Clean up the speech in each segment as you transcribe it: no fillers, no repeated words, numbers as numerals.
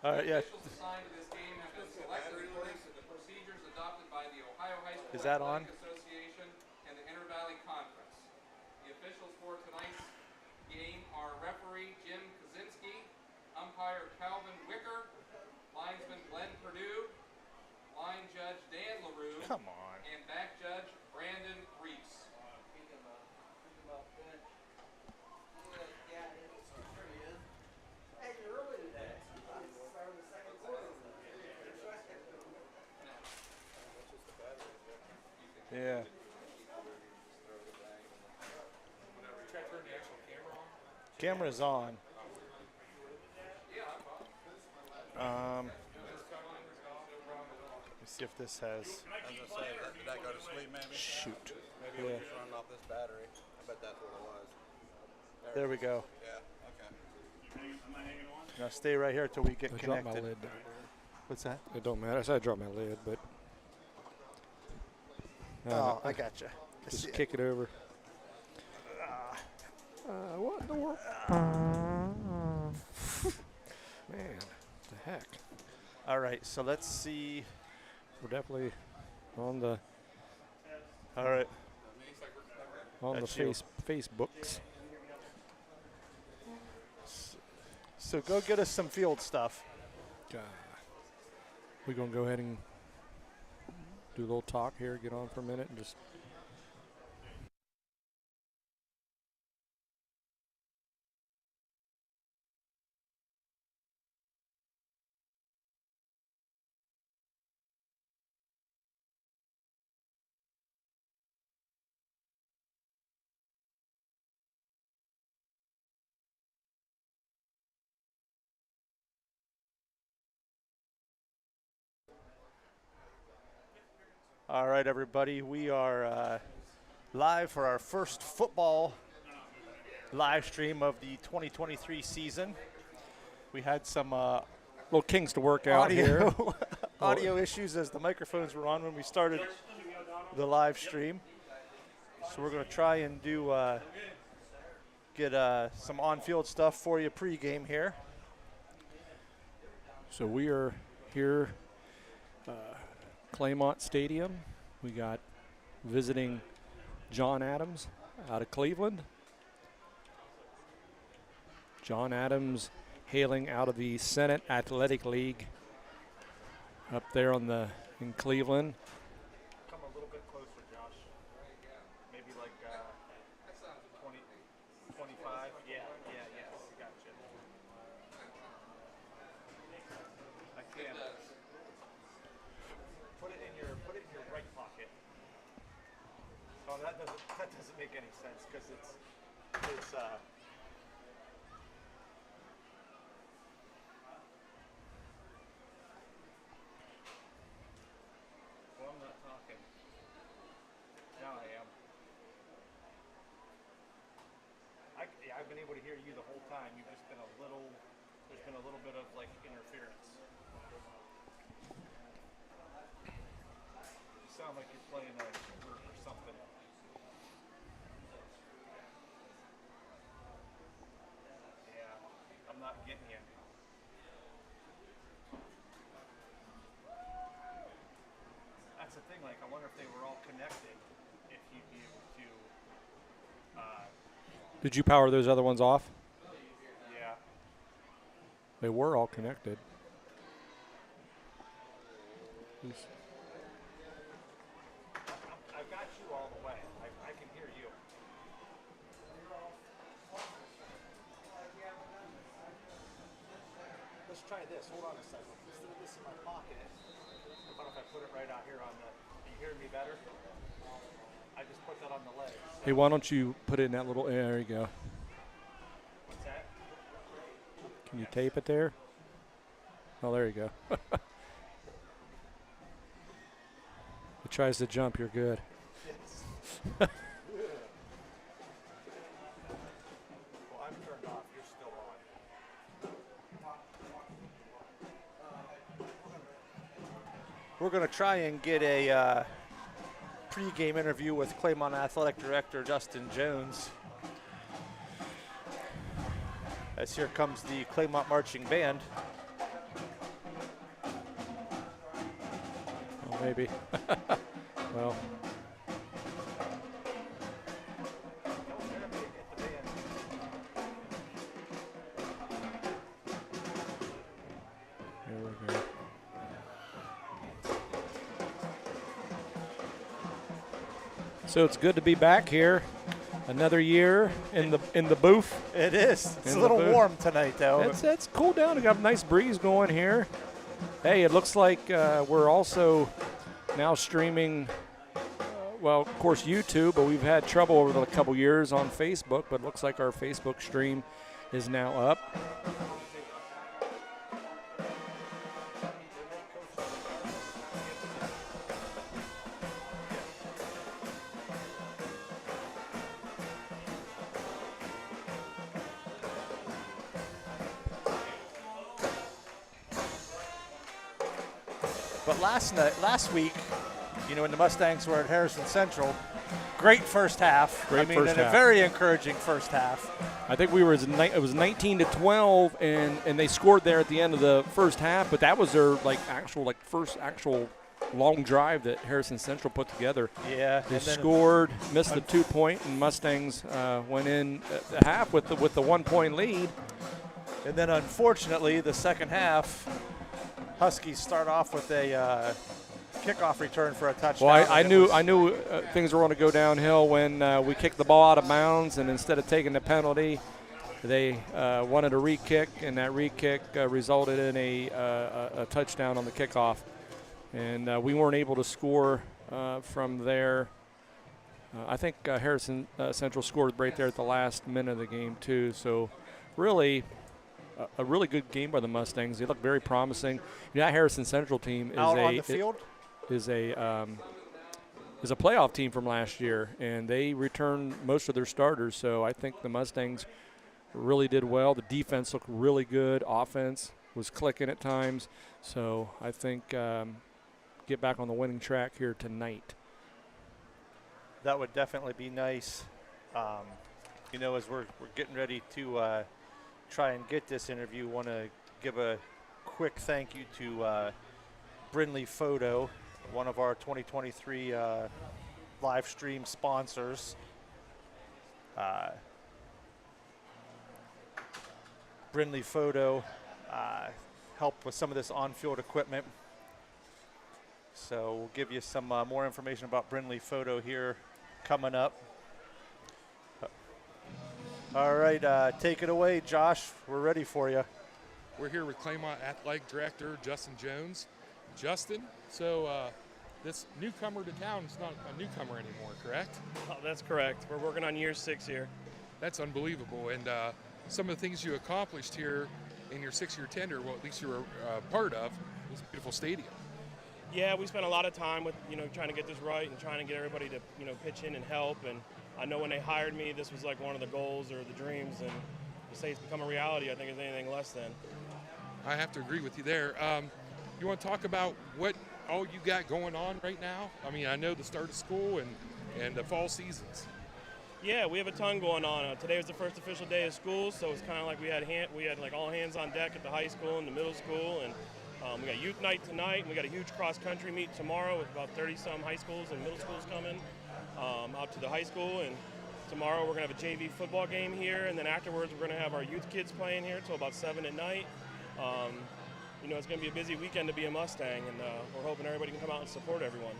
All right, yeah. Officials assigned to this game have been selected according to the procedures adopted by the Ohio High School Is that on? Athletic Association and the Inter Valley Conference. The officials for tonight's game are referee Jim Kaczynski, umpire Calvin Wicker, linesman Glenn Perdue, line judge Dan LaRue, Come on. and back judge Brandon Reese. Yeah. Camera's on. Let me see if this has. I was gonna say, did that go to sleep maybe? Shoot. Maybe it was just running off this battery. I bet that's what it was. There we go. Yeah, okay. Now stay right here till we get I dropped my connected. lid down What's that? there. It don't matter. I said I dropped my lid, but Oh, I gotcha. I see just it. kick it over. What in the world? Man, what the heck? All right, so let's see. We're definitely on the All right. Facebooks. So go get us some field stuff. We're gonna go ahead and do a little talk here. Get on for a minute and just. All right, everybody. We are live for our first football live stream of the 2023 season. We had some Little kinks to work out here. audio issues as the microphones were on when we started the live stream. So we're going to try and do get some on-field stuff for you pregame here. So we are here, Claymont Stadium. We got visiting John Adams out of Cleveland. John Adams hailing out of the Senate Athletic League up there in Cleveland. Come a little bit closer, Josh. Maybe like 20, 25. Yes, gotcha. I can put it in your right pocket. Oh, that doesn't make any sense because it's Well, I'm not talking. Now I am. I've been able to hear you the whole time. You've just been there's been a little bit of like interference. You sound like you're playing a or something. Yeah, I'm not getting you. That's the thing, like, I wonder if they were all connected, if you'd be able to, Did you power those other ones off? yeah. They were all connected. I've got you all the way. I can hear you. Let's try this. Hold on a second. Instead of this in my pocket, how about if I put it right out here on the, are you hearing me better? I just put that on the leg. Hey, why don't you put it in that little, there you go. What's that? Can you tape it there? Oh, there you go. It tries to jump, you're good. Yes. Well, I'm turned off. You're still on. We're going to try and get a pregame interview with Claymont Athletic Director Justin Jones. As here comes the Claymont Marching Band. maybe. Well, here we go. So it's good to be back here. Another year in the booth. It is. It's In a the little booth. warm tonight, though. It's cooled down. We got a nice breeze going here. Hey, it looks like we're also now streaming. Well, of course, YouTube, but we've had trouble over the couple years on Facebook. But it looks like our Facebook stream is now up. But last week, you know, when the Mustangs were at Harrison Central, great first half. Great first and a half. very encouraging first half. I think it was 19-12, and they scored there at the end of the first half. But that was their first actual long drive that Harrison Central put together. Yeah. They and then scored, missed the 2-point, and Mustangs went in at the half with the 1-point lead. And then, unfortunately, the second half, Huskies start off with a kickoff return for a touchdown. Well, I knew things were going to go downhill when we kicked the ball out of bounds, and instead of taking the penalty, they wanted a re-kick, and that re-kick resulted in a touchdown on the kickoff. And we weren't able to score from there. I think Harrison Central scored right there at the last minute of the game, too. So really a really good game by the Mustangs. They look very promising. That Harrison Central team is out on the field. Is a playoff team from last year, and they returned most of their starters. So I think the Mustangs really did well. The defense looked really good. Offense was clicking at times. So I think get back on the winning track here tonight. That would definitely be nice. You know, as we're getting ready to try and get this interview, want to give a quick thank you to Brindley Photo, one of our 2023 live stream sponsors. Brindley Photo helped with some of this on-field equipment. So we'll give you some more information about Brindley Photo here coming up. All right, take it away, Josh. We're ready for you. We're here with Claymont Athletic Director Justin Jones. Justin, so this newcomer to town is not a newcomer anymore, correct? Oh, that's correct. We're working on year 6 here. That's unbelievable. And some of the things you accomplished here in your 6-year tender, well, at least you were part of, this beautiful stadium. Yeah, we spent a lot of time with, trying to get this right and trying to get everybody to, pitch in and help. And I know when they hired me, this was like one of the goals or the dreams. And to say it's become a reality, I think is anything less than. I have to agree with you there. You want to talk about what all you got going on right now? I mean, I know the start of school and the fall seasons. Yeah, we have a ton going on. Today was the first official day of school, so it's kind of like we had like all hands on deck at the high school and the middle school, and we got youth night tonight. And we got a huge cross country meet tomorrow with about 30-some high schools and middle schools coming out to the high school. And tomorrow we're gonna have a JV football game here, and then afterwards we're gonna have our youth kids playing here till about 7 at night. It's going to be a busy weekend to be a Mustang, and we're hoping everybody can come out and support everyone.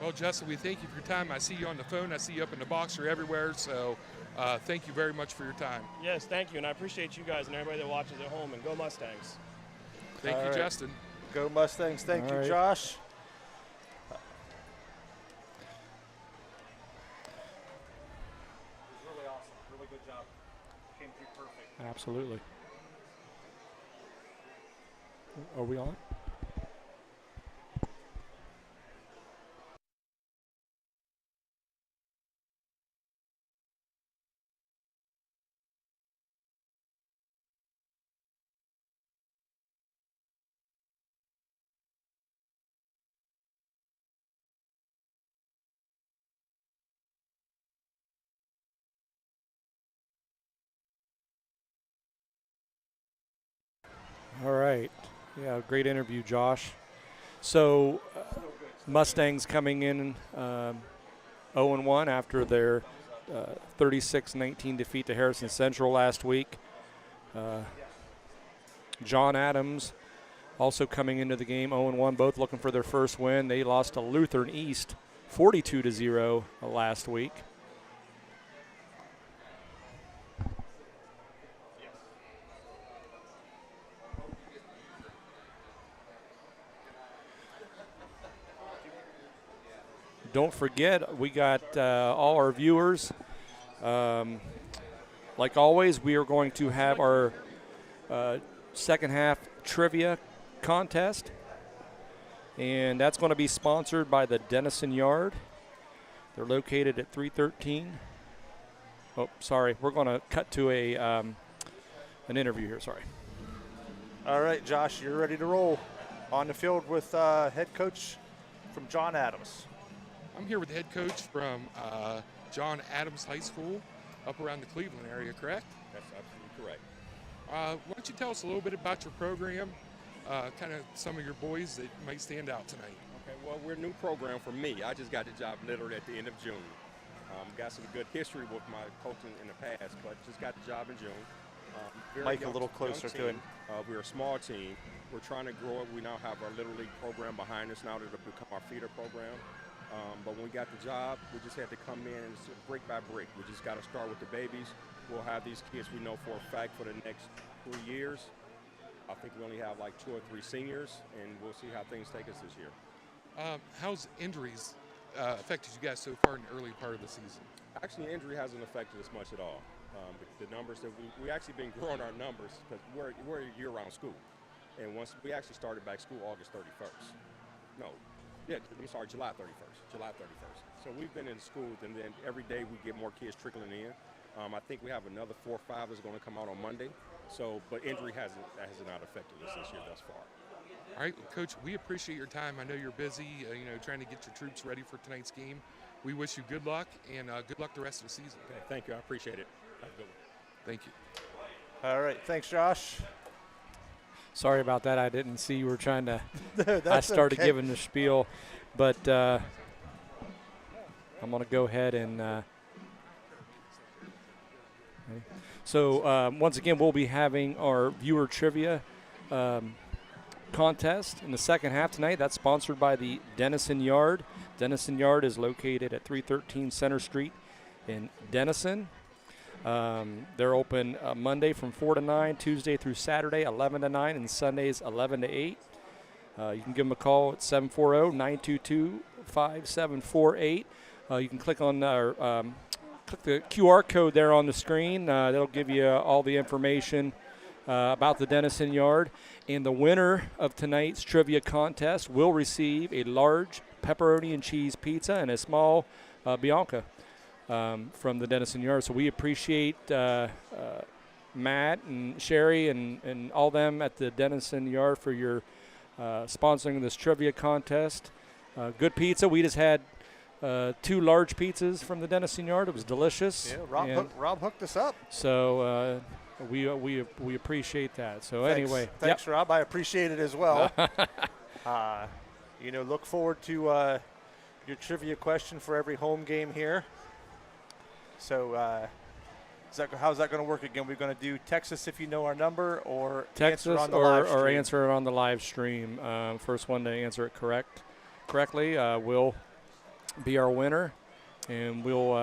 Well, Justin, we thank you for your time. I see you on the phone. I see you up in the box. You're everywhere. So thank you very much for your time. Yes, thank you. And I appreciate you guys and everybody that watches at home. And go Mustangs. Thank you, Justin. Go Mustangs. Thank you, right. Josh. It was really awesome. Really good job. Came through perfect. Absolutely. Are we on? All right. Yeah, great interview, Josh. So Mustangs coming in 0-1 after their 36-19 defeat to Harrison Central last week. John Adams also coming into the game 0-1, both looking for their first win. They lost to Lutheran East 42-0 last week. Don't forget, we got all our viewers. Like always, we are going to have our second half trivia contest, and that's going to be sponsored by the Denison Yard. They're located at 313. Oh, sorry. We're going to cut to an interview here. Sorry. All right, Josh, you're ready to roll on the field with head coach from John Adams. I'm here with the head coach from John Adams High School up around the Cleveland area, correct? That's absolutely correct. Why don't you tell us a little bit about your program, kind of some of your boys that might stand out tonight? Okay, well, we're a new program for me. I just got the job literally at the end of June. Got some good history with my coaching in the past, but just got the job in June. Mike, a little closer to him. We're a small team. We're trying to grow it. We now have our Little League program behind us now that'll become our feeder program. But when we got the job, we just had to come in and brick by brick. We just got to start with the babies. We'll have these kids we know for a fact for the next 3 years. I think we only have like 2 or 3 seniors, and we'll see how things take us this year. How's injuries affected you guys so far in the early part of the season? Actually, injury hasn't affected us much at all. The numbers that we actually been growing our numbers because we're a year-round school. And once we actually started back school August 31st. July 31st. So we've been in school, and then every day we get more kids trickling in. I think we have another 4 or 5 that's going to come out on Monday. So, but injury has not affected us this year thus far. All right, well, Coach, we appreciate your time. I know you're busy, trying to get your troops ready for tonight's game. We wish you good luck, and good luck the rest of the season. Okay, thank you. I appreciate it. Have a good one. Thank you. All right, thanks, Josh. Sorry about that. I didn't see you were trying to. That's I started okay. giving the spiel, but I'm going to go ahead and. So once again, we'll be having our viewer trivia contest in the second half tonight. That's sponsored by the Denison Yard. Denison Yard is located at 313 Center Street in Denison. They're open Monday from 4 to 9, Tuesday through Saturday 11 to 9, and Sundays 11 to 8. You can give them a call at 740-922-5748. You can click on our click the QR code there on the screen. That'll give you all the information about the Denison Yard. And the winner of tonight's trivia contest will receive a large pepperoni and cheese pizza and a small Bianca from the Denison Yard. So we appreciate Matt and Sherry and all them at the Denison Yard for your sponsoring this trivia contest. Good pizza. We just had 2 large pizzas from the Denison Yard. It was delicious. Yeah, Rob hooked us up. So we appreciate that. So anyway, thanks, Rob. I appreciate it as well. Look forward to your trivia question for every home game here. So how's that going to work again? We're going to do text us if you know our number, or text answer us on the live stream. or answer it on the live stream. First one to answer it correctly will be our winner, and we'll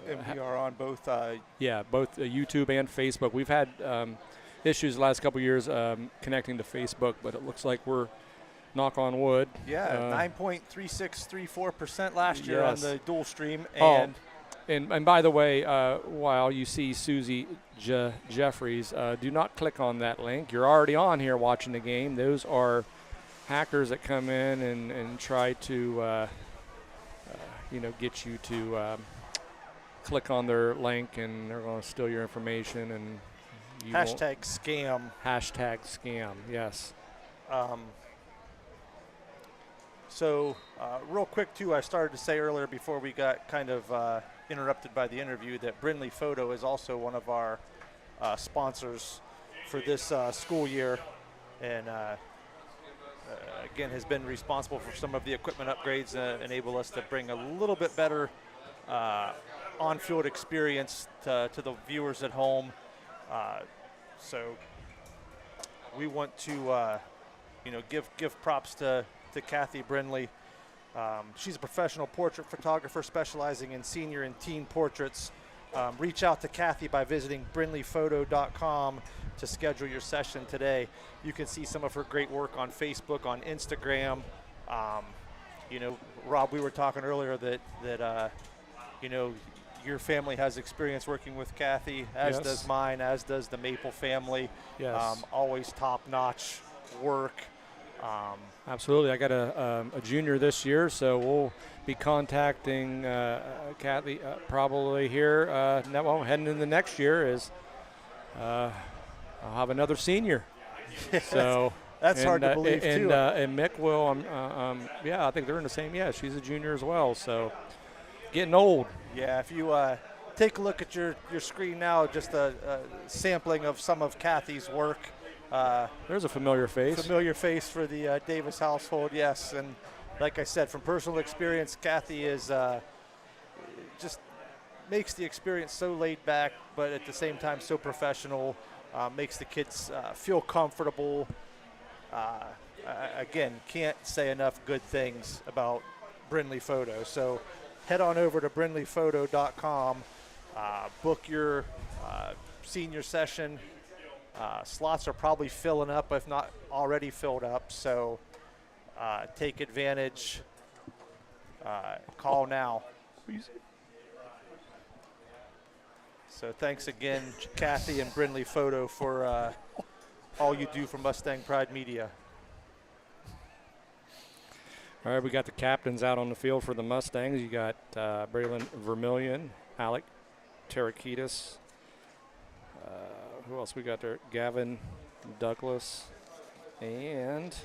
and we are on both both YouTube and Facebook. We've had issues the last couple years connecting to Facebook, but it looks like we're, knock on wood. Yeah, 9.3634% last year yes. on the dual stream. And by the way, while you see Susie Jeffries, do not click on that link. You're already on here watching the game. Those are hackers that come in and try to get you to click on their link, and they're going to steal your information. And you hashtag scam. Hashtag scam, yes. So real quick, too, I started to say earlier before we got kind of interrupted by the interview that Brindley Photo is also one of our sponsors for this school year. And again, has been responsible for some of the equipment upgrades, enable us to bring a little bit better on-field experience to the viewers at home. So we want to, give props to Kathy Brindley. She's a professional portrait photographer specializing in senior and teen portraits. Reach out to Kathy by visiting brindleyphoto.com to schedule your session today. You can see some of her great work on Facebook, on Instagram. Rob, we were talking earlier that your family has experience working with Kathy, as Yes. does mine, as does the Maple family. Yes. Always top-notch work. Absolutely. I got a junior this year, so we'll be contacting Kathy probably here. Heading into the next year is I'll have another senior. So that's hard to believe too. And Mick will. I think they're in the same. Yeah, she's a junior as well. So getting old. Yeah, if you take a look at your screen now, just a sampling of some of Kathy's work. There's a familiar face. Familiar face for the Davis household, yes. And like I said, from personal experience, Kathy is just makes the experience so laid back, but at the same time so professional, makes the kids feel comfortable. Again, can't say enough good things about Brindley Photo. So head on over to brindleyphoto.com, book your senior session. Slots are probably filling up, if not already filled up, so take advantage. Call now. So thanks again, Kathy and Brindley Photo, for all you do for Mustang Pride Media. All right, we got the captains out on the field for the Mustangs. You got Braylon Vermillion, Alec Tarakitis. Who else we got there? Gavin Douglas and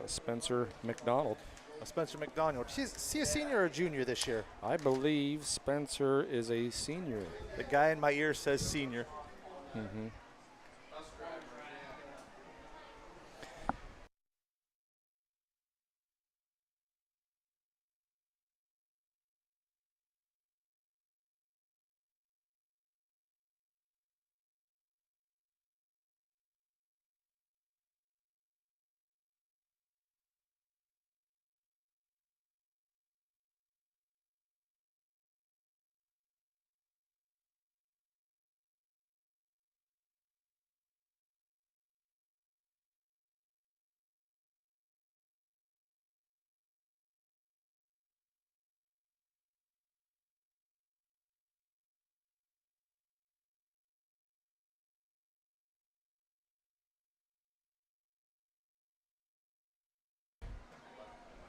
Spencer McDonald. Spencer McDonald. Is he a senior or a junior this year? I believe Spencer is a senior. The guy in my ear says senior. Mm-hmm.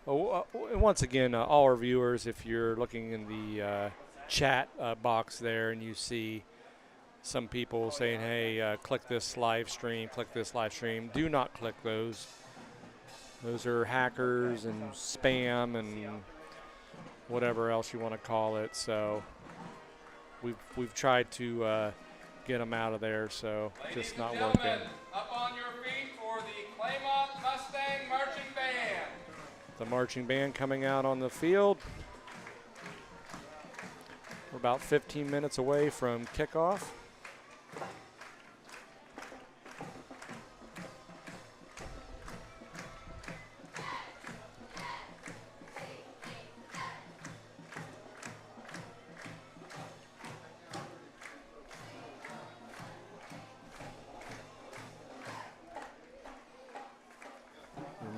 And once again, all our viewers, if you're looking in the chat box there and you see some people saying, hey, click this live stream, do not click those. Those are hackers and spam and whatever else you want to call it. So we've tried to get them out of there, so just not working. Up on your feet for the Claymont Mustang Marching Band. The marching band coming out on the field. We're about 15 minutes away from kickoff.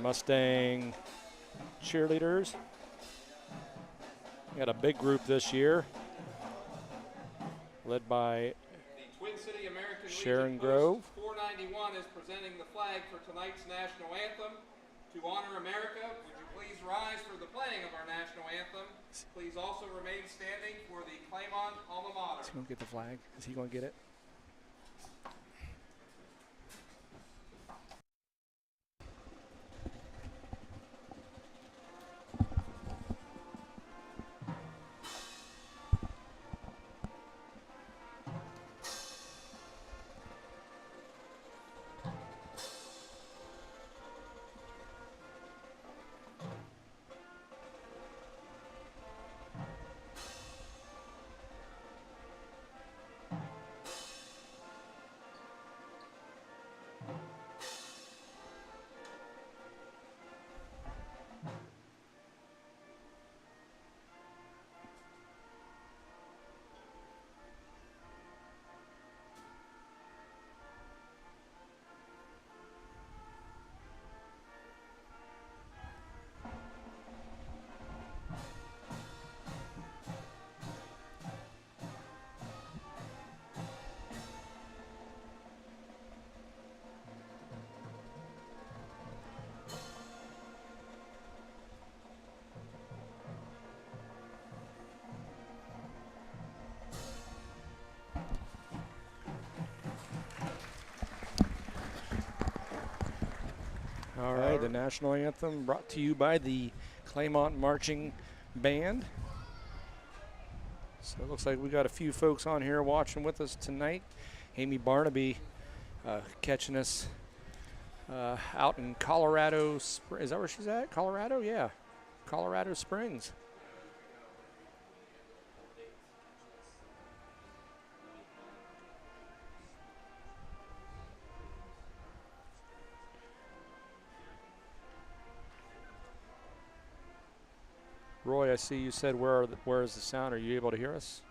Mustang cheerleaders. We got a big group this year, led by The Twin City American Sharon Legion Grove. Post 491 is presenting the flag for tonight's national anthem. To honor America, would you please rise for the playing of our national anthem? Please also remain standing for the Claymont alma mater. Is he going to get the flag? Is he going to get it? the national anthem brought to you by the Claymont Marching Band. So it looks like we got a few folks on here watching with us tonight. Amy Barnaby catching us out in Colorado. Is that where she's at? Colorado? Yeah. Colorado Springs. Roy, I see you said where is the sound? Are you able to hear us?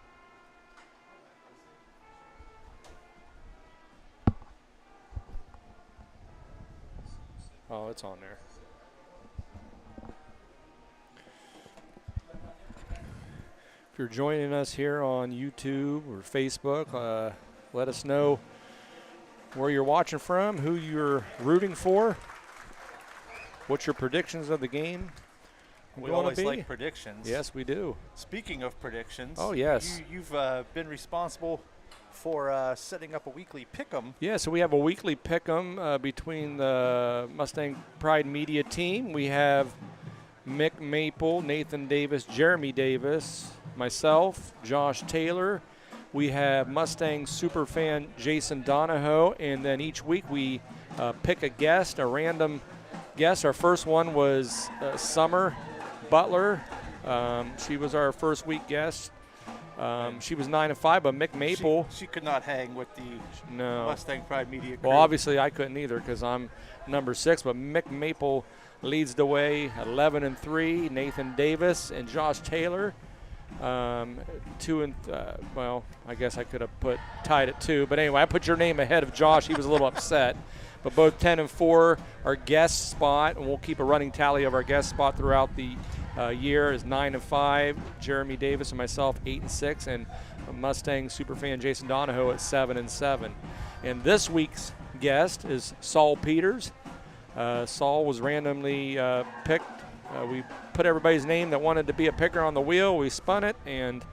Oh, it's on there. If you're joining us here on YouTube or Facebook, let us know where you're watching from, who you're rooting for, what's your predictions of the game. We always like predictions. Yes, we do. Speaking of predictions. Oh, yes. You've been responsible for setting up a weekly pick'em. Yeah, so we have a weekly pick'em between the Mustang Pride Media team. We have Mick Maple, Nathan Davis, Jeremy Davis, myself, Josh Taylor. We have Mustang superfan Jason Donahoe, and then each week we pick a guest, a random guest. Our first one was Summer Butler. She was our first week guest. She was 9-5, but Mick Maple. She could not hang with the Mustang Pride Media crew. Well, obviously I couldn't either because I'm number 6, but Mick Maple leads the way, 11-3. Nathan Davis and Josh Taylor, 2 well, I guess I could have tied at 2, but anyway, I put your name ahead of Josh. He was a little upset. But both 10-4, our guest spot, and we'll keep a running tally of our guest spot throughout the year, is 9-5. Jeremy Davis and myself 8-6, and Mustang superfan Jason Donahoe at 7-7. And this week's guest is Saul Peters. Saul was randomly picked. We put everybody's name that wanted to be a picker on the wheel. We spun it, and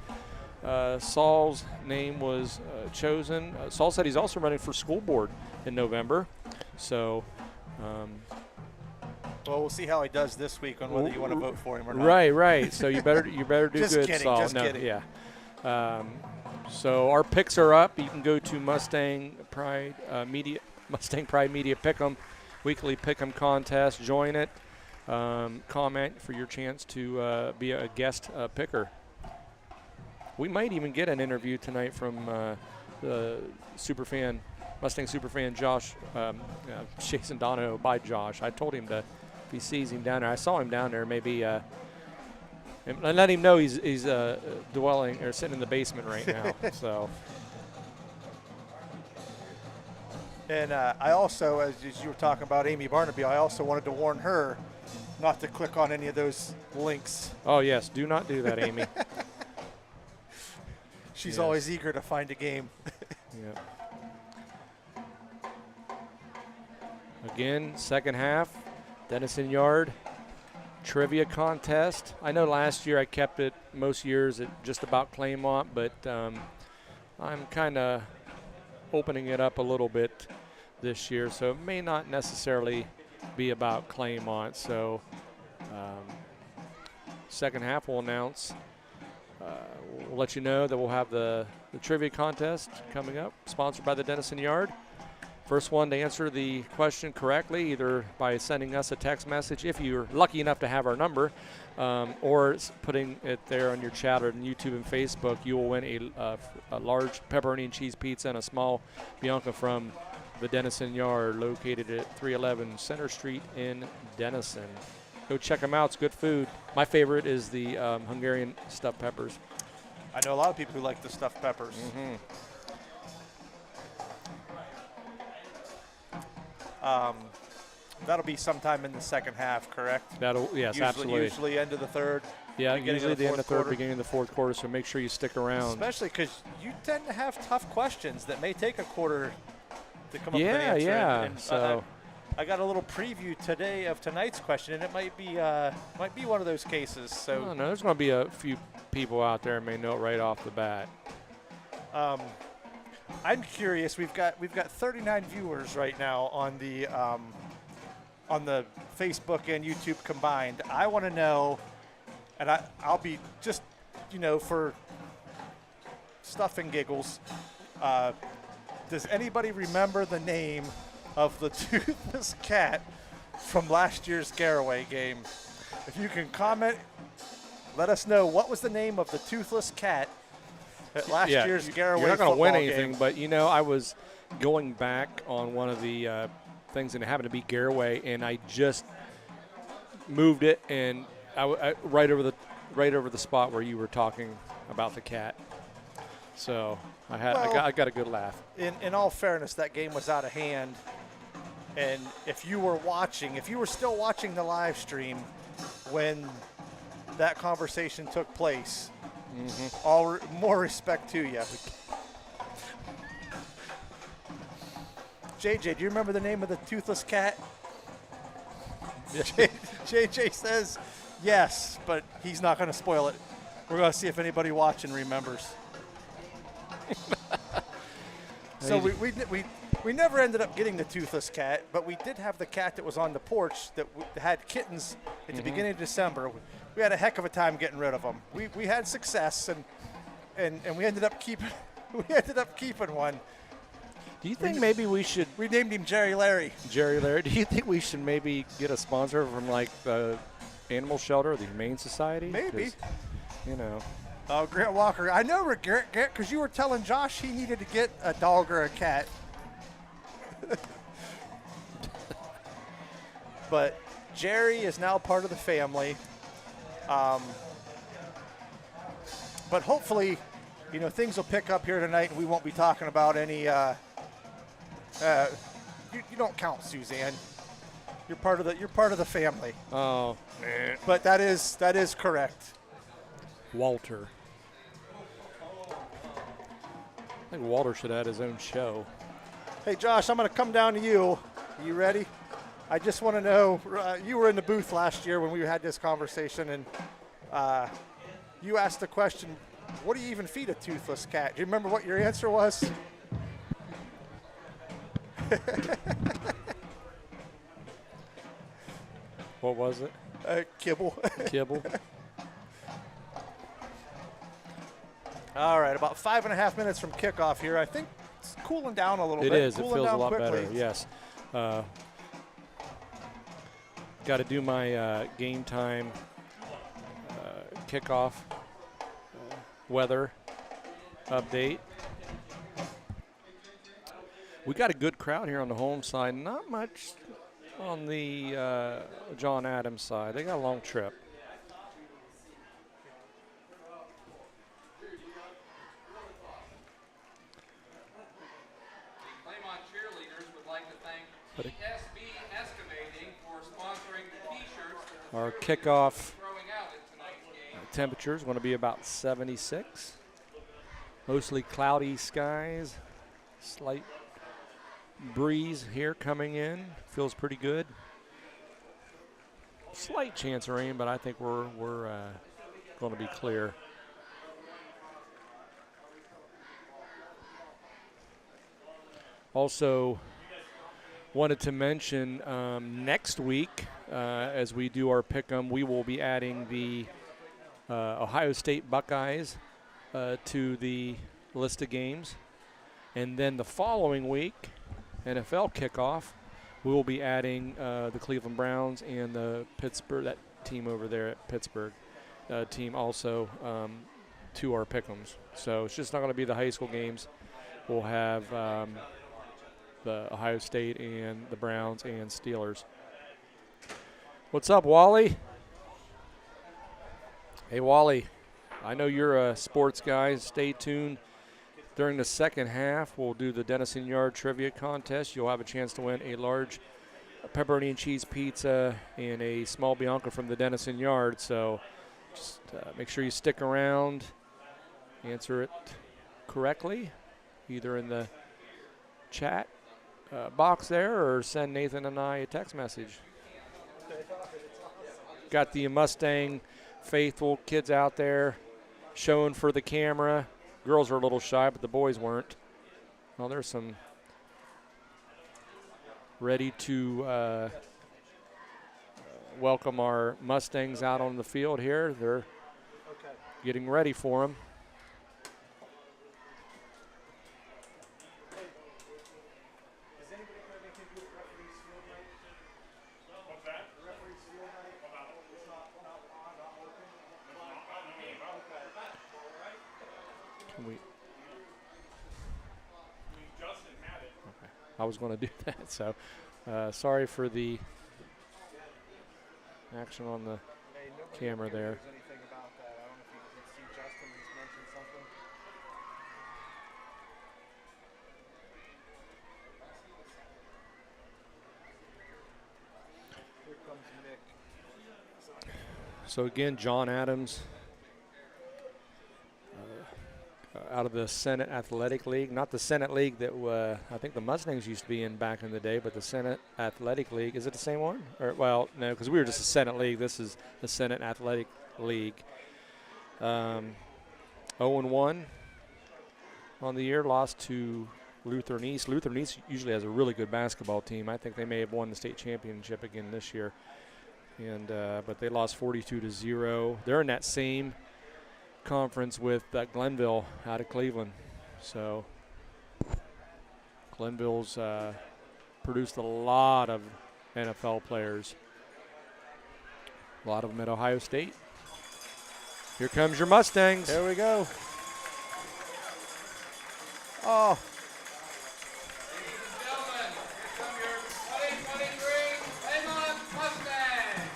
Saul's name was chosen. Saul said he's also running for school board in November. So, well, we'll see how he does this week on whether you want to vote for him or not. Right. So you better do just good, kidding, Saul. Just kidding. Yeah. So our picks are up. You can go to Mustang Pride Media Pick'em, weekly Pick'em contest. Join it. Comment for your chance to be a guest picker. We might even get an interview tonight from the Mustang superfan Josh, Jason Donahoe by Josh. I told him to, if he sees him down there, I saw him down there, maybe, and let him know he's dwelling or sitting in the basement right now. So. And I also, as you were talking about Amy Barnaby, I also wanted to warn her not to click on any of those links. Oh, yes. Do not do that, Amy. She's always eager to find a game. Yeah. Again, second half, Denison Yard trivia contest. I know last year I kept it most years at just about Claymont, but I'm kind of opening it up a little bit this year, so it may not necessarily be about Claymont. So second half we'll announce. We'll let you know that we'll have the trivia contest coming up, sponsored by the Denison Yard. First one to answer the question correctly, either by sending us a text message, if you're lucky enough to have our number, or putting it there on your chat or on YouTube and Facebook, you will win a large pepperoni and cheese pizza and a small Bianca from the Denison Yard, located at 311 Center Street in Denison. Go check them out. It's good food. My favorite is the Hungarian stuffed peppers. I know a lot of people who like the stuffed peppers. Mm-hmm. That'll be sometime in the second half, correct? Yes, absolutely. Usually end of the third. Yeah, usually the end of the third, quarter. beginning of the fourth quarter, so make sure you stick around. Especially because you tend to have tough questions that may take a quarter to come up with an answer. Yeah. And so I got a little preview today of tonight's question, and it might be one of those cases. So no, there's going to be a few people out there who may know it right off the bat. I'm curious. We've got 39 viewers right now on the on the Facebook and YouTube combined. I want to know, and I'll be just, for stuff and giggles, does anybody remember the name of the toothless cat from last year's Garaway game? If you can comment, let us know what was the name of the toothless cat at last year's Garaway You're not going to win football anything, game. but I was going back on one of the things, and it happened to be Garaway, and I just moved it, and I right over the spot where you were talking about the cat. So I got a good laugh. In all fairness, that game was out of hand, and if you were still watching the live stream when that conversation took place, more respect to you. JJ, do you remember the name of the toothless cat? JJ says yes, but he's not going to spoil it. We're going to see if anybody watching remembers. So we never ended up getting the toothless cat, but we did have the cat that was on the porch that had kittens at the beginning of December. We had a heck of a time getting rid of them. We had success, and we ended up keeping one. Do you think maybe we should? We named him Jerry Larry. Jerry Larry. Do you think we should maybe get a sponsor from like the Animal Shelter or the Humane Society? Maybe. Oh, Grant Walker. I know, Grant, because you were telling Josh he needed to get a dog or a cat. But Jerry is now part of the family. But hopefully, things will pick up here tonight, and we won't be talking about any. You don't count, Suzanne. You're part of the family. Oh, but that is correct. Walter. I think Walter should have his own show. Hey, Josh, I'm going to come down to you. Are you ready? I just want to know, you were in the booth last year when we had this conversation, and you asked the question, what do you even feed a toothless cat? Do you remember what your answer was? What was it? Kibble. Kibble. All right, about 5.5 minutes from kickoff here. I think it's cooling down a little bit. It is. It Cooling feels a down lot quickly. better. Yes. Got to do my game time kickoff weather update. We got a good crowd here on the home side. Not much on the John Adams side. They got a long trip. Claymont cheerleaders would like to thank TSB Excavating for sponsoring the T-shirts Our kickoff throwing out at tonight's game. temperature is going to be about 76. Mostly cloudy skies. Slight breeze here coming in. Feels pretty good. Slight chance of rain, but I think we're going to be clear. Also, wanted to mention next week, as we do our pick'em, we will be adding the Ohio State Buckeyes to the list of games, and then the following week, NFL kickoff, we will be adding the Cleveland Browns and the Pittsburgh, that team over there at Pittsburgh team also to our pick'ems. So it's just not going to be the high school games. We'll have the Ohio State and the Browns and Steelers. What's up, Wally? Hey, Wally, I know you're a sports guy. Stay tuned. During the second half, we'll do the Denison Yard Trivia Contest. You'll have a chance to win a large pepperoni and cheese pizza and a small Bianca from the Denison Yard. So just make sure you stick around, answer it correctly, either in the chat box there or send Nathan and I a text message. Got the Mustang faithful kids out there showing for the camera. Girls are a little shy, but the boys weren't. Well, there's some ready to welcome our Mustangs out on the field here. They're getting ready for them. I was going to do that, so sorry for the action on the camera there. So again, John Adams out of the Senate Athletic League, not the Senate League that I think the Mustangs used to be in back in the day, but the Senate Athletic League. Is it the same one? Or, well, no, because we were just a Senate League. This is the Senate Athletic League. 0-1 on the year, lost to Lutheran East. Lutheran East usually has a really good basketball team. I think they may have won the state championship again this year. And but they lost 42-0. They're in that same conference with Glenville out of Cleveland. So Glenville's produced a lot of NFL players. A lot of them at Ohio State. Here comes your Mustangs. There we go. Oh. Ladies and gentlemen, here come your 2023 Claymont Mustangs.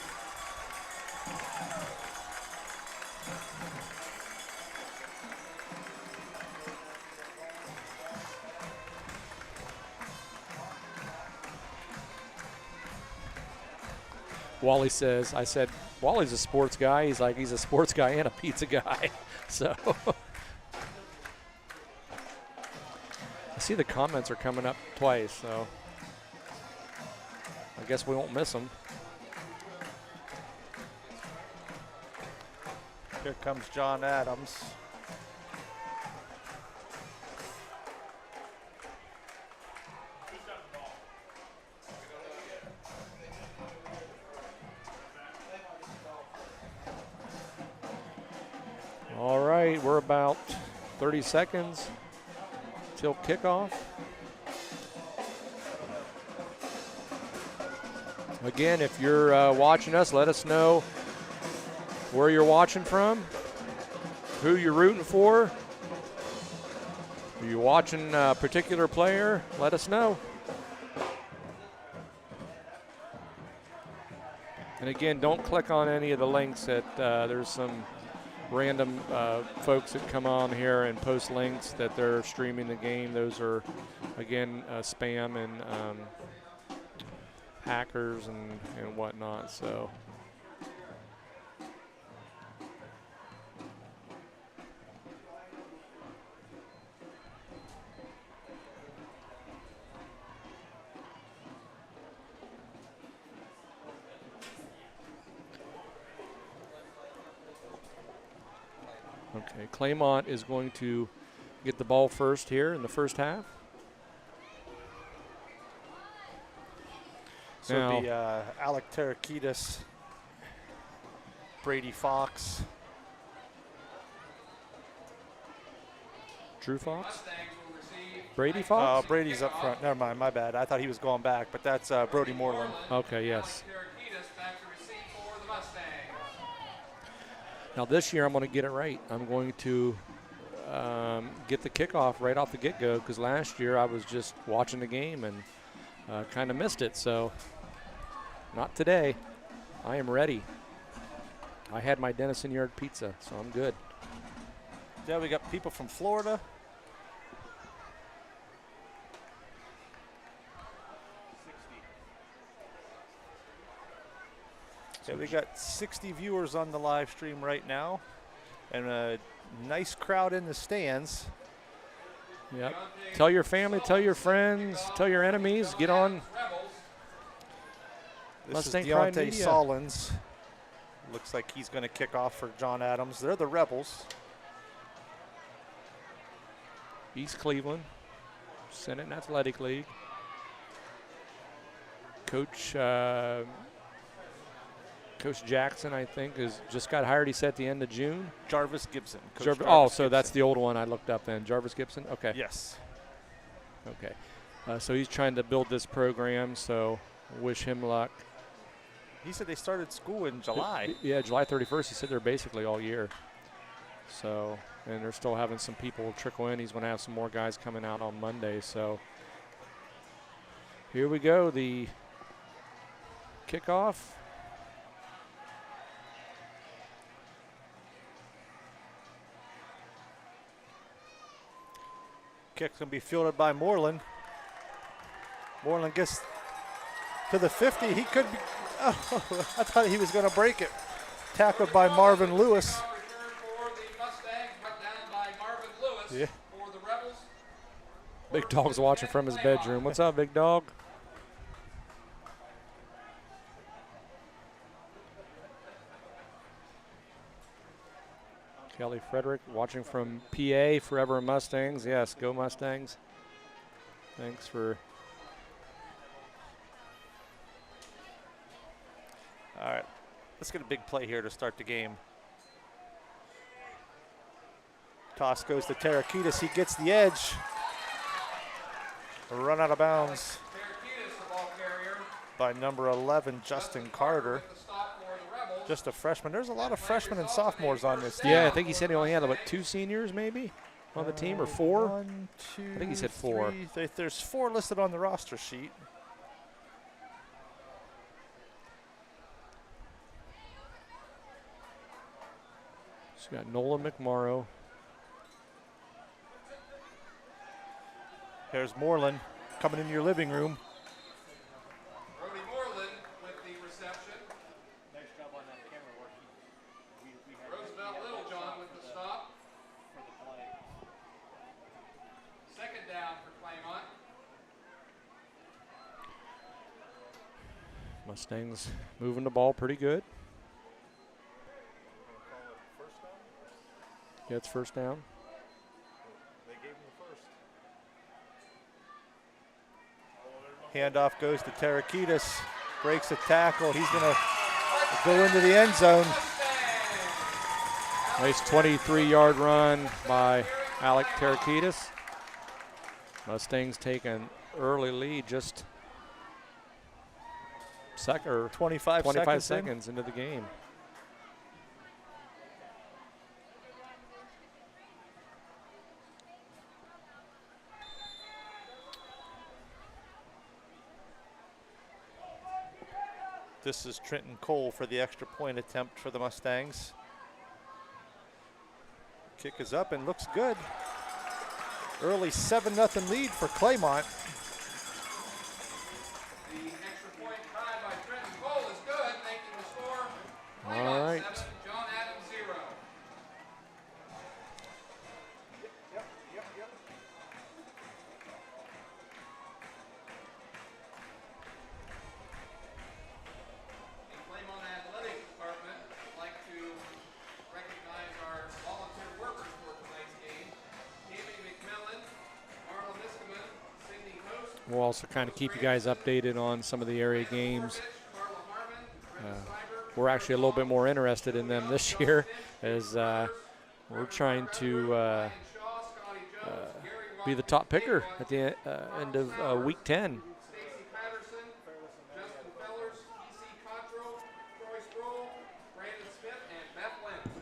Wally says, I said, Wally's a sports guy. He's like, he's a sports guy and a pizza guy. So I see the comments are coming up twice, so I guess we won't miss them. Here comes John Adams. All right, we're about 30 seconds till kickoff. Again, if you're watching us, let us know where you're watching from, who you're rooting for. Are you watching a particular player? Let us know. And again, don't click on any of the links that there's some random folks that come on here and post links that they're streaming the game. Those are, again, spam and hackers and whatnot. So okay, Claymont is going to get the ball first here in the first half. So Now, it'd be Alec Tarakitis, Brady Fox. Drew Fox? Mustangs will receive Brady Fox? Brady's up front. Never mind, my bad. I thought he was going back, but that's Brody Moreland. Okay, yes. Tarakitis back to receive for the Mustangs. Now this year I'm going to get it right. I'm going to get the kickoff right off the get-go, because last year I was just watching the game and kind of missed it. So not today. I am ready. I had my Denison Yard pizza, so I'm good. Yeah, we got people from Florida. Yeah, we got 60 viewers on the live stream right now, and a nice crowd in the stands. Yep. Tell your family, tell your friends, tell your enemies, get on This Mustang is Pride Deontay Media. Solins. Looks like he's going to kick off for John Adams. They're the Rebels. East Cleveland, Senate and Athletic League. Coach Coach Jackson, I think, is just got hired. He said at the end of June. Jarvis Gibson. Coach So Gibson. that's the old one I looked up then. Jarvis Gibson? Okay. Yes. Okay. So he's trying to build this program, so wish him luck. He said they started school in July. Yeah, July 31st. He said they're basically all year. So, and they're still having some people trickle in. He's going to have some more guys coming out on Monday. So here we go, the kickoff. Kick's going to be fielded by Moreland. Moreland gets to the 50. He could be. Oh, I thought he was going to break it. Tackled by Marvin Lewis. Yeah. Big Dog's watching from his bedroom. What's up, Big Dog? Kelly Frederick watching from PA, Forever Mustangs. Yes, go Mustangs. Thanks for. All right, let's get a big play here to start the game. Toss goes to Tarakitis. He gets the edge. A run out of bounds by number 11, Justin Carter. Just a freshman. There's a lot of freshmen and sophomores on this team. Yeah, I think he said he only had about 2 seniors maybe on the team, or 4. 1, 2, I think he said 4. 3. There's 4 listed on the roster sheet. So you got Nolan McMorrow. There's Moreland coming into your living room. Brody Moreland with the reception. Nice job on that camera work. We had Roosevelt Littlejohn with the stop. for the play. Second down for Claymont. Mustangs moving the ball pretty good. Yeah, it's first down. They gave him the first. Handoff goes to Tarakitis. Breaks a tackle. He's going to go into the end zone. Nice 23-yard run by Alec Tarakitis. Mustangs take an early lead, just 25 seconds into the game. This is Trenton Cole for the extra point attempt for the Mustangs. Kick is up and looks good. Early 7-0 lead for Claymont. The extra point try by Trenton Cole is good, making the score All Claymont right. 7, John Adams 0. The Claymont Athletic Department would like to recognize our volunteer workers for tonight's game. Tammy McMillan, Marla Miskiman, Cindy Host, We'll also kind of keep you guys updated on some of the area games. Carla Harmon, Brenda Sliber, We're actually a little bit more interested in them this year, as we're trying to Shaw, Scotty Jones, Gary be the top picker at the end of week 10. Stacy Patterson, Justin Fellers, E.C. Cottrell, Troy Sproul, Brandon Smith, and Beth Lynn.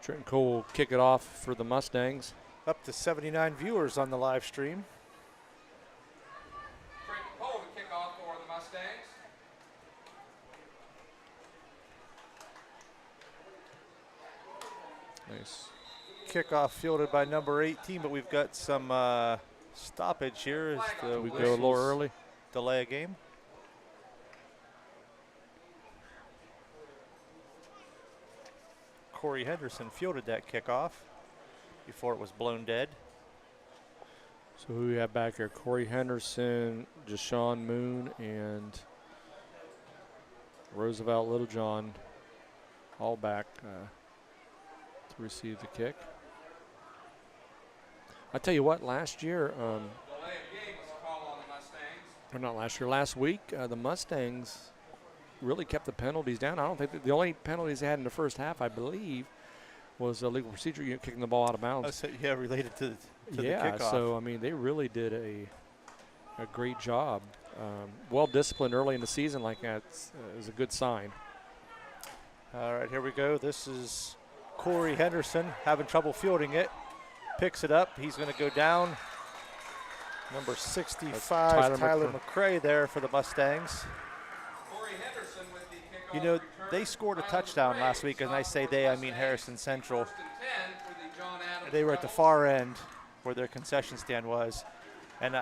Trenton Cole will kick it off for the Mustangs. Up to 79 viewers on the live stream. Trenton Cole to kick off for the Mustangs. Nice. Kickoff fielded by number 18, but we've got some stoppage here as the We go a little whistles early. delay a game. Corey Henderson fielded that kickoff before it was blown dead. So who we have back here? Corey Henderson, Jashawn Moon, and Roosevelt Littlejohn, all back to receive the kick. I tell you what, last year, Delay of game was a call on the Mustangs. or not last year, last week, the Mustangs really kept the penalties down. I don't think the only penalties they had in the first half, I believe, was a legal procedure unit kicking the ball out of bounds. Yeah, related to the Yeah, kickoff. so I mean, they really did a great job. Well disciplined early in the season like that is a good sign. All right, here we go. This is Corey Henderson having trouble fielding it. Picks it up. He's going to go down. Number 65, Tyler McCray there for the Mustangs. Corey Henderson with the kickoff You know, return. they scored a Tyler touchdown McCray last week, and I say they, I mean Harrison Central. 1st and 10 for the John Adams They were at the Rebels. far end where their concession stand was, and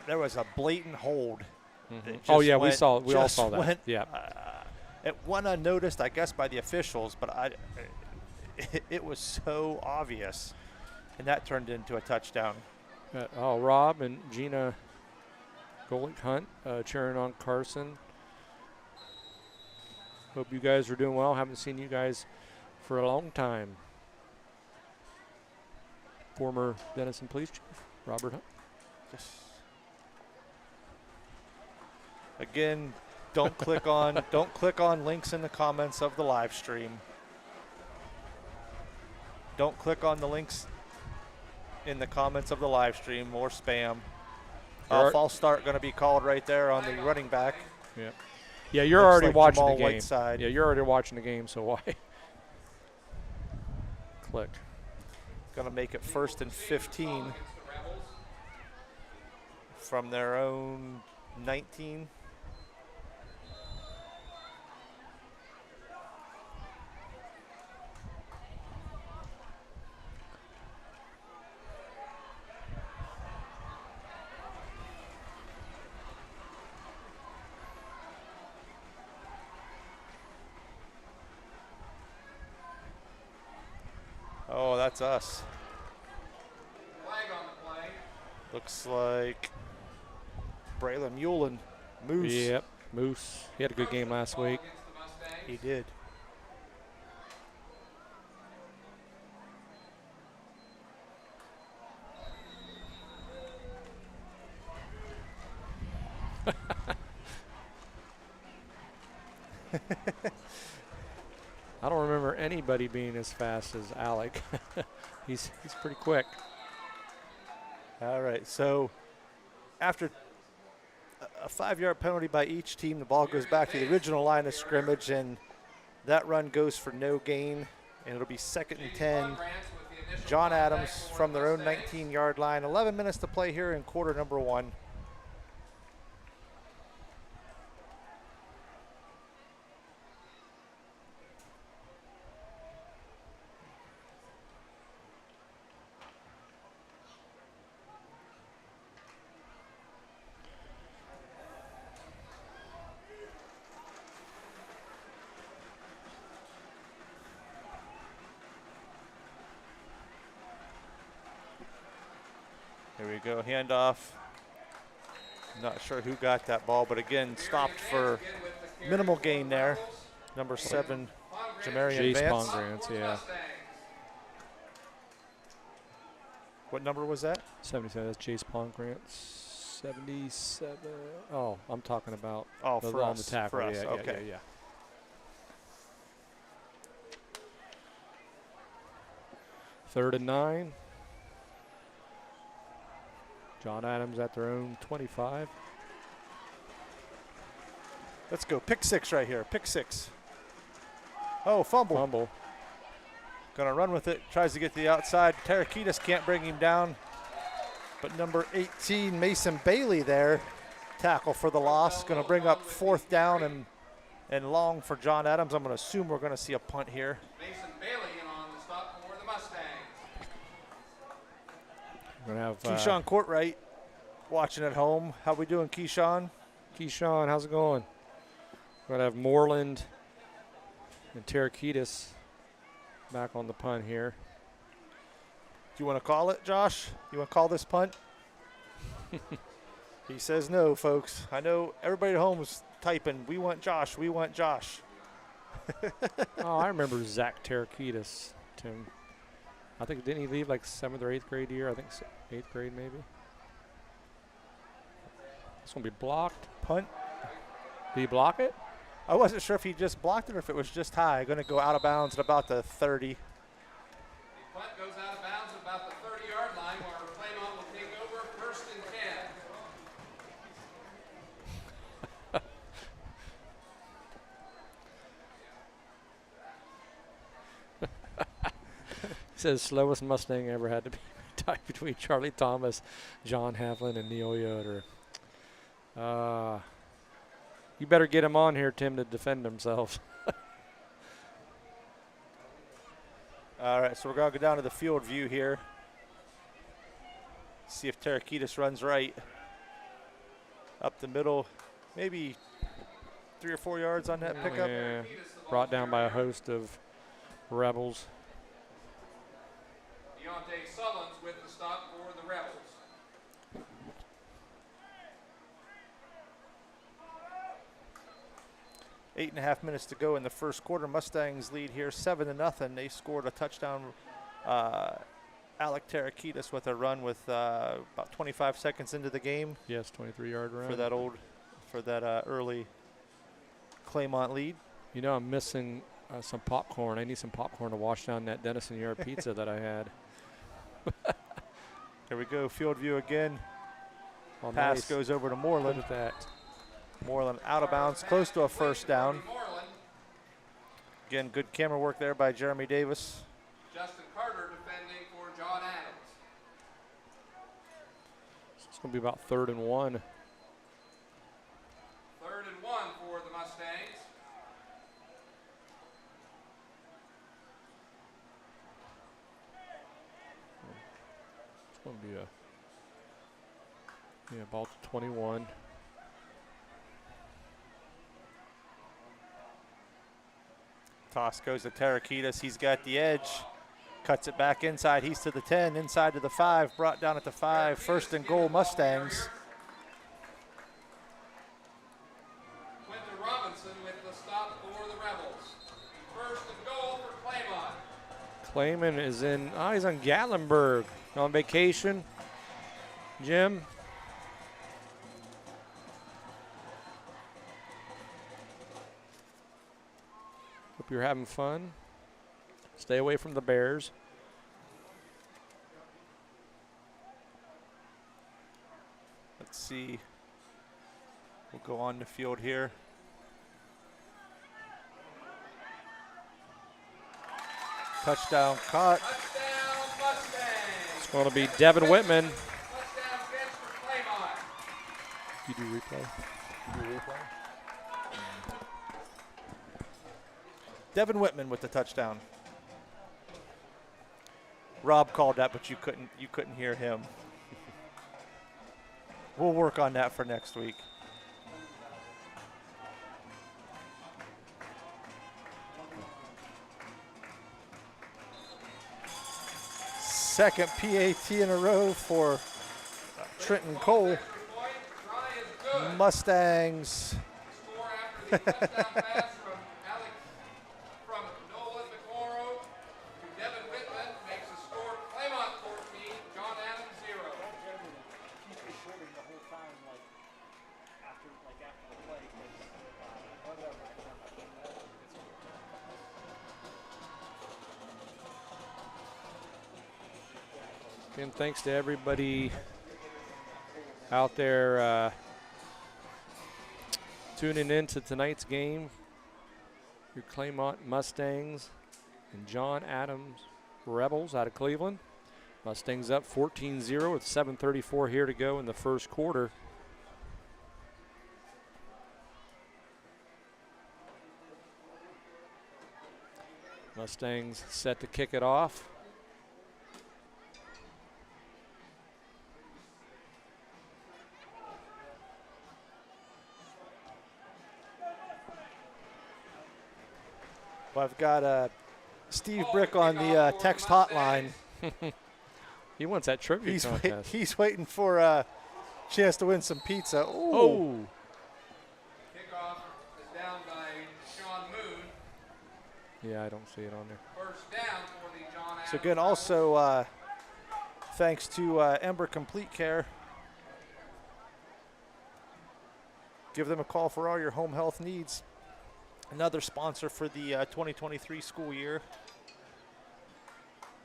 there was a blatant hold. that Oh just yeah, went- we all just saw that. went, Yeah. It went unnoticed, I guess, by the officials, but it was so obvious, and that turned into a touchdown. Rob and Gina Golick Hunt cheering on Carson. Hope you guys are doing well. Haven't seen you guys for a long time. Former Denison Police Chief Robert Hunt. Again, don't click on links in the comments of the live stream. Don't click on the links in the comments of the live stream. More spam. False start going to be called right there on the running back. Yeah. Yeah, you're Looks already like watching Jamal the game. Whiteside. Yeah, you're already watching the game, so why? Click. Going to make it 1st and 15 from their own 19. Oh, that's us. Flag on the play. Looks like Braylon Mullen. Moose. Yep, Moose. He had a good game last week. Against the Mustangs. He did. I don't remember anybody being as fast as Alec. he's pretty quick. All right, so after a 5-yard penalty by each team, the ball goes back to the original line of scrimmage, and that run goes for no gain, and it'll be 2nd and 10. John Adams from their own 19-yard line. 11 minutes to play here in quarter number 1. Here we go, handoff. Not sure who got that ball, but again, stopped for minimal gain there. Number 7, Jamarian Jace Vance. Pongrants, yeah. What number was that? 77, that's Jace Pongrants. 77. Oh, I'm talking about Oh, the, for on us. the tackle. For us, Yeah, okay. yeah. 3rd and 9. John Adams at their own 25. Let's go. Pick 6 right here. Pick 6. Oh, fumble. Fumble. Going to run with it. Tries to get to the outside. Tarakitis can't bring him down. But number 18, Mason Bailey there. Tackle for the loss. Going to bring up 4th down and long for John Adams. I'm going to assume we're going to see a punt here. Mason Bailey in on the stop for the Mustangs. We're going to have Keyshawn Courtwright watching at home. How we doing, Keyshawn? Keyshawn, how's it going? We're going to have Moreland and Tarakitis back on the punt here. Do you want to call it, Josh? You want to call this punt? He says no, folks. I know everybody at home is typing, we want Josh, we want Josh. Oh, I remember Zach Tarakitis, Tim. I think, didn't he leave like 7th or 8th grade year? I think 8th grade maybe. It's going to be blocked. Punt. Did he block it? I wasn't sure if he just blocked it or if it was just high. Going to go out of bounds at about the 30. The punt goes out of bounds at about the 30-yard line where Claymont will take over 1st and 10. Says slowest Mustang ever had to be tied between Charlie Thomas, John Havlin, and Neil Yoder. You better get him on here, Tim, to defend himself. All right, so we're going to go down to the field view here. See if Tarakitis runs right. Up the middle, maybe 3 or 4 yards on that pickup. Yeah, brought down by a host of Rebels. Deontay Sullins with the stop for the Rebels. Eight and a half minutes to go in the first quarter. Mustangs lead here 7-0. They scored a touchdown. Alec Tarakitis with a run with about 25 seconds into the game. Yes, 23-yard run. For that early Claymont lead. You know, I'm missing some popcorn. I need some popcorn to wash down that Denison Yard pizza that I had. Here we go, field view again. Oh, Pass nice. goes over to Moreland. Look at that. Moreland out of bounds, close to a first down. Again, good camera work there by Jeremy Davis. Justin Carter defending for John Adams. It's going to be about 3rd and 1. 3rd and 1 for the Mustangs. It's going to be about 21. Toss goes to Tarakitis. He's got the edge. Cuts it back inside. He's to the 10, inside to the 5. Brought down at the 5. 1st and goal, Mustangs. Quinton Robinson with the stop for the Rebels. 1st and goal for Claymont. Claymont is he's on Gatlinburg on vacation. Jim. Hope you're having fun. Stay away from the Bears. Let's see. We'll go on the field here. Touchdown caught. Touchdown Mustangs. It's going to be Devin Whitman. Touchdown catch for Claymont. You do replay? Devin Whitman with the touchdown. Rob called that, but you couldn't hear him. We'll work on that for next week. Second PAT in a row for Trenton Cole. Mustangs. Score after the touchdown pass from Nolan McMorrow to Devin Whitman makes the score Claymont 14, John Adams 0. Keep recording the whole time, after the play, And thanks to everybody out there tuning in to tonight's game. Your Claymont Mustangs and John Adams Rebels out of Cleveland. Mustangs up 14-0 with 7:34 here to go in the first quarter. Mustangs set to kick it off. Well, I've got Steve Brick on the text hotline. He wants that tribute contest. He's waiting for a chance to win some pizza. Ooh. Oh. Kickoff is down by Sean Moon. Yeah, I don't see it on there. First down for the John Adams. So again, also thanks to Ember Complete Care. Give them a call for all your home health needs. Another sponsor for the 2023 school year,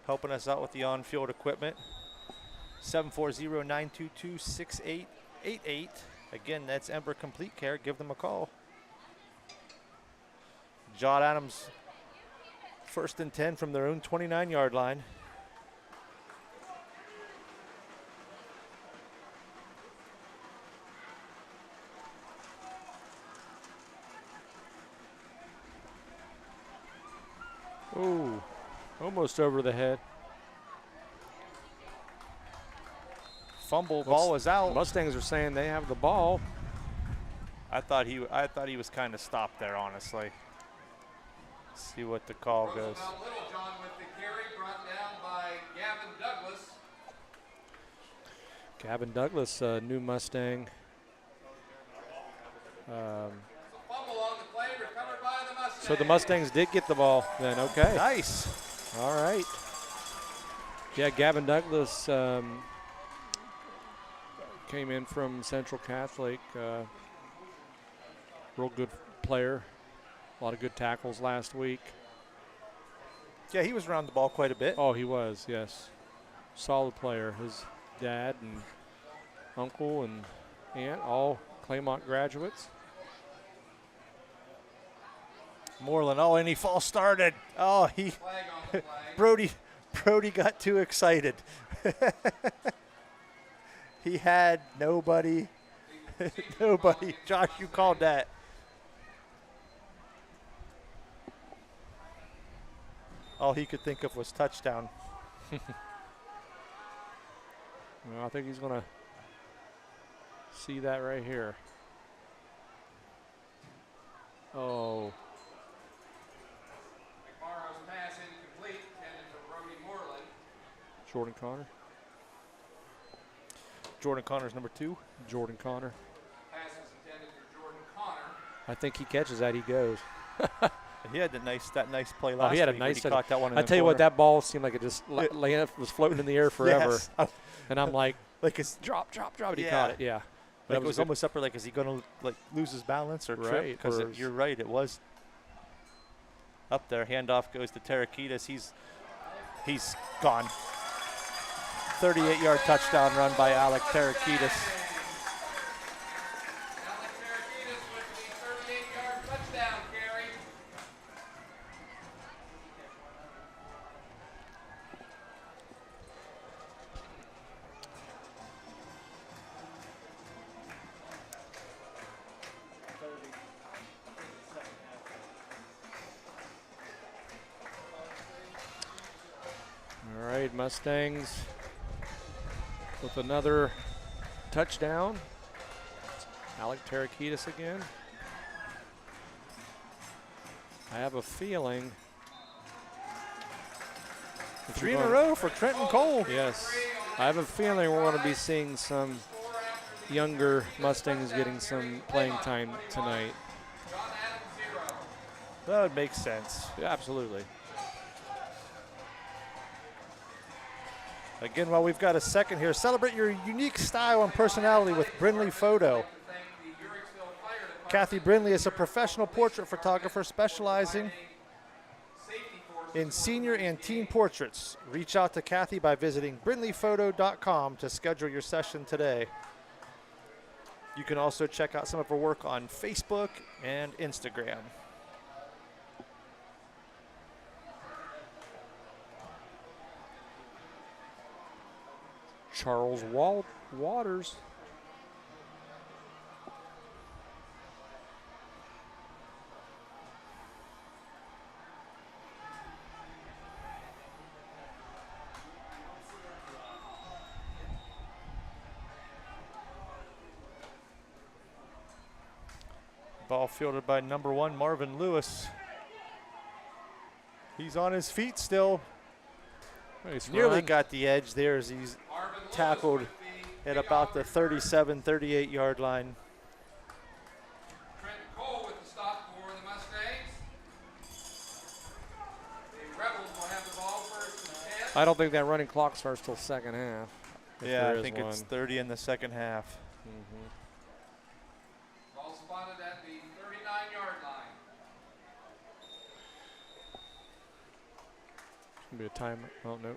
helping us out with the on-field equipment. 740-922-6888. Again, that's Ember Complete Care. Give them a call. John Adams, 1st and 10 from their own 29-yard line. Ooh, almost over the head. Fumble, ball is out. Mustangs are saying they have the ball. I thought he was kind of stopped there, honestly. See what the call goes. Roosevelt Littlejohn with the carry, brought down by Gavin Douglas. Gavin Douglas, new Mustang. Fumble on the play, recovered by the Mustangs. So the Mustangs did get the ball then, okay. Nice. All right. Yeah, Gavin Douglas came in from Central Catholic. Real good player. A lot of good tackles last week. Yeah, he was around the ball quite a bit. Oh, he was, yes. Solid player. His dad and uncle and aunt, all Claymont graduates. Moreland, and he false started. Oh, Flag on the play. Brody got too excited. He had nobody. Nobody. Josh, you called that. All he could think of was touchdown. Well, I think he's going to see that right here. Oh. McMorrow's pass incomplete, intended for Brody Moreland. Jordan Connor. Jordan Connor's number 2. Jordan Connor. Pass is intended for Jordan Connor. I think he catches that, he goes. He had that nice play last week. He had a when nice. he caught that one in I the tell you what, corner. that ball seemed like it just was floating in the air forever. Yes. And I'm like, Like it's drop. And he Yeah. caught it. Yeah. Like it That was good. almost up there. Like, is he going to lose his balance or trip? Right, Because or you're right, it was up there. Handoff goes to Tarakitis. He's gone. 38-yard touchdown run by Alec Tarakitis. Alec Tarakitis with the 38-yard touchdown carry. All right, Mustangs with another touchdown. Alec Tarakitis again. I have a feeling. 3 in a row for Trenton Cole. Yes. I have a feeling we're going to be seeing some younger Mustangs getting some playing time tonight. John Adams 0. That would make sense. Yeah, absolutely. Again, while we've got a second here, celebrate your unique style and personality with Brinley Photo. Kathy Brinley is a professional portrait photographer specializing in senior and teen portraits. Reach out to Kathy by visiting brinleyphoto.com to schedule your session today. You can also check out some of her work on Facebook and Instagram. Charles Waters. Ball fielded by number 1, Marvin Lewis. He's on his feet still. Nice Nearly run. got the edge there as he's tackled at about the 37, 38-yard line. Trenton Cole with the stop for the Mustangs. The Rebels will have the ball first and 10. I don't think that running clock starts till second half. if Yeah, there I is think one. it's 30 in the second half. Ball Be a time. Oh no.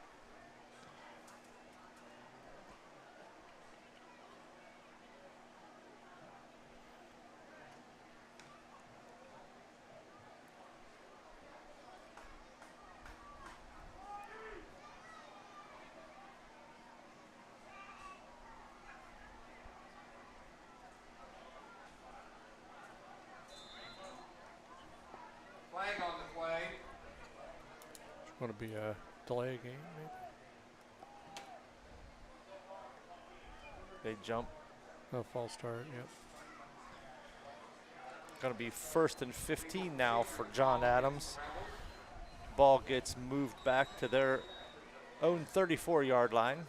Flag on the play. It's going to be a delay game, maybe. They jump. Oh, false start. Yep. Going to be 1st and 15 now for John Adams. Ball gets moved back to their own 34-yard line.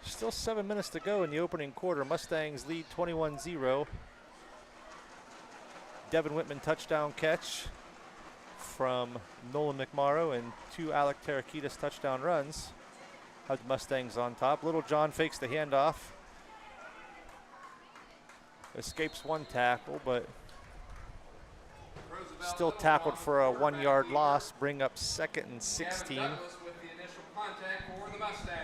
Still 7 minutes to go in the opening quarter. Mustangs lead 21-0. Devin Whitman touchdown catch from Nolan McMorrow and 2 Alec Tarakitis touchdown runs. Have the Mustangs on top. Little John fakes the handoff. Escapes 1 tackle, but still tackled for a 1-yard loss. Bring up 2nd and 16. Gavin Douglas with the initial contact for the Mustangs.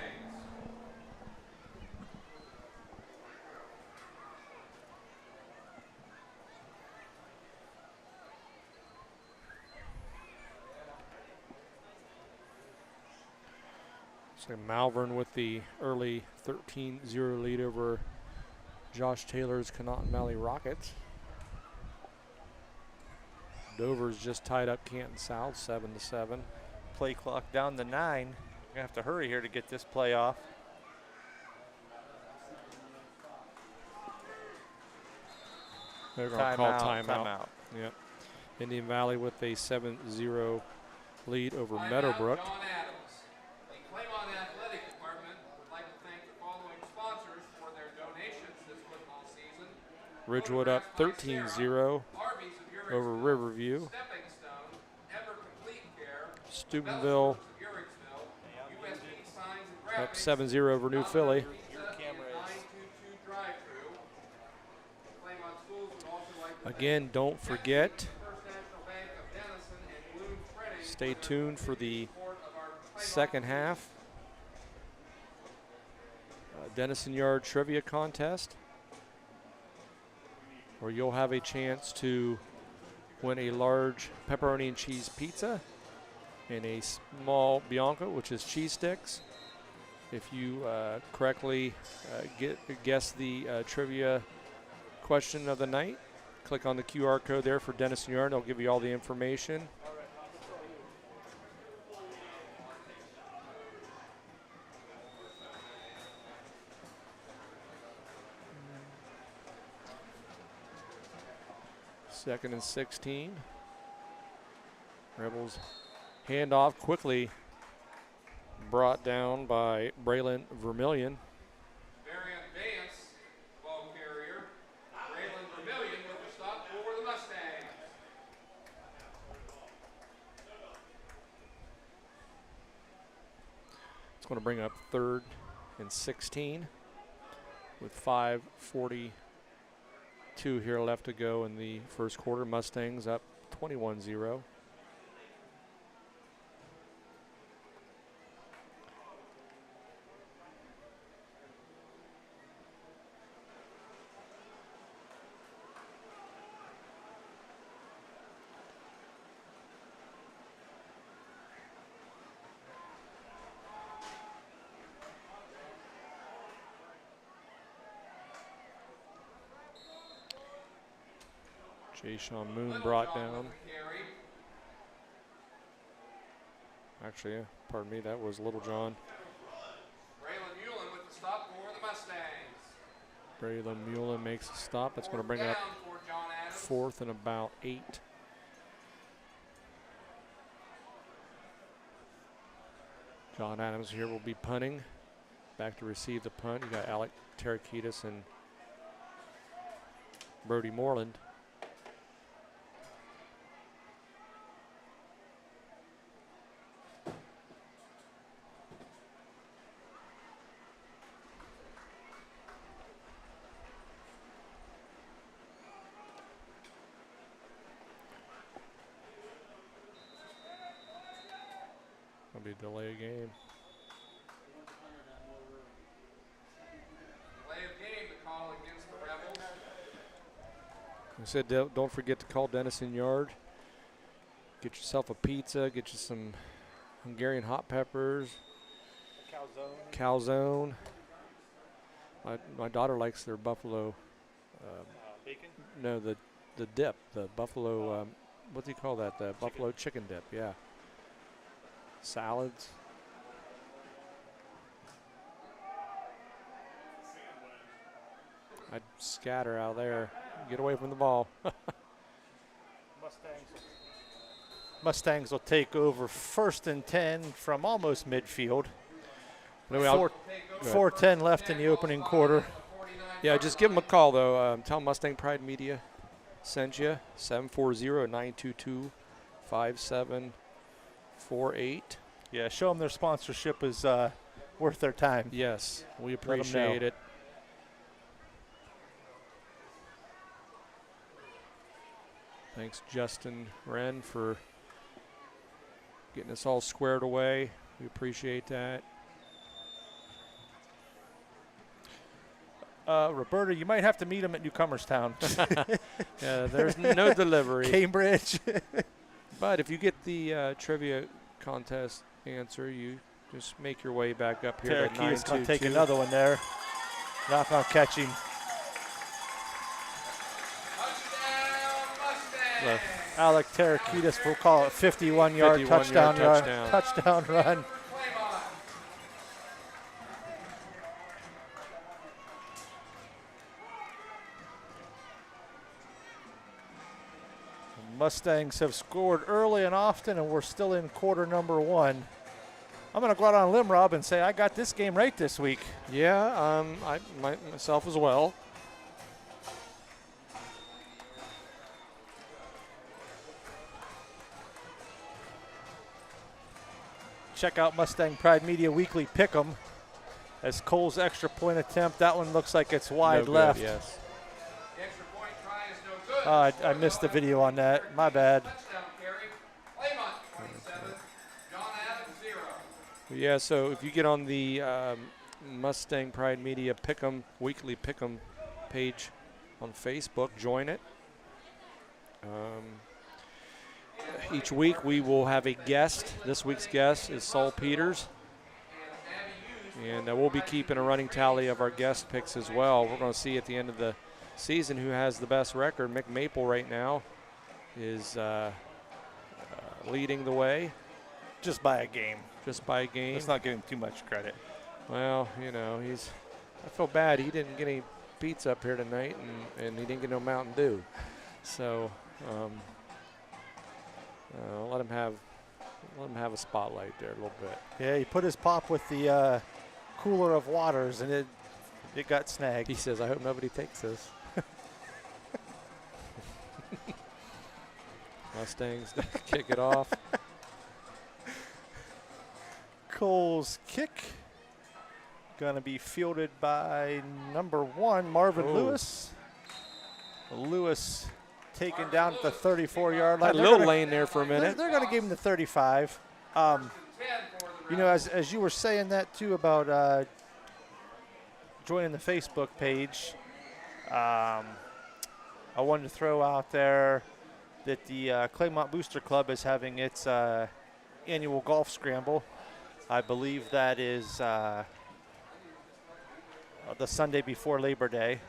So Malvern with the early 13-0 lead over Josh Taylor's Connaughton Valley Rockets. Dover's just tied up Canton South 7-7. Play clock down to 9. We're going to have to hurry here to get this play off. They're going to call timeout. Timeout. Yep. Indian Valley with a 7-0 lead over Timeout, Meadowbrook. John Adams. The Claymont Athletic Department would like to thank the following sponsors for their donations this football season. Ridgewood up 13-0 Arby's of over Uricksville, Riverview. Stepping Stone, Ever Complete Care, Steubenville Bellsworth of Uricksville, USB Signs and up Graphics, 7-0 over New Philly. Pizza, and 922 Drive-Thru. Claymont Schools would also like to Again, don't forget, First National Bank of Denison and Bloom Printing stay tuned for the support of our Claymont second half. Denison Yard Trivia Contest, where you'll have a chance to win a large pepperoni and cheese pizza and a small Bianca, which is cheese sticks. If you correctly guess the trivia question of the night, click on the QR code there for Denison Yard. They'll give you all the information. Second and 16. Rebels handoff quickly brought down by Braylon Vermillion. Variant Vance, ball carrier. Braylon Vermillion with the stop for the Mustangs. It's going to bring up 3rd and 16 with 5:42 here left to go in the first quarter. Mustangs up 21-0. Jay Sean Moon brought down. Carry. Actually, pardon me, that was Little John. Braylon Mullen with the stop for the Mustangs. Braylon Mullen makes a stop. That's going to bring up Down for John Adams. 4th and about 8. John Adams here will be punting. Back to receive the punt. You got Alec Tarakitis and Brody Moreland. That'll be a delay of game. Delay of game, the call against the Rebels. I said don't forget to call Dennison Yard. Get yourself a pizza. Get you some Hungarian hot peppers. Calzone. My daughter likes their buffalo. Bacon? No, the dip, the buffalo. What do you call that? The buffalo chicken dip. Yeah. Salads. I'd scatter out there. Get away from the ball. Mustangs will take over 1st and 10 from almost midfield. Anyway, I'll- 4:10 left in the opening quarter. Yeah, just give them a call, though. Tell Mustang Pride Media sent you. 740-922-5748. Yeah, show them their sponsorship is worth their time. Yes, we 'em appreciate know. it. Thanks, Justin Wren, for getting us all squared away. We appreciate that. Roberta, you might have to meet him at Newcomerstown. Yeah, there's no delivery. Cambridge. But if you get the trivia contest answer, you just make your way back up here to Tarakida's going to take 922. another one there. Not going to catch him. Touchdown, Mustang! Alec Tarakidas, we'll call it 51-yard 51-yard touchdown touchdown. run. Claymont. Mustangs have scored early and often, and we're still in quarter number 1. I'm going to go out on a limb, Rob, and say I got this game right this week. Yeah, myself as well. Check out Mustang Pride Media Weekly Pick'em. As Cole's extra point attempt, that one looks like it's wide No good, left. yes. The extra point try is no good. I missed the video on that. My bad. Touchdown carry. Claymont 27. John Adams 0. Yeah, so if you get on the Mustang Pride Media Pick'em Weekly Pick'em page on Facebook, join it. Each week we will have a guest. This week's guest is Saul Peters. And we'll be keeping a running tally of our guest picks as well. We're going to see at the end of the season who has the best record. Mick Maple right now is leading the way. Just by a game. Just by a game. Let's not give him too much credit. Well, you know, I feel bad. He didn't get any pizza up here tonight, and he didn't get no Mountain Dew. So let him have a spotlight there a little bit. Yeah, he put his pop with the cooler of waters, and it got snagged. He says, I hope nobody takes this. Mustangs kick it off. Cole's kick going to be fielded by number 1, Marvin Oh. Lewis. Lewis taken down at the 34-yard line. Had a They're little gonna- lane there for a minute. They're going to give him the 35. 10 for the You know, as you were saying that too about joining the Facebook page, I wanted to throw out there that the Claymont Booster Club is having its annual golf scramble. I believe that is the Sunday before Labor Day.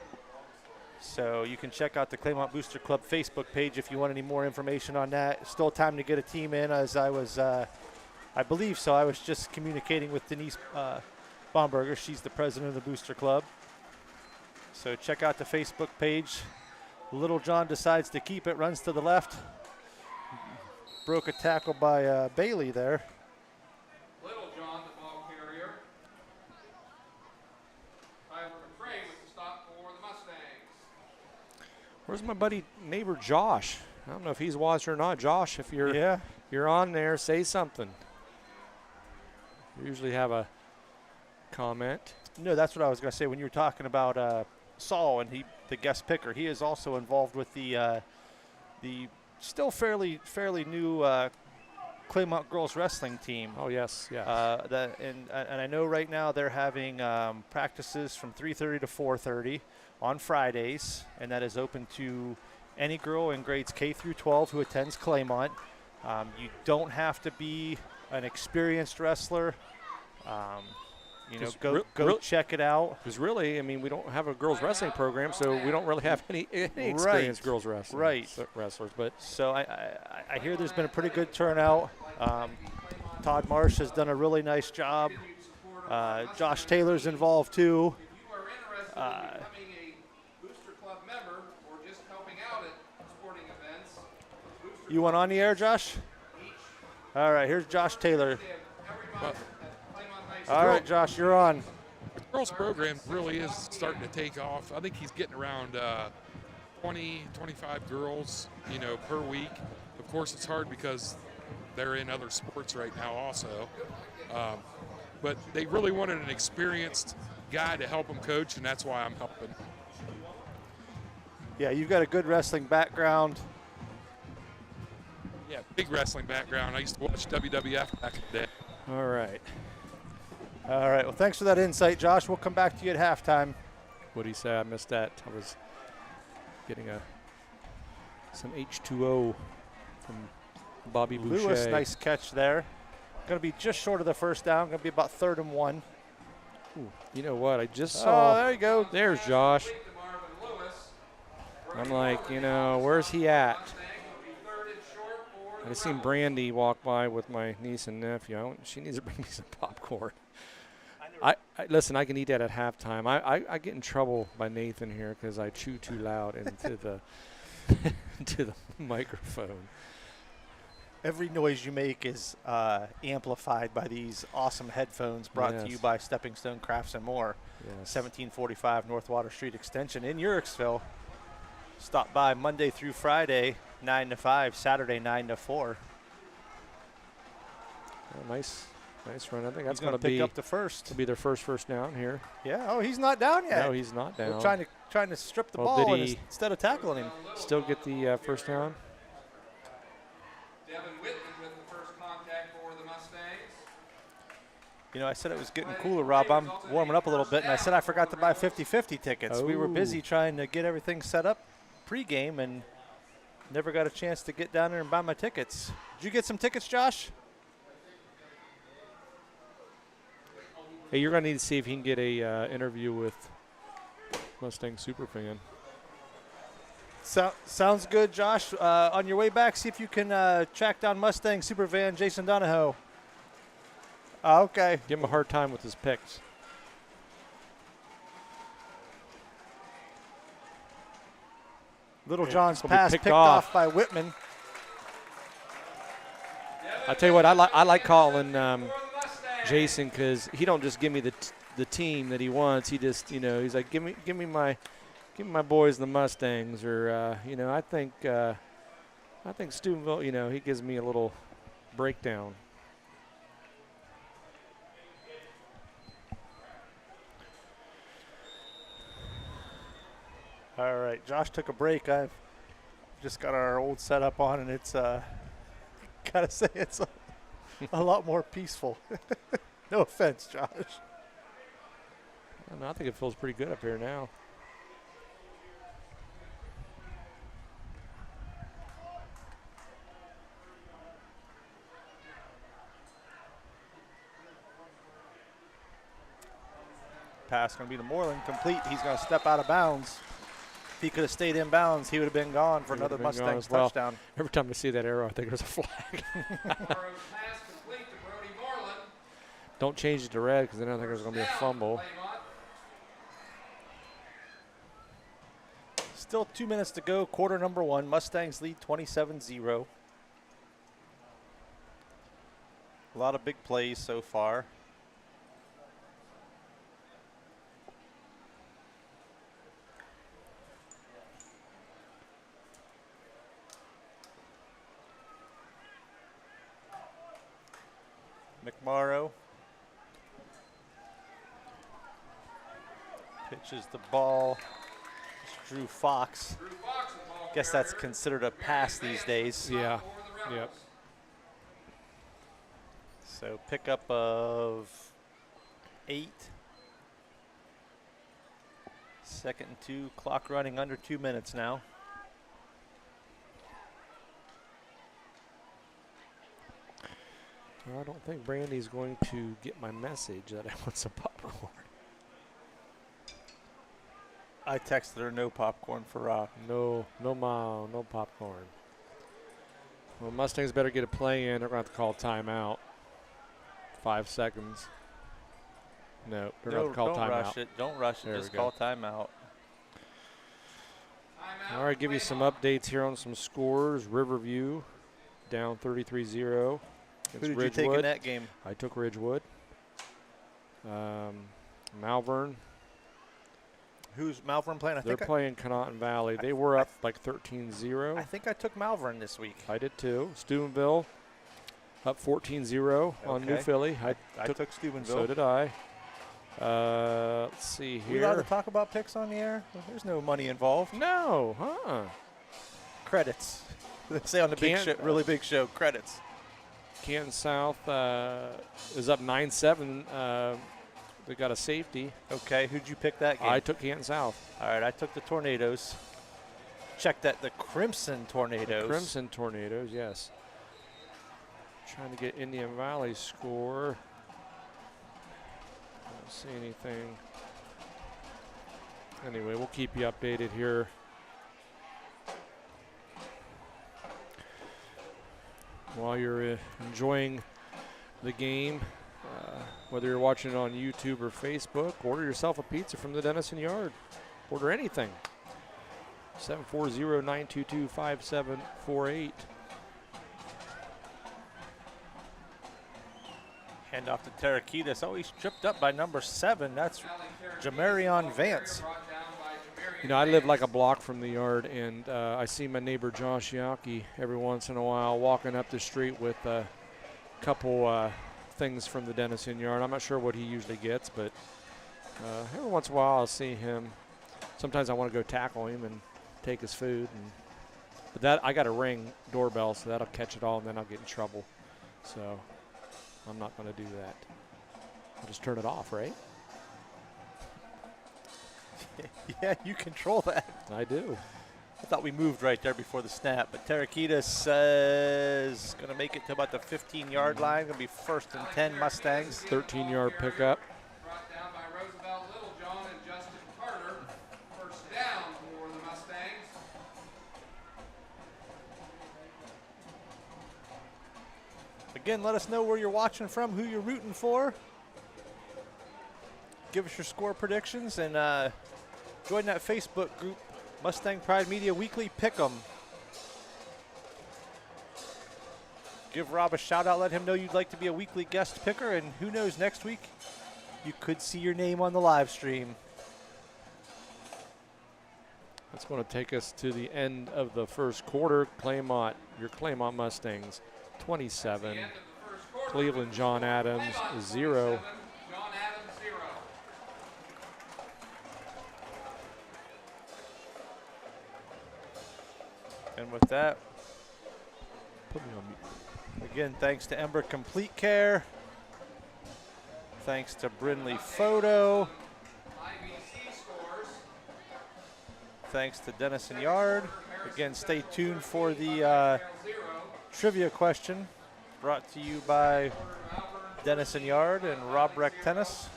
So you can check out the Claymont Booster Club Facebook page if you want any more information on that. Still time to get a team in, as I was, I believe so. I was just communicating with Denise Baumberger. She's the president of the Booster Club. So check out the Facebook page. Little John decides to keep it, runs to the left. Broke a tackle by Bailey there. Little John, the ball carrier. Tyler McCray with the stop for the Mustangs. Where's my buddy neighbor Josh? I don't know if he's watching or not. Josh, if you're Yeah. you're on there, say something. You usually have a comment. No, that's what I was going to say when you were talking about Saul and the guest picker. He is also involved with the still fairly new Claymont girls wrestling team. Oh, yes, yes. And I know right now they're having practices from 3:30 to 4:30 on Fridays, and that is open to any girl in grades K through 12 who attends Claymont. You don't have to be an experienced wrestler. Go check it out. Because really, I mean, we don't have a girls wrestling program, so we don't really have any experienced girls wrestlers. But so I hear there's been a pretty good turnout. Todd Marsh has done a really nice job. Josh Taylor's involved too. If you are interested in becoming a Booster Club member or just helping out at sporting events, You want on the air, Josh? All right, here's Josh Taylor. All right, Josh, you're on. The girls program really is starting to take off. I think he's getting around 20, 25 girls, per week. Of course, it's hard because they're in other sports right now also. But they really wanted an experienced guy to help them coach, and that's why I'm helping. Yeah, you've got a good wrestling background. Yeah, big wrestling background. I used to watch WWF back in the day. all right. All right, well, thanks for that insight, Josh. We'll come back to you at halftime. What do you say? I missed that. I was getting some H2O from Bobby Boucher. Lewis, nice catch there. Going to be just short of the first down. Going to be about 3rd and 1. Ooh, you know what? I just Oh, saw. there you go. There's Josh. I'm like, where's he at? I just seen Brandy walk by with my niece and nephew. She needs to bring me some popcorn. Listen, I can eat that at halftime. I get in trouble by Nathan here because I chew too loud into the into the microphone. Every noise you make is amplified by these awesome headphones brought to you by Stepping Stone Crafts and More. Yes. 1745 North Water Street Extension in Uricksville. Stop by Monday through Friday, 9 to 5, Saturday, 9 to 4. Oh, nice run. I think that's going to pick up the first. To be their first down here. Yeah. Oh, he's not down yet. No, he's not down. We're trying to strip the ball instead of tackling him. Still get the first down? Devin Whitman with the first contact for the Mustangs. I said it was getting cooler, Rob. I'm warming up a little bit, and I said I forgot to buy 50-50 tickets. We were busy trying to get everything set up pregame and never got a chance to get down there and buy my tickets. Did you get some tickets, Josh? Hey, you're going to need to see if you can get a interview with Mustang Superfan. Sounds good, Josh. On your way back, see if you can track down Mustang Superfan Jason Donahoe. Okay. Give him a hard time with his picks. Little John's pass picked off by Whitman. I tell you what, I like calling Jason because he don't just give me the team that he wants. He just he's like give me my boys the Mustangs, or I think Steubenville. He gives me a little breakdown. All right, Josh took a break. I've just got our old setup on, and it's gotta say it's a lot more peaceful. No offense, Josh. I think it feels pretty good up here now. Pass going to be to Moreland, complete. He's going to step out of bounds. If he could have stayed in bounds, he would have been gone for another Mustangs touchdown. Every time I see that arrow, I think there's a flag. Don't change it to red because then I think there's going to be a fumble. Still 2 minutes to go, quarter number 1. Mustangs lead 27-0. A lot of big plays so far. McMorrow pitches the ball. It's Drew Fox. Guess that's considered a pass these days. Yeah. Yep. So pickup of 8. 2nd and 2. Clock running under 2 minutes now. Well, I don't think Brandy's going to get my message that I want some popcorn. I texted her no popcorn for No popcorn. Well, Mustangs better get a play in. They're going to have to call timeout. 5 seconds. No, they're going to call don't timeout. rush it. Don't rush it. There Just we go. call timeout. All right, give you some updates here on some scores. Riverview down 33-0. Who did you take in that game? I took Ridgewood. Malvern. Who's Malvern playing? They're playing Connaughton Valley. They were up like 13-0. I think I took Malvern this week. I did too. Steubenville up 14-0 on New Philly. I took Steubenville. So did I. Let's see here. We allowed to talk about picks on the air? There's no money involved. No, huh? Credits. They say on the big show, really big show, credits. Canton South is up 9-7. They got a safety. Okay, who'd you pick that game? I took Canton South. All right, I took the Tornadoes. Check that, the Crimson Tornadoes. The Crimson Tornadoes, yes. Trying to get Indian Valley score. I don't see anything. Anyway, we'll keep you updated here. While you're enjoying the game, whether you're watching it on YouTube or Facebook, order yourself a pizza from the Denison Yard. Order anything. 740-922-5748. Hand off to Tarakitas. Oh, he's tripped up by number 7. That's Jamarion Vance. You know, I live like a block from the yard, and I see my neighbor Josh Yaki every once in a while walking up the street with a couple things from the Denison Yard. I'm not sure what he usually gets, but every once in a while I'll see him. Sometimes I want to go tackle him and take his food. But that I got a Ring doorbell, so that'll catch it all, and then I'll get in trouble. So I'm not going to do that. I'll just turn it off, right? Yeah, you control that. I do. I thought we moved right there before the snap, but Tarakitas is going to make it to about the 15-yard line. Going to be 1st and 10 Mustangs. 13-yard pickup. Brought down by Roosevelt Littlejohn and Justin Carter. First down for the Mustangs. Again, let us know where you're watching from, who you're rooting for. Give us your score predictions and join that Facebook group, Mustang Pride Media Weekly Pick'em. Give Rob a shout out, let him know you'd like to be a weekly guest picker, and who knows, next week you could see your name on the live stream. That's going to take us to the end of the first quarter. Claymont, your Claymont Mustangs, 27. Cleveland John Adams, 0. John Adams, 0. And with that, Put me on mute. again, thanks to Ember Complete Care. Thanks to Brinley Photo. IBC scores. Thanks to Denison Yard. Again, stay tuned for the trivia question brought to you by Denison Yard and Rob Reck Tennis.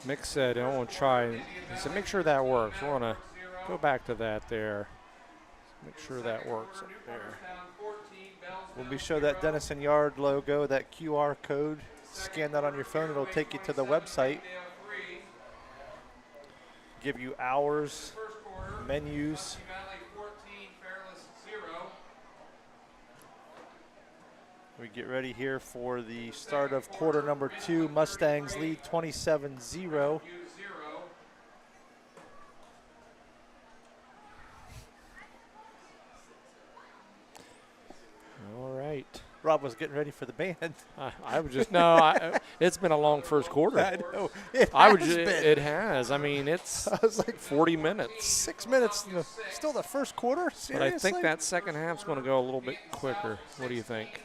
Mick said, I want to try. He said, make sure that works. We want to go back to that there. Make sure that works up there. When we show that Denison Yard logo, that QR code, scan that on your phone, it'll take you to the website. Give you hours, menus. We get ready here for the start of quarter number 2. Mustangs lead 27-0. All right. Rob was getting ready for the band. I was just, it's been a long first quarter. I know. It has. I mean, it's I was like 40 minutes. 6 minutes, still the first quarter? Seriously? But I think that second half's going to go a little bit quicker. What do you think?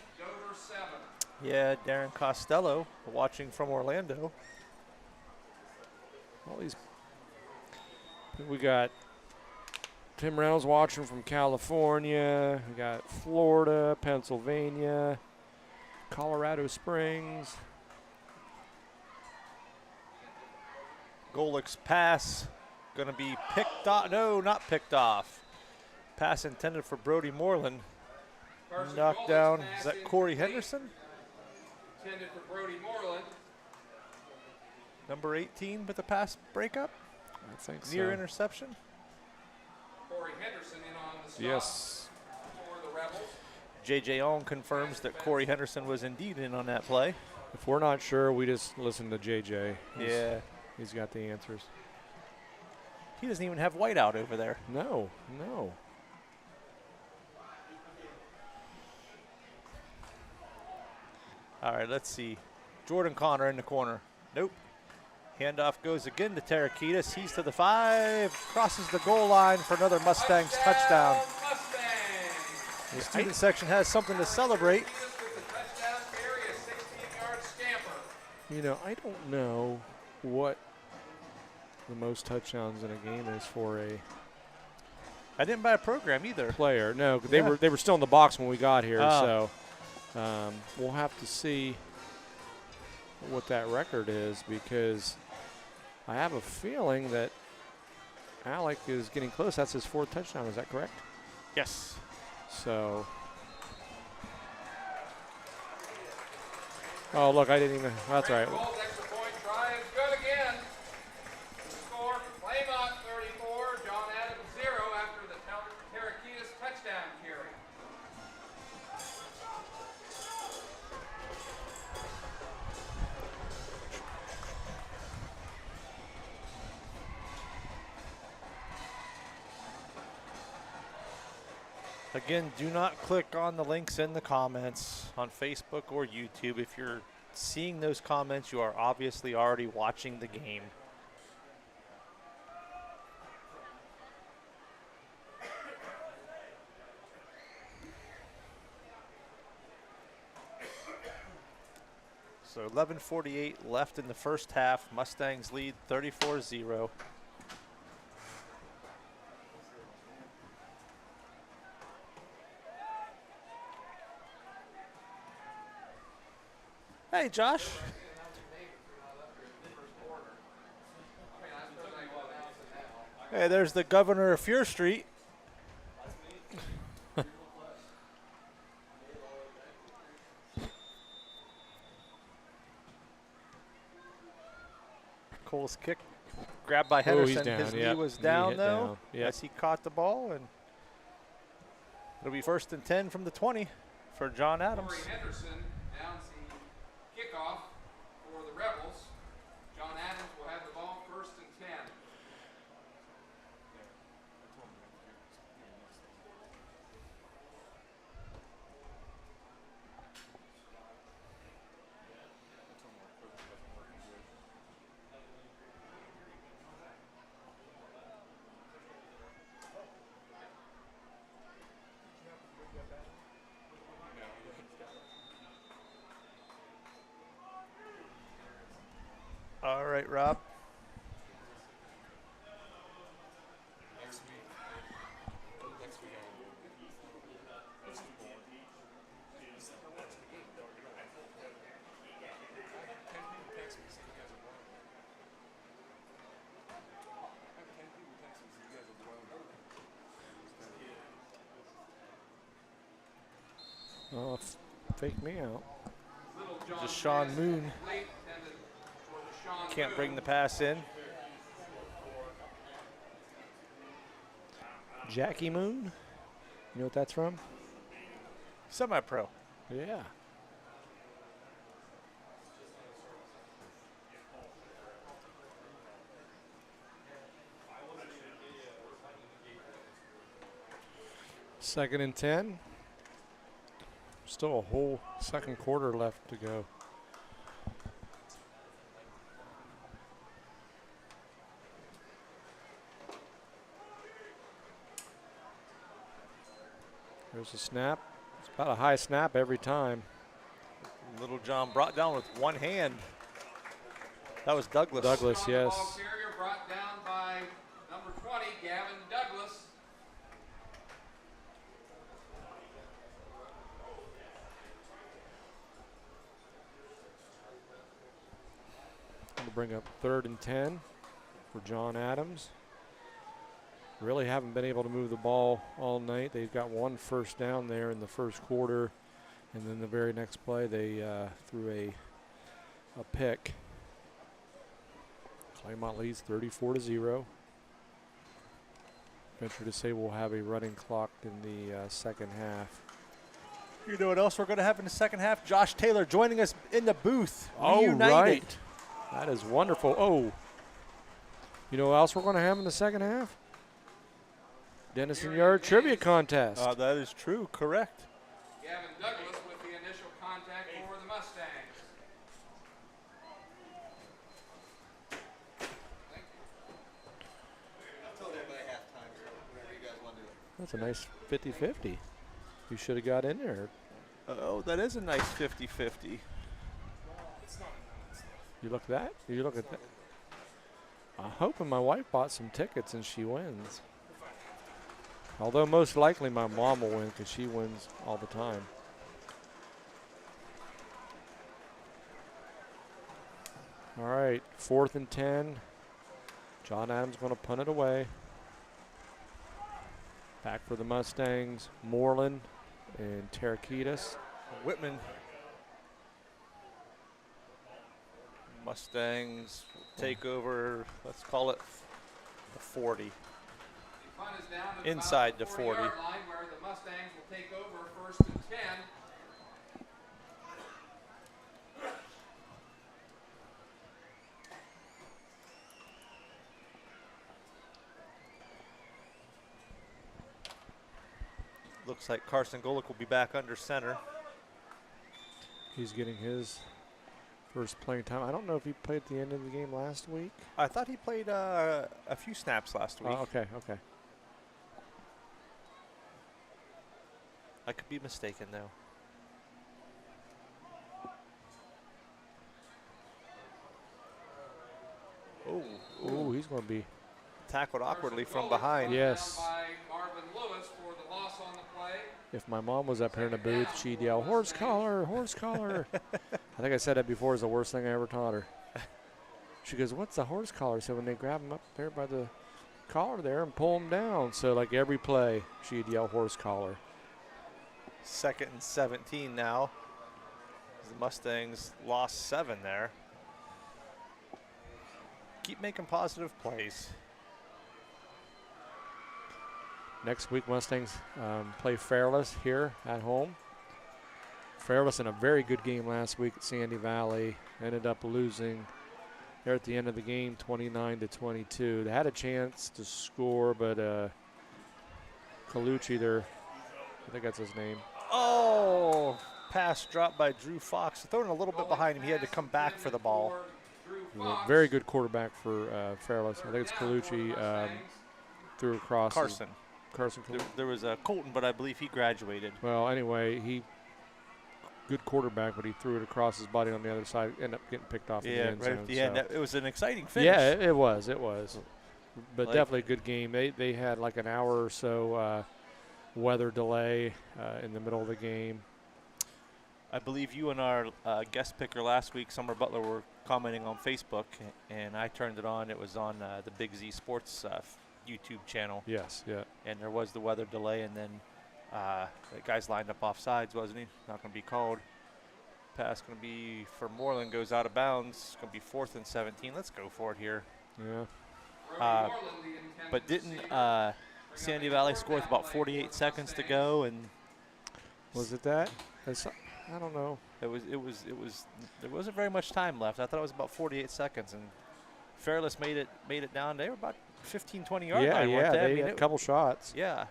Yeah, Darren Costello watching from Orlando. All these. We got Tim Reynolds watching from California. We got Florida, Pennsylvania, Colorado Springs. Golick's pass going to be picked off. No, not picked off. Pass intended for Brody Moreland. Carson Knocked Golick's down. pass Is that Corey incomplete. Henderson? Intended for Brody Moreland. Number 18 with the pass breakup. I think so. Near interception. Corey Henderson in on the stop Yes. for the Rebels. J.J. Owen confirms that Corey Henderson was indeed in on that play. If we're not sure, we just listen to JJ. Yeah. He's got the answers. He doesn't even have white out over there. No, no. All right, let's see. Jordan Connor in the corner. Nope. Handoff goes again to Tarakitis. He's to the 5. Crosses the goal line for another Mustangs touchdown. Mustangs. The student section has something to celebrate. With the touchdown carry, a 16-yard scamper. You know, I don't know what the most touchdowns in a game is for a I didn't buy a program either. player. No, Yeah. they were still in the box when we got here, Oh. so we'll have to see what that record is, because I have a feeling that Alec is getting close. That's his 4th touchdown. Is that correct? Yes. So, oh look, I didn't even. That's all right. Ball's extra point try is good again. The score, Claymont 34, John Adams 0 after the Tarakitis touchdown carry. Again, do not click on the links in the comments on Facebook or YouTube. If you're seeing those comments, you are obviously already watching the game. So 11:48 left in the first half. Mustangs lead 34-0. Hey, Josh. Hey, there's the governor of Fear Street. Cole's kick grabbed by Oh, Henderson. he's down. His knee Yep. was Knee down, hit though, down. Yep. as he caught the ball. And it'll be 1st and 10 from the 20 for John Adams. Corey Henderson downs the kickoff for the Rebels. John Adams will have the ball 1st and 10. All right, Rob. Oh, fake me out. Little John Just Sean pass Moon. late intended for Deshaun Can't bring Moon. the pass in. Jackie Moon. You know what that's from? Semi-pro. Yeah. Second and 10. Still a whole second quarter left to go. There's a snap. It's about a high snap every time. Little John brought down with one hand. That was Douglas. Douglas, On the yes. ball carrier brought down by number 20, Gavin Douglas. Going to bring up 3rd and 10 for John Adams. Really haven't been able to move the ball all night. They've got 1 first down there in the first quarter, and then the very next play they threw a pick. Claymont leads 34-0. Venture to say we'll have a running clock in the second half. You know what else we're going to have in the second half? Josh Taylor joining us in the booth. Oh, Reunited. right. That is wonderful. Oh, you know what else we're going to have in the second half? Dennison Yard Trivia Contest. That is true. Correct. Gavin Douglas with the initial contact for the Mustangs. I told everybody halftime, so whatever you guys want to do. That's a nice 50-50. You should have got in there. Oh, that is a nice 50-50. You look at that. I'm hoping my wife bought some tickets and she wins. Although most likely my mom will win because she wins all the time. All right, 4th and 10. John Adams going to punt it away. Back for the Mustangs, Moreland and Tarakitis. Whitman. Mustangs take over, let's call it the 40. The punt is down at Inside about the 40. 40-yard line where the Mustangs will take over 1st and 10. Looks like Carson Golick will be back under center. He's getting his first playing time. I don't know if he played at the end of the game last week. I thought he played a few snaps last week. Oh, okay. I could be mistaken, though. Oh, he's going to be. Tackled awkwardly from behind. Yes. Down by Marvin Lewis for the loss on the play. If my mom was up here in the booth, she'd yell, "Horse collar, horse collar." I think I said that before. Is the worst thing I ever taught her. She goes, "What's the horse collar?" So when they grab him up there by the collar there and pull him down. So like every play, she'd yell horse collar. 2nd and 17 now. The Mustangs lost 7 there. Keep making positive plays. Next week, Mustangs play Fairless here at home. Fairless in a very good game last week at Sandy Valley. Ended up losing there at the end of the game, 29-22. They had a chance to score, but Colucci there, I think that's his name. Oh, pass dropped by Drew Fox. Throwing a little bit behind him. He had to come back for the ball. Very good quarterback for Fairless. I think it's Colucci threw across. Carson. Carson. There was a Colton, but I believe he graduated. Well, anyway, good quarterback, but he threw it across his body on the other side. Ended up getting picked off in the end right zone. at the end. So. It was an exciting finish. Yeah, it was. But Like- definitely a good game. They had like an hour or so weather delay in the middle of the game. I believe you and our guest picker last week, Summer Butler, were commenting on Facebook, and I turned it on. It was on the Big Z Sports YouTube channel. Yes, yeah. And there was the weather delay, and then the guy's lined up off sides, wasn't he? Not going to be called. Pass going to be for Moreland, goes out of bounds. Going to be 4th and 17. Let's go for it here. Yeah. But didn't Sandy Valley score with about 48 seconds to go? And Was it that? I don't know. There wasn't very much time left. I thought it was about 48 seconds, and Fairless made it down. They were about 15, 20 yard line, weren't they? They had a couple shots. Yeah.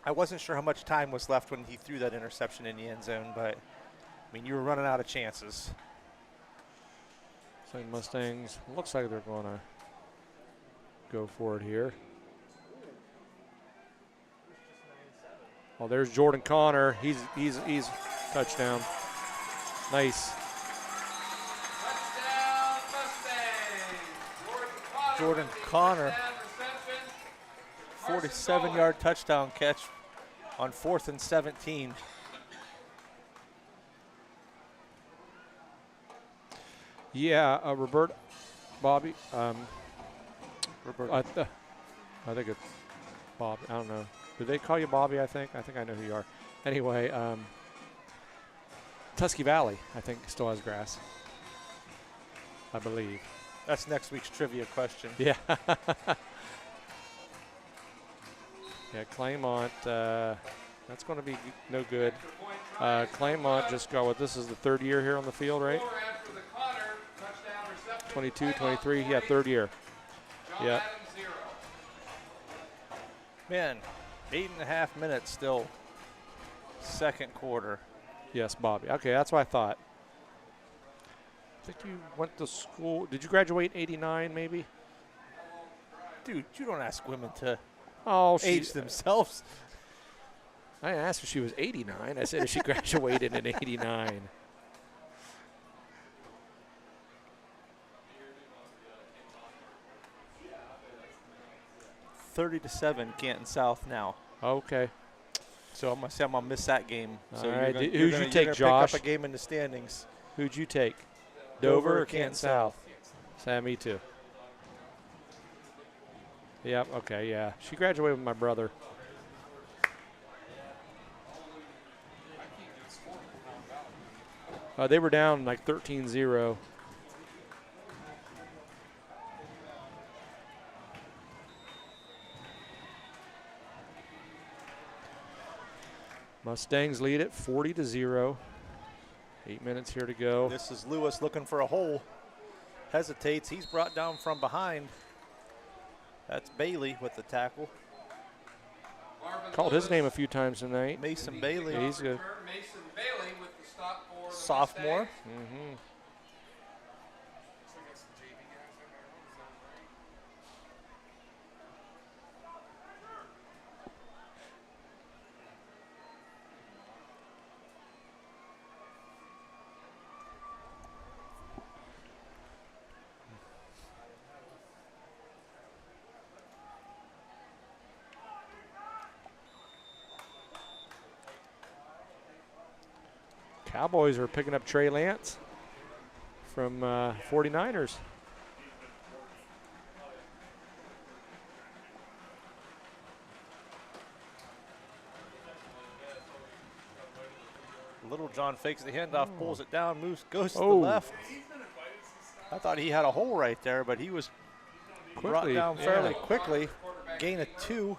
I wasn't sure how much time was left when he threw that interception in the end zone, but I mean, you were running out of chances. St. Mustangs looks like they're going to go for it here. Oh, there's Jordan Connor. He's touchdown. Nice. Touchdown, Mustangs. Jordan with the Connor. touchdown reception. 47-yard touchdown catch on 4th and 17. Yeah, Bobby. Robert. I think it's Bob. I don't know. Did they call you Bobby? I think I know who you are. Anyway, Tusky Valley, I think, still has grass. I believe. That's next week's trivia question. Yeah. Yeah, Claymont. That's going to be no good. Claymont just got this is the 3rd year here on the field, right? 22, 23. Yeah, 3rd year. Yeah. Man, 8.5 minutes still. 2nd quarter. Yes, Bobby. Okay, that's what I thought. I think you went to school. Did you graduate in 89 maybe? Dude, you don't ask women to Age themselves. I didn't ask if she was 89. I said if she graduated in 89. 30-7 Canton South now. Okay. So I'm gonna miss that game. So All right. you're Who'd you take, Josh? Pick up a game in the standings. Who'd you take? Dover or Canton Canton South? Me too. Yep. Okay. Yeah. She graduated with my brother. They were down like 13-0. Mustangs lead it 40-0. 8 minutes here to go. This is Lewis looking for a hole. Hesitates. He's brought down from behind. That's Bailey with the tackle. Called his name a few times tonight. Mason Bailey. Yeah, he's good. Mason Bailey with the stop for the Sophomore. Mustangs. Cowboys are picking up Trey Lance from 49ers. Little John fakes the handoff, pulls it down, goes to the Oh. left. I thought he had a hole right there, but he was brought down fairly quickly. Gain of 2.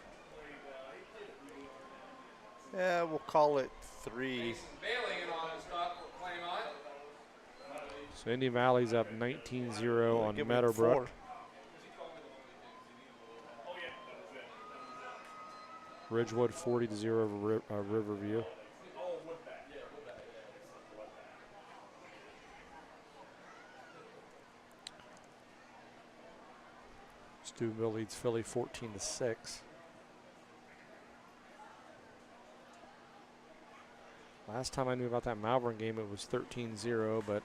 Yeah, we'll call it 3. Mason Bailey in on the stop for Claymont. So Indian Valley's up 19-0 on Give it Meadowbrook. 4. Ridgewood 40-0 over Riverview. Steubenville leads Philly 14-6. Last time I knew about that Malvern game, it was 13-0, but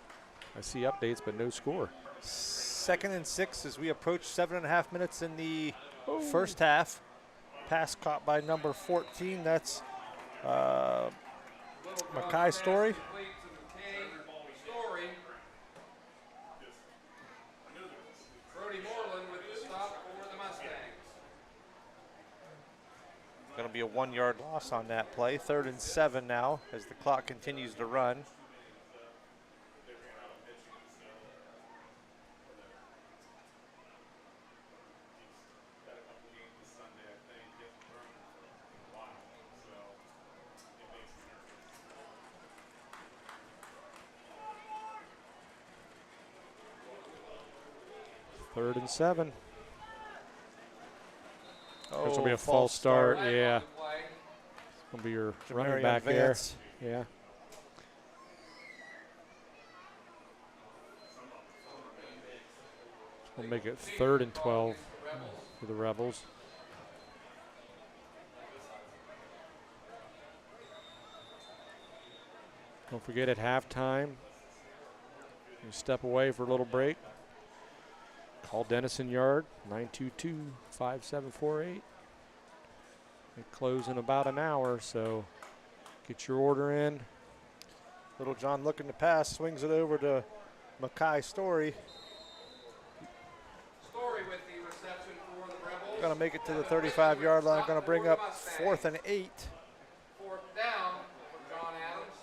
I see updates, but no score. 2nd and 6 as we approach 7.5 minutes in the first half. Pass caught by number 14. That's Mackay Story. Brody Moreland with the stop for the Mustangs. Going to be a 1-yard loss on that play. 3rd and 7 now as the clock continues to run. Third and 7. Oh, That's going to be a false start. Right Yeah. on the play. It's going to be your running Jamarian back there. Vance. Yeah. We'll make it 3rd and 12 for the Rebels. Don't forget at halftime, You step away for a little break. Call Dennison Yard, 922-5748. They close in about an hour, so get your order in. Little John looking to pass, swings it over to Mackay Story. Story with the reception for the Rebels. Going to make it to the 35-yard line. Going to bring up 4th and 8. 4th down for John Adams.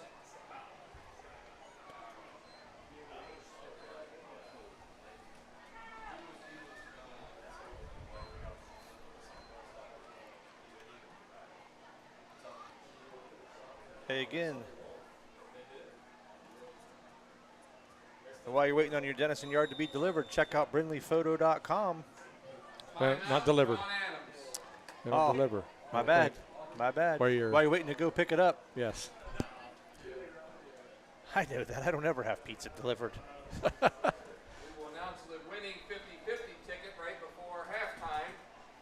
Hey, again. And while you're waiting on your Dennison Yard to be delivered, check out BrindleyPhoto.com. Not delivered. John Adams. They don't deliver. My bad. My bad. While you're waiting to go pick it up. Yes. I know that. I don't ever have pizza delivered. We will announce the winning 50-50 ticket right before halftime.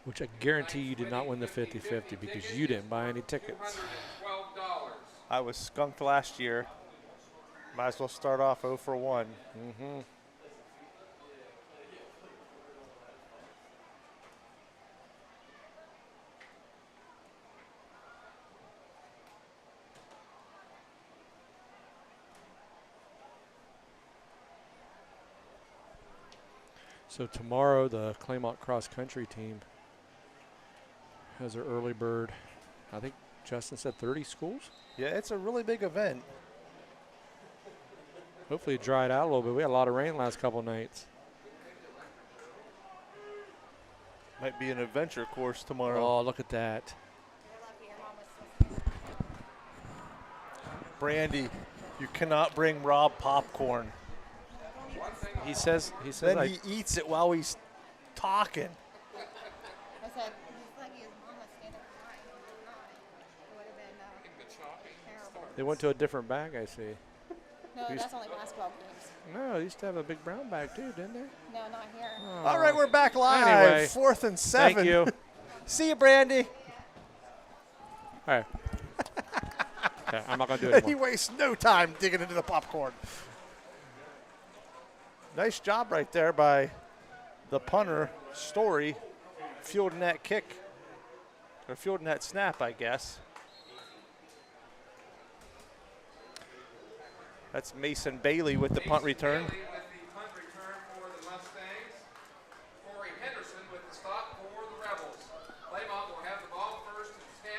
Which I guarantee you did not win the 50-50 because you didn't buy any tickets. $212. I was skunked last year. Might as well start off 0 for 1. Mm-hmm. So tomorrow the Claymont cross country team has their early bird. I think Justin said 30 schools. Yeah, it's a really big event. Hopefully it dried out a little bit. We had a lot of rain last couple nights. Might be an adventure course tomorrow. Oh, look at that. Brandy, you cannot bring Rob popcorn. He says Then I, he eats it while he's talking. I said, he's lucky his mom was standing behind. It would have been terrible. they went to a different bag, I see. No, that's only basketball games. No, they used to have a big brown bag too, didn't they? No, not here. Oh. All right, we're back live. Anyway, 4th and 7. Thank you. See you, Brandy. All right. Okay, I'm not going to do it He anymore. wastes no time digging into the popcorn. Nice job right there by the punter, Story, fielding that kick, or fielding that snap, I guess. That's Mason Bailey with the punt return. Bailey with the punt return for the Mustangs. Corey Henderson with the stop for the Rebels. Claymont will have the ball first and 10.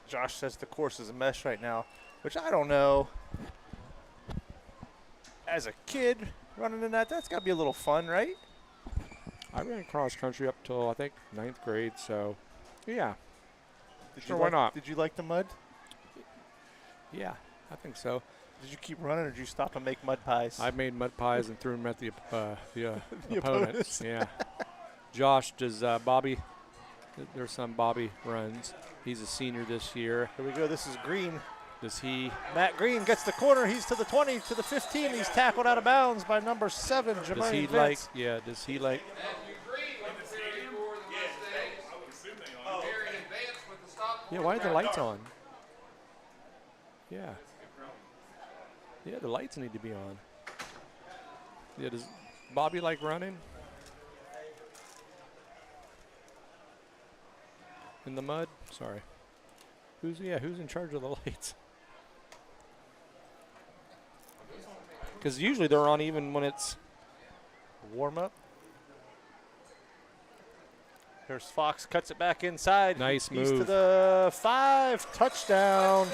Josh says the course is a mess right now, which I don't know. As a kid running in that's got to be a little fun, right? I ran cross country up till I think 9th grade, so yeah. Sure, why why not? Did you like the mud? Yeah, I think so. Did you keep running, or did you stop and make mud pies? I made mud pies and threw them at the The opponents. Yeah. Josh, does Bobby, their son Bobby runs. He's a senior this year. Here we go. This is Green. Does he? Matt Green gets the corner. He's to the 20, to the 15. He's tackled out of bounds by number 7, Does Jermaine he Vince. like? Yeah. Does he like? Matthew Green with the carry for the Mustangs. Aaron Advance with the stop for Yeah. Why are the Rebels. lights on? Yeah. Yeah, the lights need to be on. Yeah. Does Bobby like running? In the mud? Sorry. Who's in charge of the lights? Because usually they're on even when it's Warm up. Here's Fox, cuts it back inside. Nice He's to move. the 5, touchdown.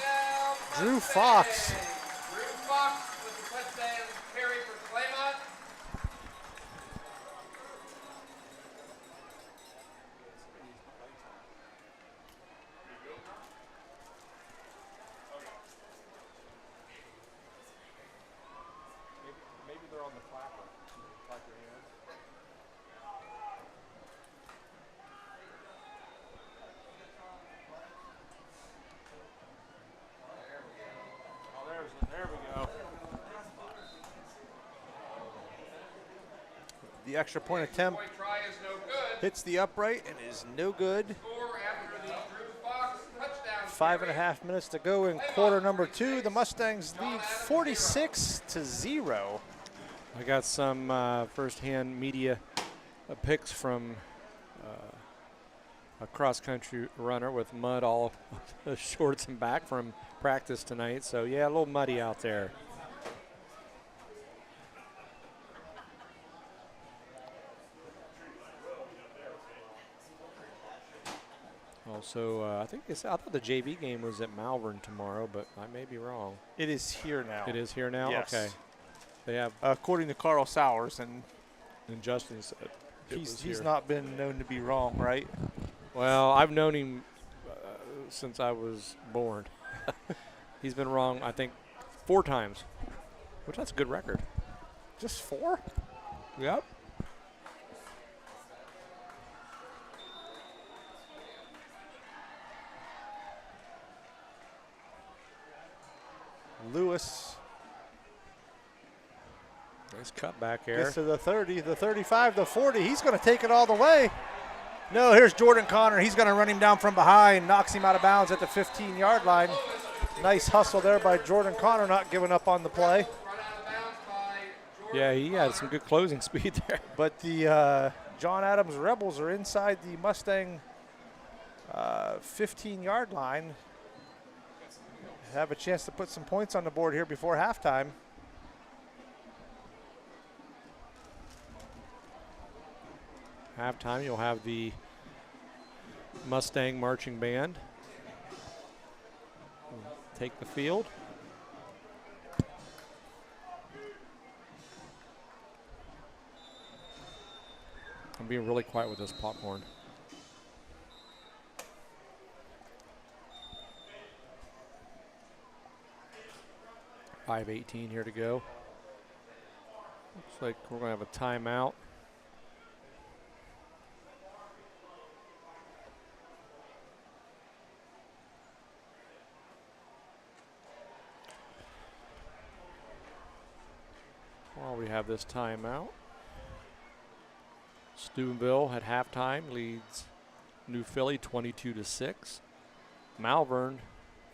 Drew Fox. Drew Fox with the touchdown carry for Claymont. Maybe they're on the clapper. Clap your hands. Oh, there we go. The extra point attempt Point try is no good. hits the upright and is no good. Score after the Drew Fox touchdown 5.5 minutes to go in quarter number 2. The Mustangs lead 46-0. I got some firsthand media pics from a cross-country runner with mud all shorts and back from practice tonight. So, yeah, a little muddy out there. Also, I thought the JV game was at Malvern tomorrow, but I may be wrong. It is here now. It is here now? Yes. Okay. They have. According to Carl Sowers, and Justin said he's not been known to be wrong, right? Well, I've known him since I was born. He's been wrong, I think, 4 times, which that's a good record. Just 4? Yep. Lewis Nice cut back here. gets to the 30, the 35, the 40. He's going to take it all the way. No, here's Jordan Connor. He's going to run him down from behind, knocks him out of bounds at the 15-yard line. Nice hustle there by Jordan Connor, not giving up on the play. Yeah, he had some good closing speed there. But the John Adams Rebels are inside the Mustang 15-yard line. Have a chance to put some points on the board here before halftime. Halftime, you'll have the Mustang marching band take the field. I'm being really quiet with this popcorn. .5:18 here to go. Looks like we're going to have a timeout. While we have this timeout, Steubenville at halftime leads New Philly 22-6. Malvern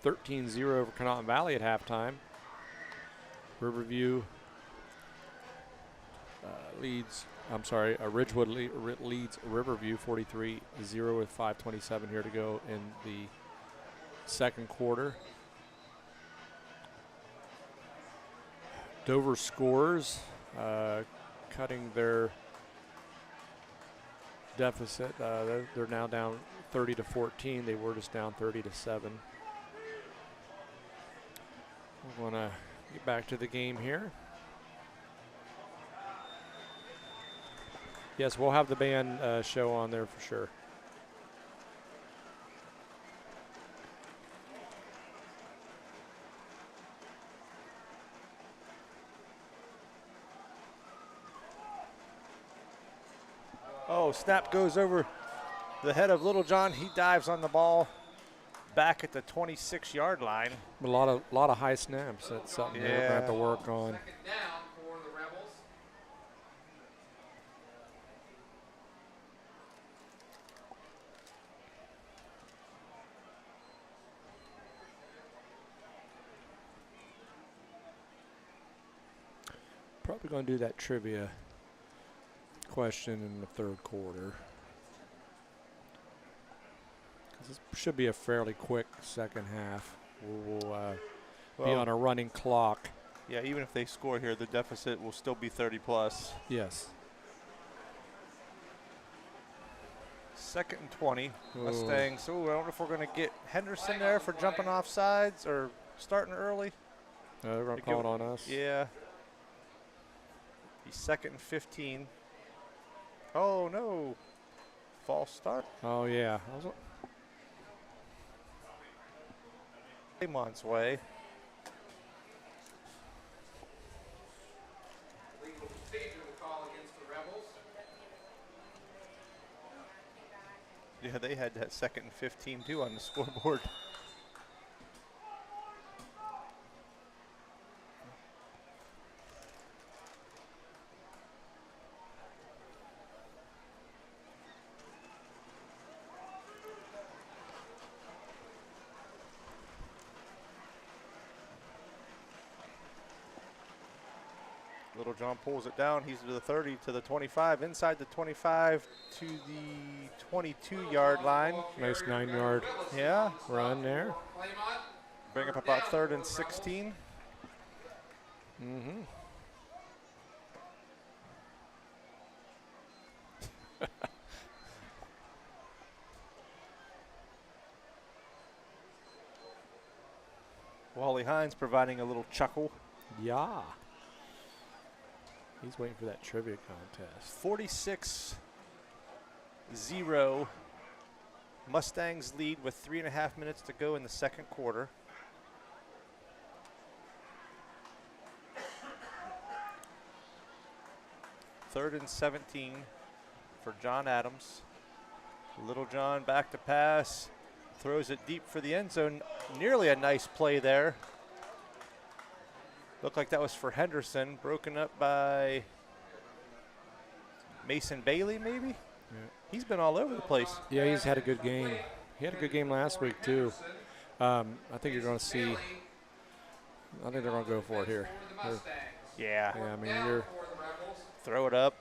13-0 over Canton Valley at halftime. Ridgewood leads Riverview 43-0 with 5:27 here to go in the second quarter. Dover scores, cutting their deficit. They're now down 30-14. They were just down 30-7. We want to get back to the game here. Yes, we'll have the band show on there for sure. Oh, snap goes over the head of Littlejohn. He dives on the ball back at the 26-yard line. A lot of high snaps. That's something they're going to have to work on. Second down for the Rebels. Probably going to do that trivia question in the third quarter. This should be a fairly quick second half. We'll be on a running clock. Yeah, even if they score here, the deficit will still be 30+. Yes. Second and 20. Mustangs. So I don't know if we're going to get Henderson there for jumping off sides or starting early. They're going to call it on us. Yeah. He's second and 15. Oh, no. False start. Oh, yeah. Claymont's way. Legal procedure to call against the Rebels. Yeah, they had that second and 15 too on the scoreboard. Little John pulls it down. He's to the 30, to the 25, inside the 25 to the 22-yard line. Nice 9-yard Yeah. run there. Bring up about 3rd and 16. Mm-hmm. Wally Hines providing a little chuckle. Yeah. He's waiting for that trivia contest. 46-0. Mustangs lead with 3.5 minutes to go in the second quarter. Third and 17 for John Adams. Little John back to pass. Throws it deep for the end zone. Nearly a nice play there. Looked like that was for Henderson. Broken up by Mason Bailey, maybe? Yeah. He's been all over the place. Yeah, he's had a good game. He had a good game last week, too. I think you're going to see, I think they're going to go for it here. Yeah. Yeah, I mean, you're Throw it up.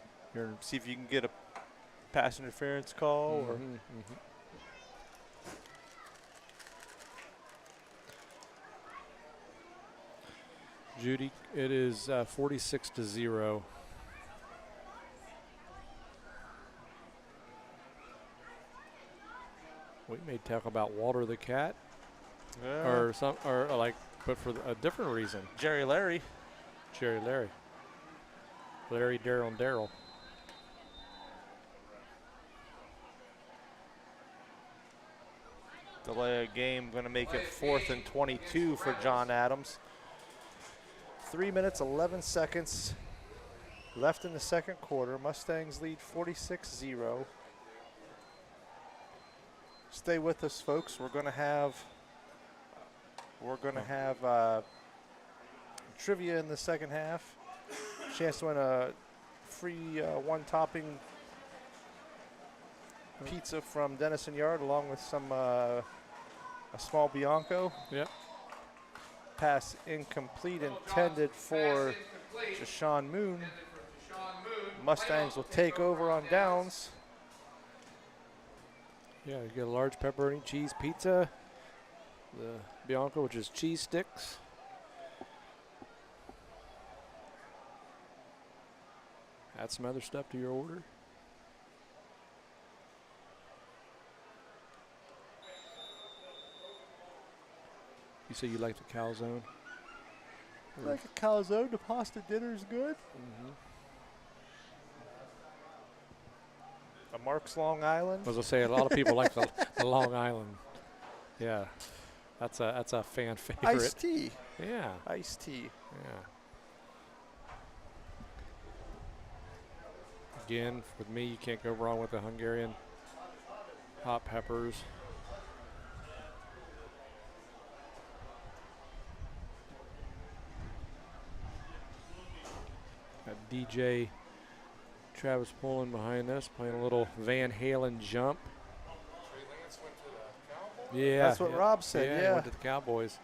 See if you can get a pass interference call. Or Judy, it is 46-0. We may talk about Walter the Cat, or like, but for a different reason. Jerry Larry. Larry, Daryl, and Daryl. Delay a game, going to make it 4th and 22 for John Adams. 3 minutes, 11 seconds left in the second quarter. Mustangs lead 46-0. Stay with us, folks. We're going to have trivia in the second half. Chance to win a free one-topping pizza from Denison Yard, along with some a small Bianco. Yep. Pass incomplete, intended for Jashawn Moon. Mustangs will take over on downs. Yeah, you get a large pepperoni cheese pizza. The Bianco, which is cheese sticks. Add some other stuff to your order. You say you like the calzone? Like a calzone, the pasta dinner's good. A Mark's Long Island. As I say, a lot of people like the Long Island. Yeah, that's a fan favorite. Iced tea. Yeah. Iced tea. Yeah. Again, with me, you can't go wrong with the Hungarian hot peppers. Got DJ Travis Pullen behind us, playing a little Van Halen jump. Yeah, That's what Rob said, he yeah. went to the Cowboys.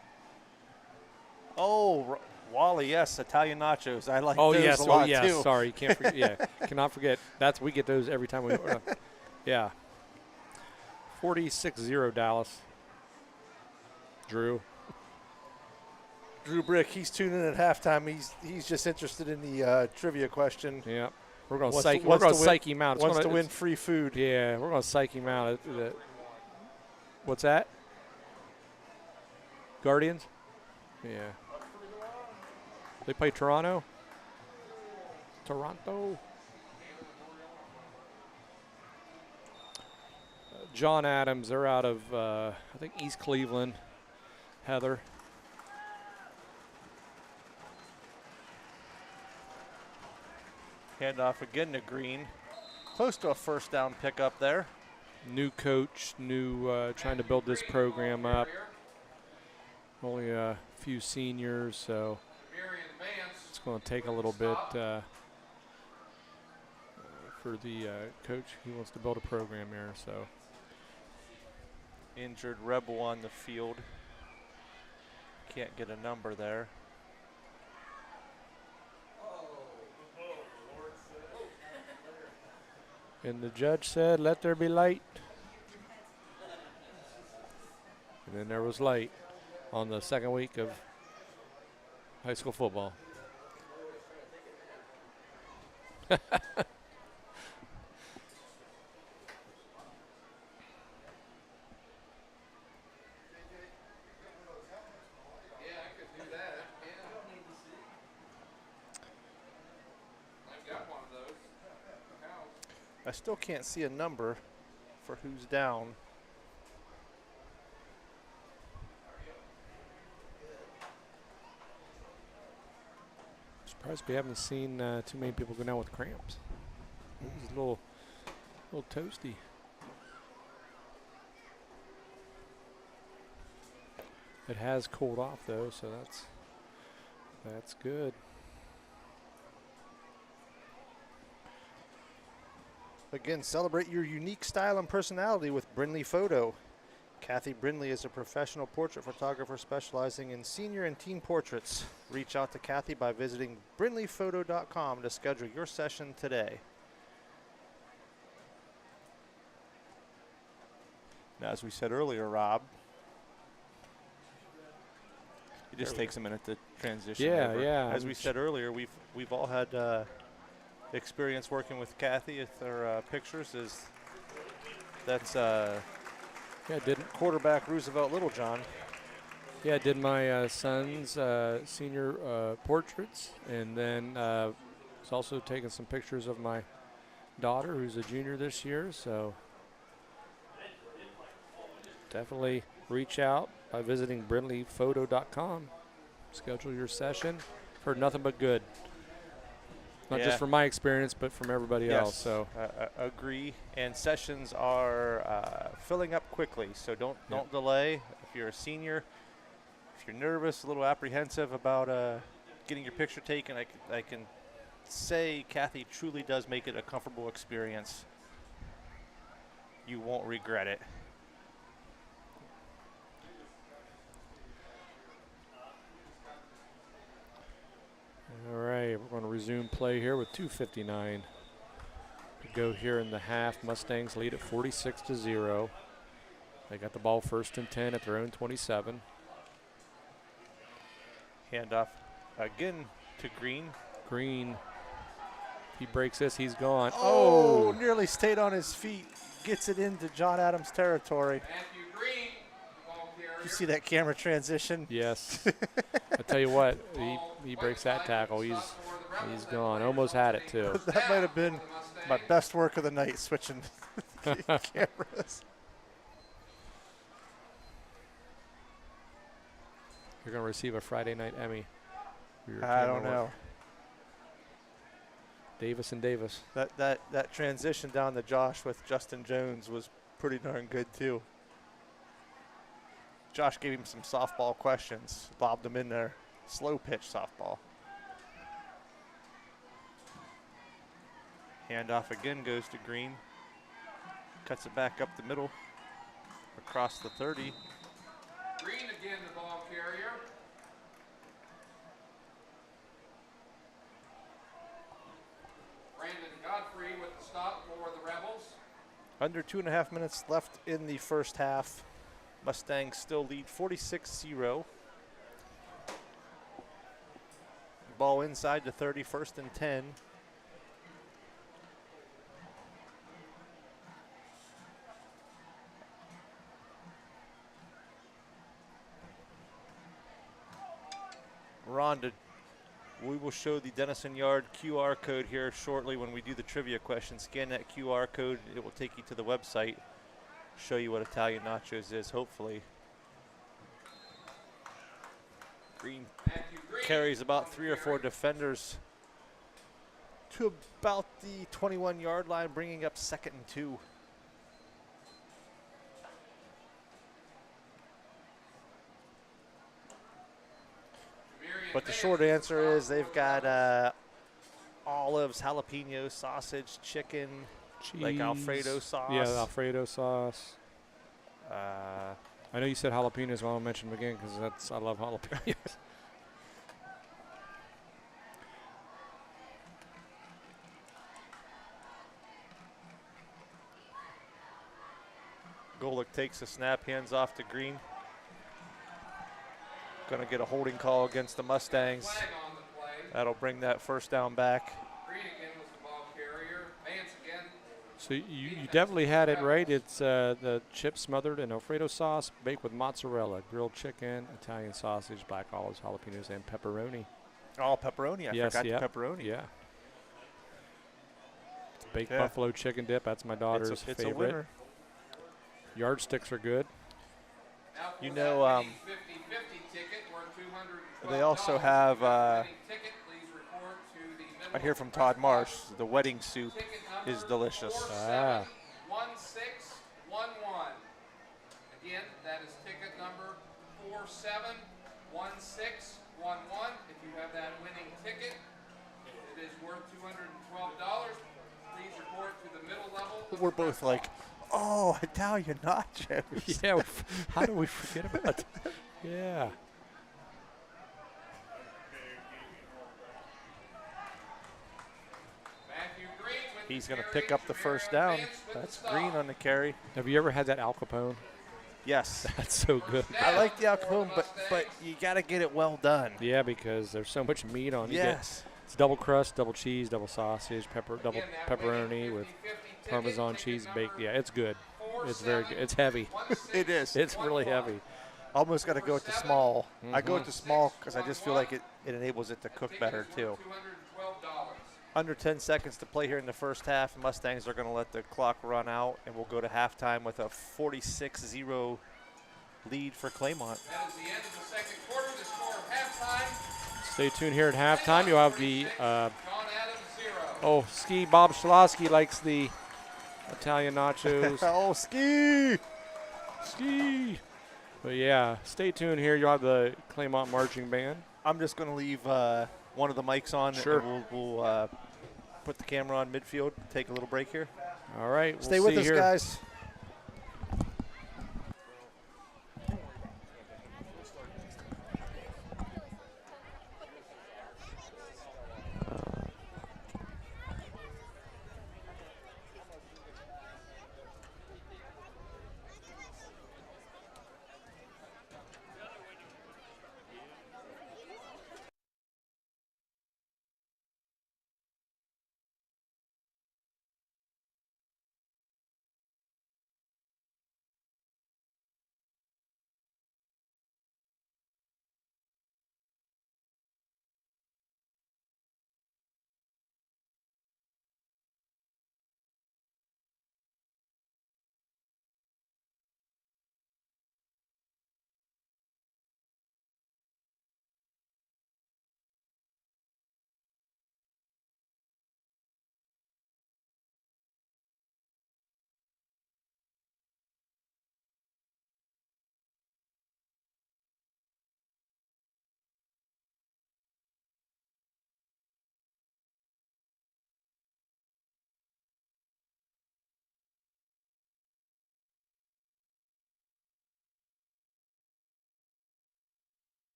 Oh, Wally, yes, Italian nachos. I like Oh those yes, a lot yes. too. Sorry, can't forget. Yeah, cannot forget. We get those every time we. Yeah. 46-0 Dallas. Drew Brick, he's tuning in at halftime. He's just interested in the trivia question. Yeah, we're going to Wants psych him out. Wants to win free food. Yeah, we're going to psych him out. What's that? Guardians? Yeah. They play Toronto? John Adams, they're out of, I think, East Cleveland. Heather. Handoff again to Green. Close to a first down pickup there. New coach, trying to build this program up. Only a few seniors, so it's going to take a little bit for the coach. He wants to build a program here, so. Injured Rebel on the field. Can't get a number there. And the judge said, "Let there be light." And then there was light on the second week of high school football. Yeah, I could do that. Yeah. I've got one of those. House. I still can't see a number for who's down. Surprised we haven't seen too many people go down with cramps. It was a little toasty. It has cooled off though, so that's good. Again, celebrate your unique style and personality with Brindley Photo. Kathy Brindley is a professional portrait photographer specializing in senior and teen portraits. Reach out to Kathy by visiting brindleyphoto.com to schedule your session today. Now, as we said earlier, Rob, it just takes a minute to transition. Yeah, over. yeah. As we said earlier, we've all had experience working with Kathy with her pictures. That's didn't quarterback Roosevelt Littlejohn. Yeah, I did my son's senior portraits, and then was also taking some pictures of my daughter, who's a junior this year. So definitely reach out by visiting brindleyphoto.com. Schedule your session. Heard nothing but good. Not just from my experience, but from everybody else. So agree. And sessions are filling up quickly, so don't delay. If you're a senior, if you're nervous, a little apprehensive about getting your picture taken, I can say Kathy truly does make it a comfortable experience. You won't regret it. all right, we're going to resume play here with 2:59 to go here in the half. Mustangs lead at 46-0. They got the ball 1st and 10 at their own 27. Handoff again to Green. Green, if he breaks this, he's gone. Oh, nearly stayed on his feet. Gets it into John Adams territory. Matthew Green, ball carrier. You see that camera transition? Yes. I tell you what, he breaks that tackle. He's gone. Almost had it too. That might have been my best work of the night, switching cameras. You're going to receive a Friday night Emmy. For your I camera don't know. work. Davis and Davis. That transition down to Josh with Justin Jones was pretty darn good too. Josh gave him some softball questions, lobbed them in there. Slow pitch softball. Handoff again goes to Green. Cuts it back up the middle, across the 30. Green again, the ball carrier. Brandon Godfrey with the stop for the Rebels. Under 2.5 minutes left in the first half. Mustangs still lead 46-0. Ball inside the 30, 1st and 10. Rhonda, we will show the Denison Yard QR code here shortly when we do the trivia question. Scan that QR code. It will take you to the website, show you what Italian nachos is, hopefully. Green carries about 3 or 4 defenders to about the 21-yard line, bringing up 2nd and 2. But the short answer is they've got olives, jalapenos, sausage, chicken, Cheese. like Alfredo sauce. Yeah, Alfredo sauce. I know you said jalapenos, well, I'll mention them again because I love jalapenos. Bullock takes the snap, hands off to Green. Going to get a holding call against the Mustangs. Flag on the play. That'll bring that first down back. Green again was the ball carrier. Vance again. So you definitely had it right. It's the chip smothered in Alfredo sauce, baked with mozzarella, grilled chicken, Italian sausage, black olives, jalapenos, and pepperoni. Oh, pepperoni. I Yes, forgot yeah. the pepperoni. Yeah. Baked Yeah. buffalo chicken dip. That's my daughter's It's a favorite. winner. Yardsticks are good. Now for You that know, winning 50-50 ticket worth $212. they also have, If you have a winning ticket, please report to the middle I hear of from the Todd press Marsh, box. the wedding soup Ticket number is delicious. 471611. Again, that is ticket number 471611. If you have that winning ticket, it is worth $212. Please report to the middle level. of We're the press both like, box. oh, Italian nachos. Yeah, how do we forget about that? Yeah. Matthew Green with He's the going to carry. pick up the Jamera first down. Vance with the That's stop. Green on the carry. Have you ever had that Al Capone? Yes. That's so good. I like the Al Capone, but you got to get it well done. Yeah, because there's so much meat on it. Yes. It's double crust, double cheese, double sausage, double Again, that winning pepperoni with 50-50 ticket, Parmesan ticket cheese number baked. Yeah, it's good. It's very good. It's heavy. It is. It's really heavy. Almost got to go with the small. I go with the small because I just feel like it enables it to cook better, too. $212. Under 10 seconds to play here in the first half. Mustangs are going to let the clock run out, and we'll go to halftime with a 46-0 lead for Claymont. That is the end of the second quarter. The score of halftime. Stay tuned here at halftime. You'll have the, John Adams 0. Ski Bob Schlosky likes the Italian nachos. Oh, ski! Ski! But yeah, stay tuned here. You'll have the Claymont Marching Band. I'm just going to leave one of the mics on, Sure. and we'll put the camera on midfield, take a little break here. All right. We'll Stay with see us, here. guys.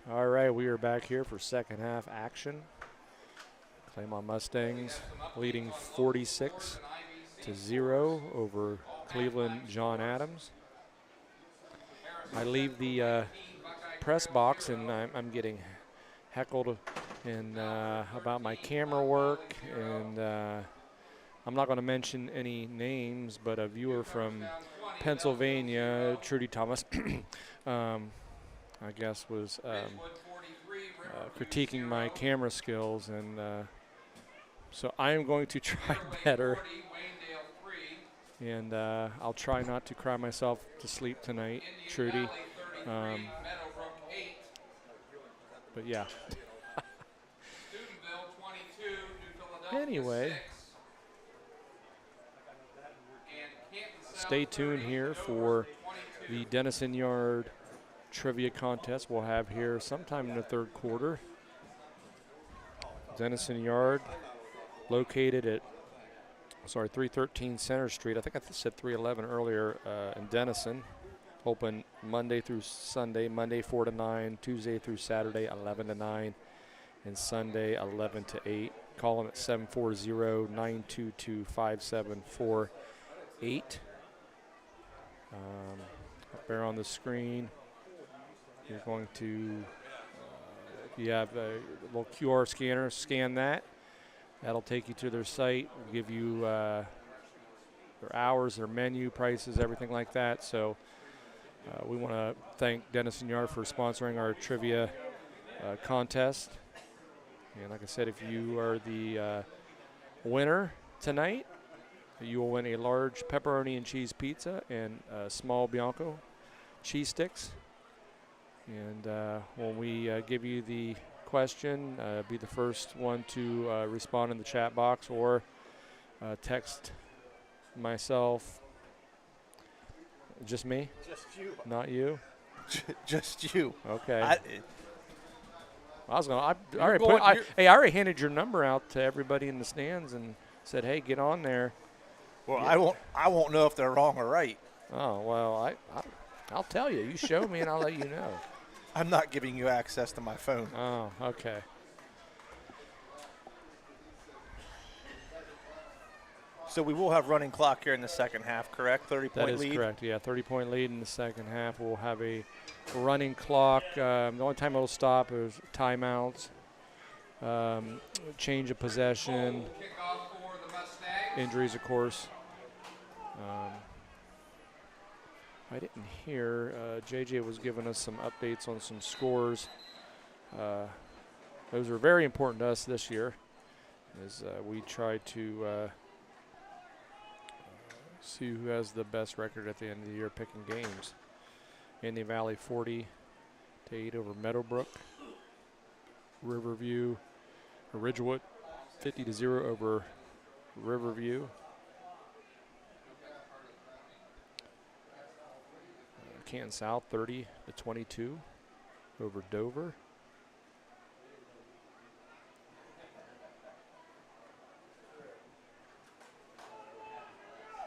All right, we are back here for second half action. Claymont Mustangs leading 46-0 over Cleveland John Adams. I leave the press box and I'm getting heckled and about my camera work, and I'm not going to mention any names, but a viewer from Pennsylvania, Trudy Thomas, I guess was critiquing my camera skills, and so I am going to try better, and I'll try not to cry myself to sleep tonight, Trudy. But yeah. Anyway, stay tuned here for the Denison Yard trivia contest we'll have here sometime in the third quarter. Denison Yard, located at 313 Center Street. I think I said 311 earlier, in Denison. Open Monday through Sunday, Monday 4 to 9, Tuesday through Saturday 11 to 9, and Sunday 11 to 8. Call them at 740-922-5748. Up there on the screen, you're going to, you have a little QR scanner, scan that. That'll take you to their site, give you their hours, their menu, prices, everything like that. So we want to thank Denison Yard for sponsoring our trivia contest. And like I said, if you are the winner tonight, you will win a large pepperoni and cheese pizza and small Bianco cheese sticks. And when we give you the question, be the first one to respond in the chat box, or text myself. Just me? Just you. Not you? Just you. Okay. I already handed your number out to everybody in the stands and said, "Hey, get on there." Well, yeah. I won't know if they're wrong or right. Oh well, I'll tell you. You show me, and I'll let you know. I'm not giving you access to my phone. Oh, okay. So we will have running clock here in the second half, correct? 30-point lead? That is correct, yeah. 30-point lead in the second half. We'll have a running clock. The only time it'll stop is timeouts, change of possession, injuries, of course. I didn't hear. JJ was giving us some updates on some scores. Those are very important to us this year, as we try to see who has the best record at the end of the year picking games. Indian Valley 40-8 over Meadowbrook. Riverview, Ridgewood 50-0 over Riverview. Canton South 30-22 over Dover.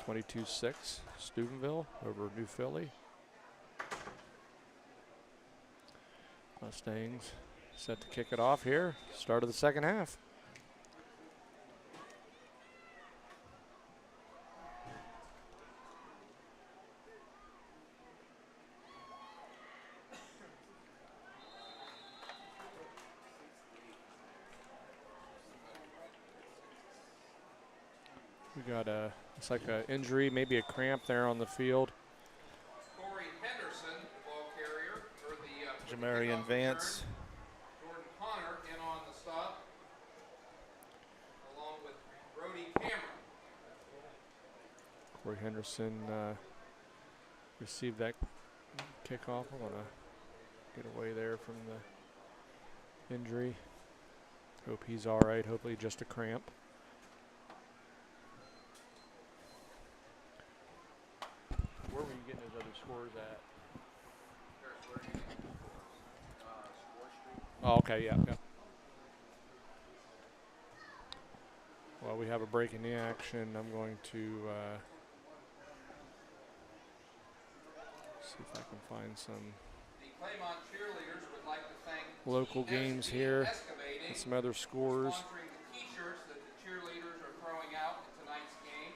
(22-6) Steubenville over New Philly. Mustangs set to kick it off here. Start of the second half. We got it's like an injury, maybe a cramp there on the field. Corey Henderson, ball carrier, for the Jamarian Vance. Jordan Connor in on the stop, along with Brody Cameron. Corey Henderson received that kickoff. I want to get away there from the injury. Hope he's all right. Hopefully just a cramp. Where were you getting those other scores at? Oh, okay, yeah. Well, we have a break in the action. I'm going to see if I can find some. The Claymont cheerleaders would like to thank local games here and some other scores. Sponsoring the T-shirts that the cheerleaders are throwing out in tonight's game.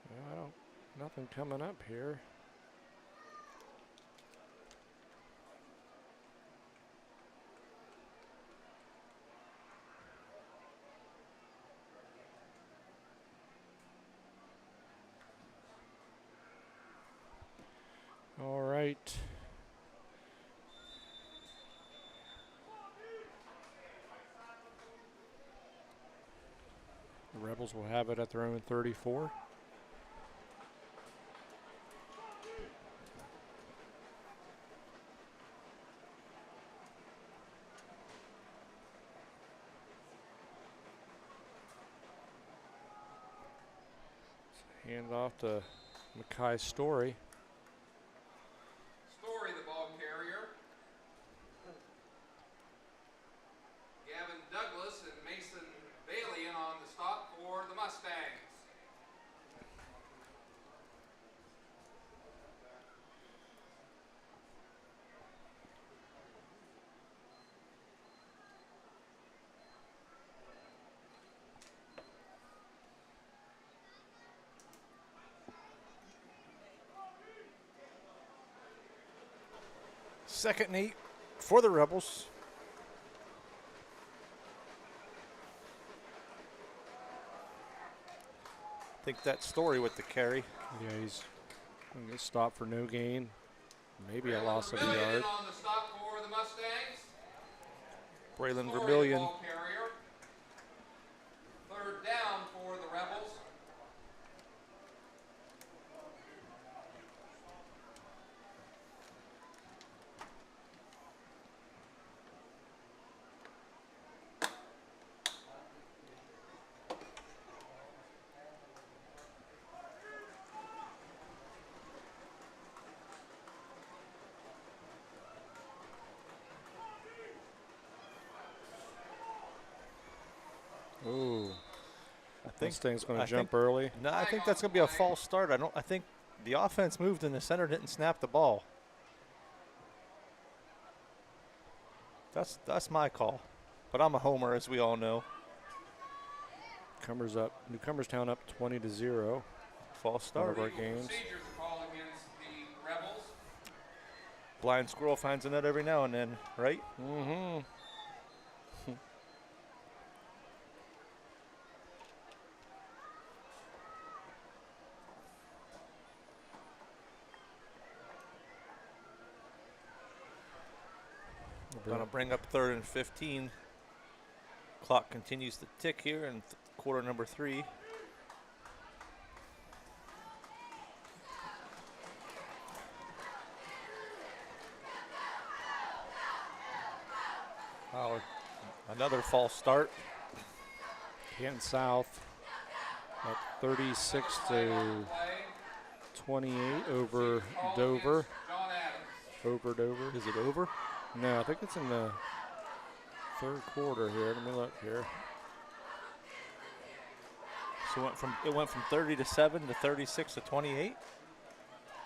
Well, nothing coming up here. All right. The Rebels will have it at their own 34. Hand off to Mackay Story. Story, the ball carrier. Gavin Douglas and Mason Bailey in on the stop for the Mustangs. Second and 8 for the Rebels. I think that Story with the carry. Yeah, he's going to get stopped for no gain. Maybe a loss of a Vermillion yard. in on the stop for the Mustangs. Braylon Story, the Vermillion. ball carrier. Third down for the Rebels. Ooh. I think This thing's going I to jump think- early. No, I think that's going to be a false start. I think the offense moved and the center didn't snap the ball. That's my call. But I'm a homer, as we all know. Newcomerstown up 20-0. False One of start. our games. Procedures call against the Rebels. Blind squirrel finds a nut every now and then, right? Mm-hmm. Going to bring up 3rd and 15. Clock continues to tick here in quarter number 3. Oh, another false start. Canton South up 36-28 over Dover. John Adams. Over Dover. Is it over? No, I think it's in the third quarter here. Let me look here. So it went from 30-7 to 36 to 28.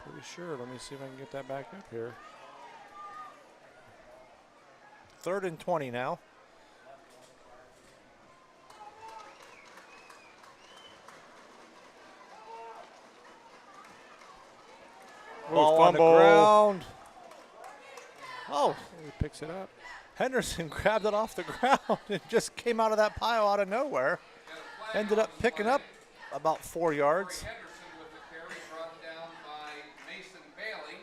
Pretty sure. Let me see if I can get that back up here. 3rd and 20 now. Ball on the fumble. ground. Oh, He picks it up. Henderson grabbed it off the ground and just came out of that pile out of nowhere. Ended up picking up about 4 yards. Henderson with the carry brought down by Mason Bailey.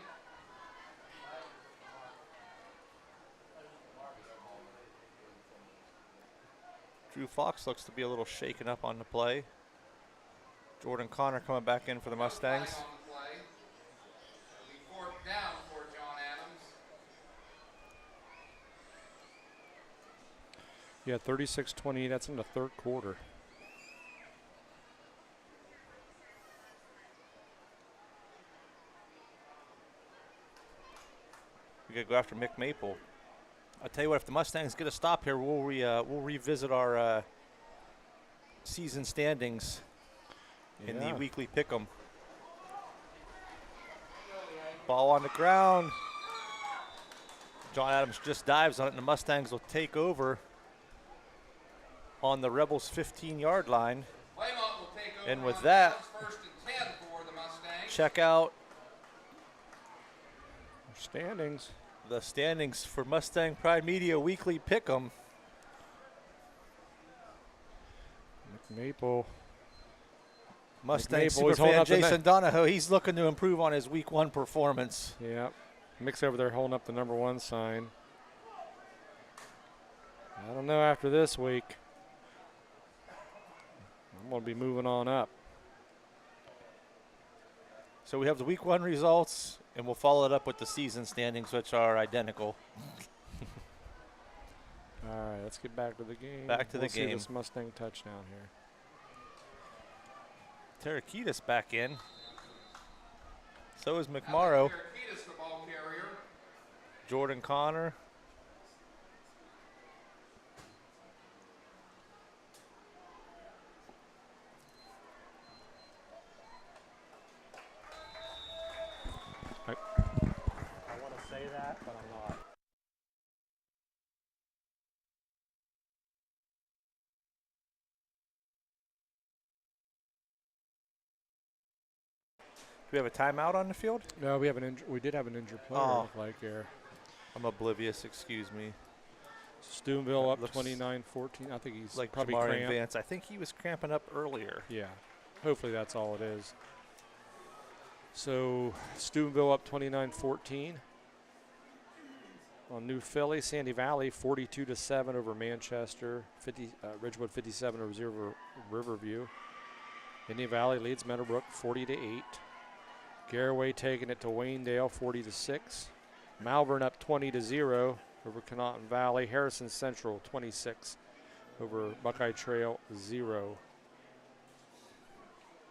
Drew Fox looks to be a little shaken up on the play. Jordan Connor coming back in for the Mustangs. On the play. It'll be fourth down for John Adams. Yeah, 36-20. That's in the third quarter. We got to go after Mick Maple. I'll tell you what, if the Mustangs get a stop here, we'll revisit our season standings in the weekly pick'em. Ball on the ground. John Adams just dives on it, and the Mustangs will take over on the Rebels' 15-yard line. Claymont will take over And with on that, downs, 1st and 10 for the Mustangs. check out Standings. the standings for Mustang Pride Media Weekly Pick'em. Maple. Mustang Maple is holding superfan up the Jason Donahoe, he's looking to improve on his Week 1 performance. Yeah. Mick's over there holding up the number 1 sign. I don't know after this week. I'm going to be moving on up. So we have the Week 1 results, and we'll follow it up with the season standings, which are identical. All right, let's get back to the game. Back to the We'll see game. this Mustang touchdown here. Tarakitis back in. So is McMorrow. Tarakitis, the ball carrier. Jordan Connor. I want to say that, but I'm not. Do we have a timeout on the field? No, we have we did have an injured player. Oh. Looked like there. I'm oblivious, excuse me. Steubenville up Looks 29-14. I think he's Like probably Jamarian cramped. Vance. I think he was cramping up earlier. Yeah. Hopefully that's all it is. So Steubenville up 29-14 on New Philly. Sandy Valley 42-7 over Manchester. Ridgewood 57 over Riverview. Indian Valley leads Meadowbrook 40-8. Garaway taking it to Waynedale 40-6. Malvern up 20-0 over Connaughton Valley. Harrison Central 26 over Buckeye Trail 0.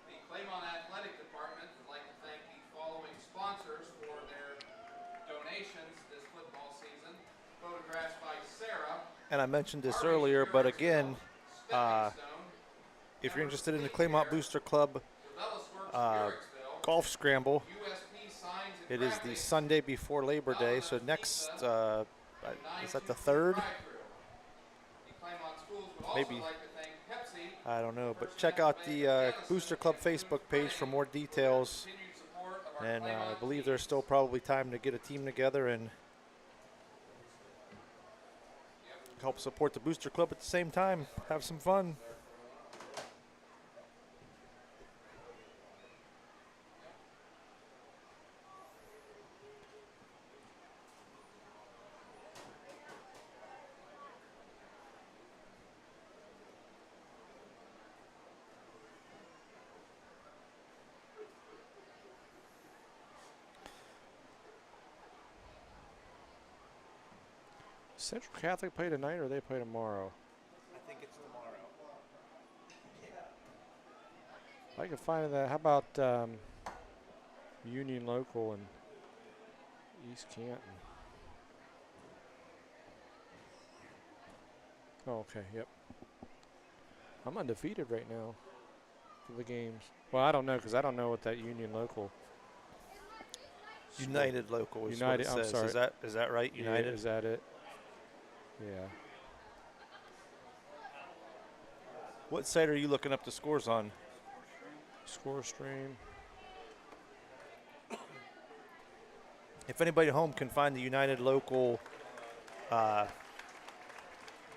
The Claymont Athletic Department would like to thank the following sponsors for their donations this football season. Photographs by Sarah. And I mentioned this earlier, but again, if you're interested in the Claymont Booster Club golf scramble, it is the Sunday before Labor Day. So next, is that the 3rd? Maybe. I don't know. But check out the Booster Club Facebook page for more details. And I believe there's still probably time to get a team together and help support the Booster Club at the same time. Have some fun. Central Catholic play tonight or they play tomorrow? I think it's tomorrow. I can find that. How about Union Local and East Canton? Oh, okay, yep. I'm undefeated right now for the games. Well, I don't know because I don't know what that Union Local. United Local is United, what it I'm says. sorry. Is that right? United? Yeah, is that it? Yeah. What site are you looking up the scores on? Score stream. If anybody at home can find the United Local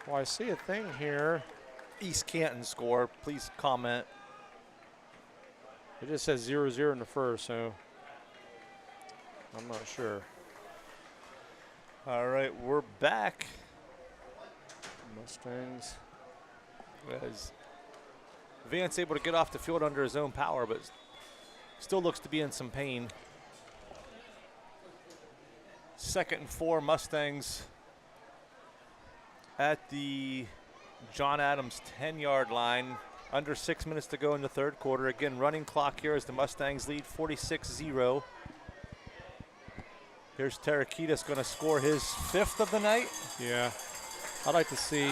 Well, I see a thing here. East Canton score, please comment. It just says 0-0 in the first, so I'm not sure. All right, we're back. Mustangs. As Vance able to get off the field under his own power, but still looks to be in some pain. 2nd and 4, Mustangs at the John Adams 10-yard line. Under 6 minutes to go in the 3rd quarter. Again, running clock here as the Mustangs lead 46-0. Here's Tarakitis going to score his 5th of the night. Yeah. I'd like to see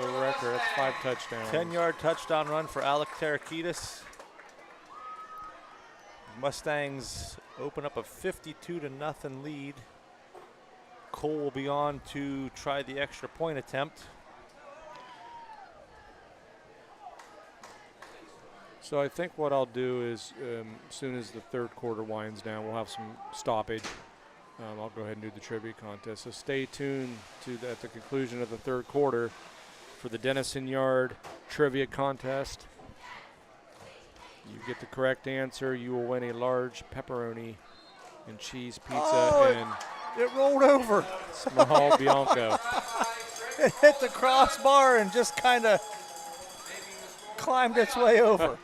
the record. That's 5 touchdowns. 10-yard touchdown run for Alec Tarakitis. Mustangs open up a 52-0 lead. Cole will be on to try the extra point attempt. So I think what I'll do is as soon as the third quarter winds down, we'll have some stoppage. I'll go ahead and do the trivia contest. So stay tuned at the conclusion of the third quarter for the Denison Yard trivia contest. You get the correct answer, you will win a large pepperoni and cheese pizza and it rolled over. small Bianco. It hit the crossbar and just kind of climbed its way over.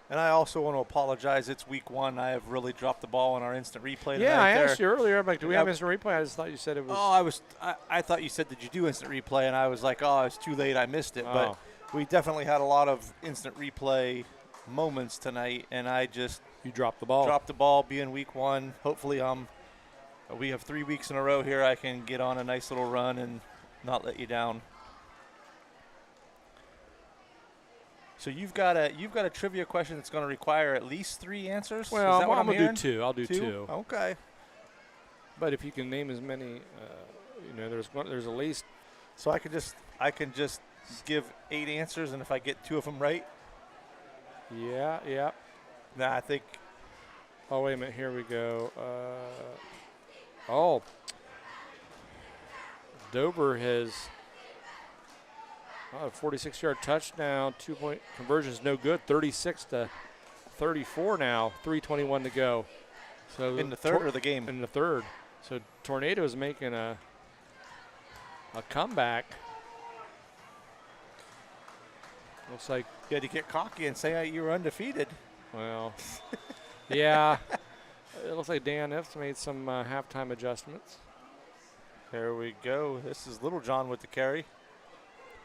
And I also want to apologize. It's week 1. I have really dropped the ball on our instant replay tonight. Yeah, I there. asked you earlier. I'm like, do we have instant replay? I just thought you said it was. Oh, I thought you said, did you do instant replay? And I was like, oh, it's too late. I missed it. But we definitely had a lot of instant replay moments tonight, and I just you dropped the ball. Dropped the ball. Being week 1, hopefully we have 3 weeks in a row here. I can get on a nice little run and not let you down. So you've got a trivia question that's going to require at least 3 answers. Well, Is that what I'm I'm gonna do hearing? 2. I'll do 2. Okay. But if you can name as many, there's at least. So I can just give 8 answers, and if I get 2 of them right. Yeah. Nah, I think. Oh, wait a minute. Here we go. Dover has a 46-yard touchdown. 2-point conversion is no good. 36-34 now. 3:21 to go. So In the third or the game? In the third. So Tornado is making a comeback. Looks like you had to get cocky and say you were undefeated. Well, yeah. It looks like Dan F's made some halftime adjustments. There we go. This is Little John with the carry.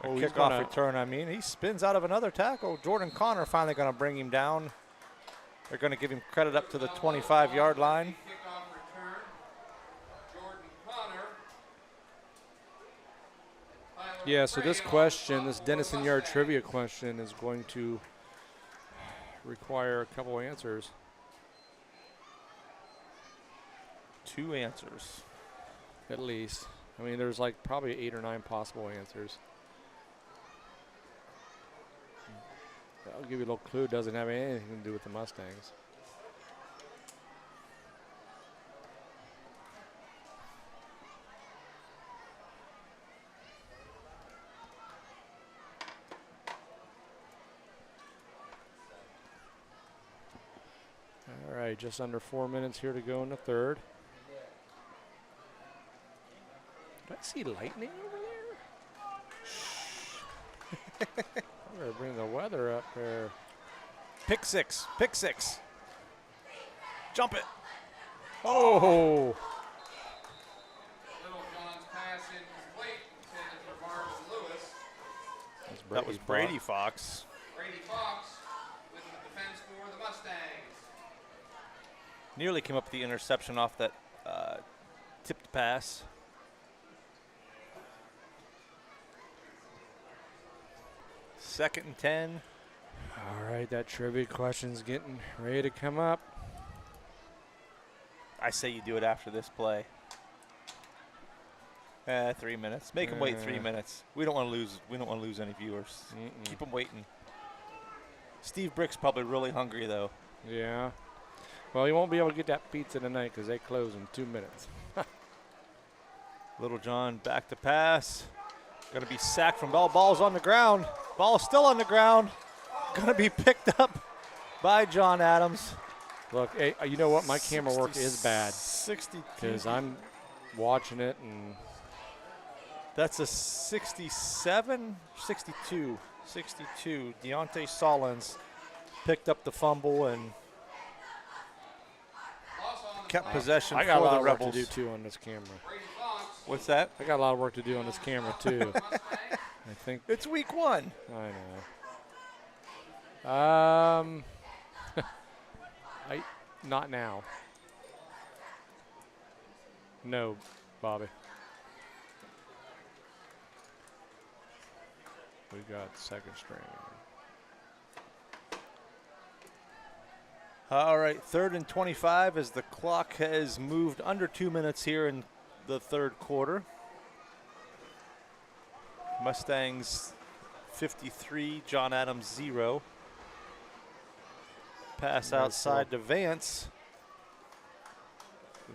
He's Kickoff return, I mean. He spins out of another tackle. Jordan Connor finally going to bring him down. They're going to give him credit up to the 25-yard line. Yeah, so this question, this Denison Yard trivia question, is going to require a couple answers. 2 answers. At least. I mean, there's like probably 8 or 9 possible answers. I'll give you a little clue. It doesn't have anything to do with the Mustangs. All right, just under 4 minutes here to go in the third. Did I see lightning over there? I'm going to bring the weather up there. Pick six. Jump it. Oh. Little John's pass incomplete, intended for Marvin Lewis. That was Brady Fox. Brady Fox with the defense for the Mustangs. Nearly came up with the interception off that tipped pass. Second and 10. All right, that trivia question's getting ready to come up. I say you do it after this play. 3 minutes. Make them wait 3 minutes. We don't want to lose. We don't want to lose any viewers. Keep them waiting. Steve Brick's probably really hungry though. Yeah. Well, you won't be able to get that pizza tonight because they close in 2 minutes. Little John back to pass. Going to be sacked from ball. Ball's on the ground. Ball's still on the ground. Going to be picked up by John Adams. Look, hey, you know what? My camera work is bad. 62. Because I'm watching it and. That's a 67, 62. 62. Deontay Solins picked up the fumble and kept possession for the Rebels. I got a lot of work to do, too, on this camera. What's that? I got a lot of work to do on this camera, too. I think. It's week 1. I know. Not now. No, Bobby. We got second string. All right, 3rd and 25 as the clock has moved under 2 minutes here in the third quarter. Mustangs 53, John Adams 0. Pass outside to Vance.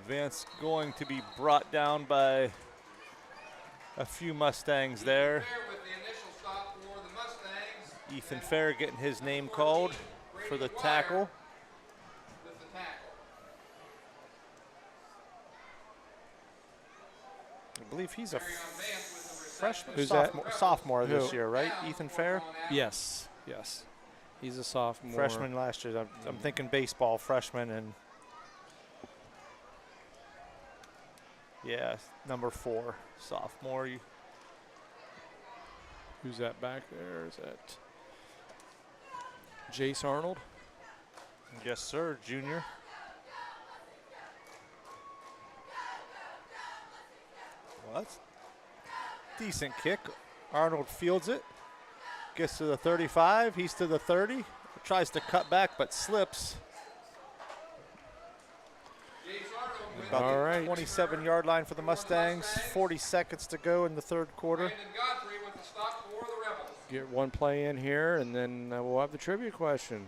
Vance going to be brought down by a few Mustangs there. Ethan Fair getting his name called for the tackle. I believe he's a freshman, sophomore this year, right? Ethan Fair? Yes. He's a sophomore. Freshman last year. I'm thinking baseball freshman and yeah, number 4, sophomore. Who's that back there? Is that Jace Arnold? Yes, sir, junior. Well, that's decent kick. Arnold fields it. Gets to the 35. He's to the 30. Tries to cut back, but slips. About the 27-yard line for the Mustangs. 40 seconds to go in the third quarter. Get one play in here, and then we'll have the trivia question.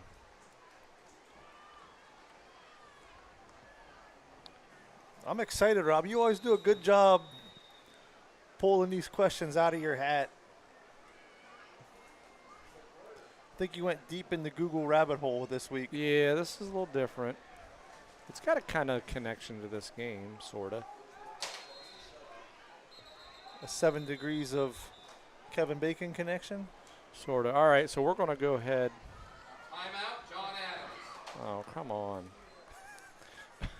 I'm excited, Rob. You always do a good job pulling these questions out of your hat. I think you went deep in the Google rabbit hole this week. Yeah, this is a little different. It's got a kind of connection to this game, sort of. A 7 degrees of Kevin Bacon connection? Sort of. All right, so we're going to go ahead. Timeout, John Adams. Oh, come on.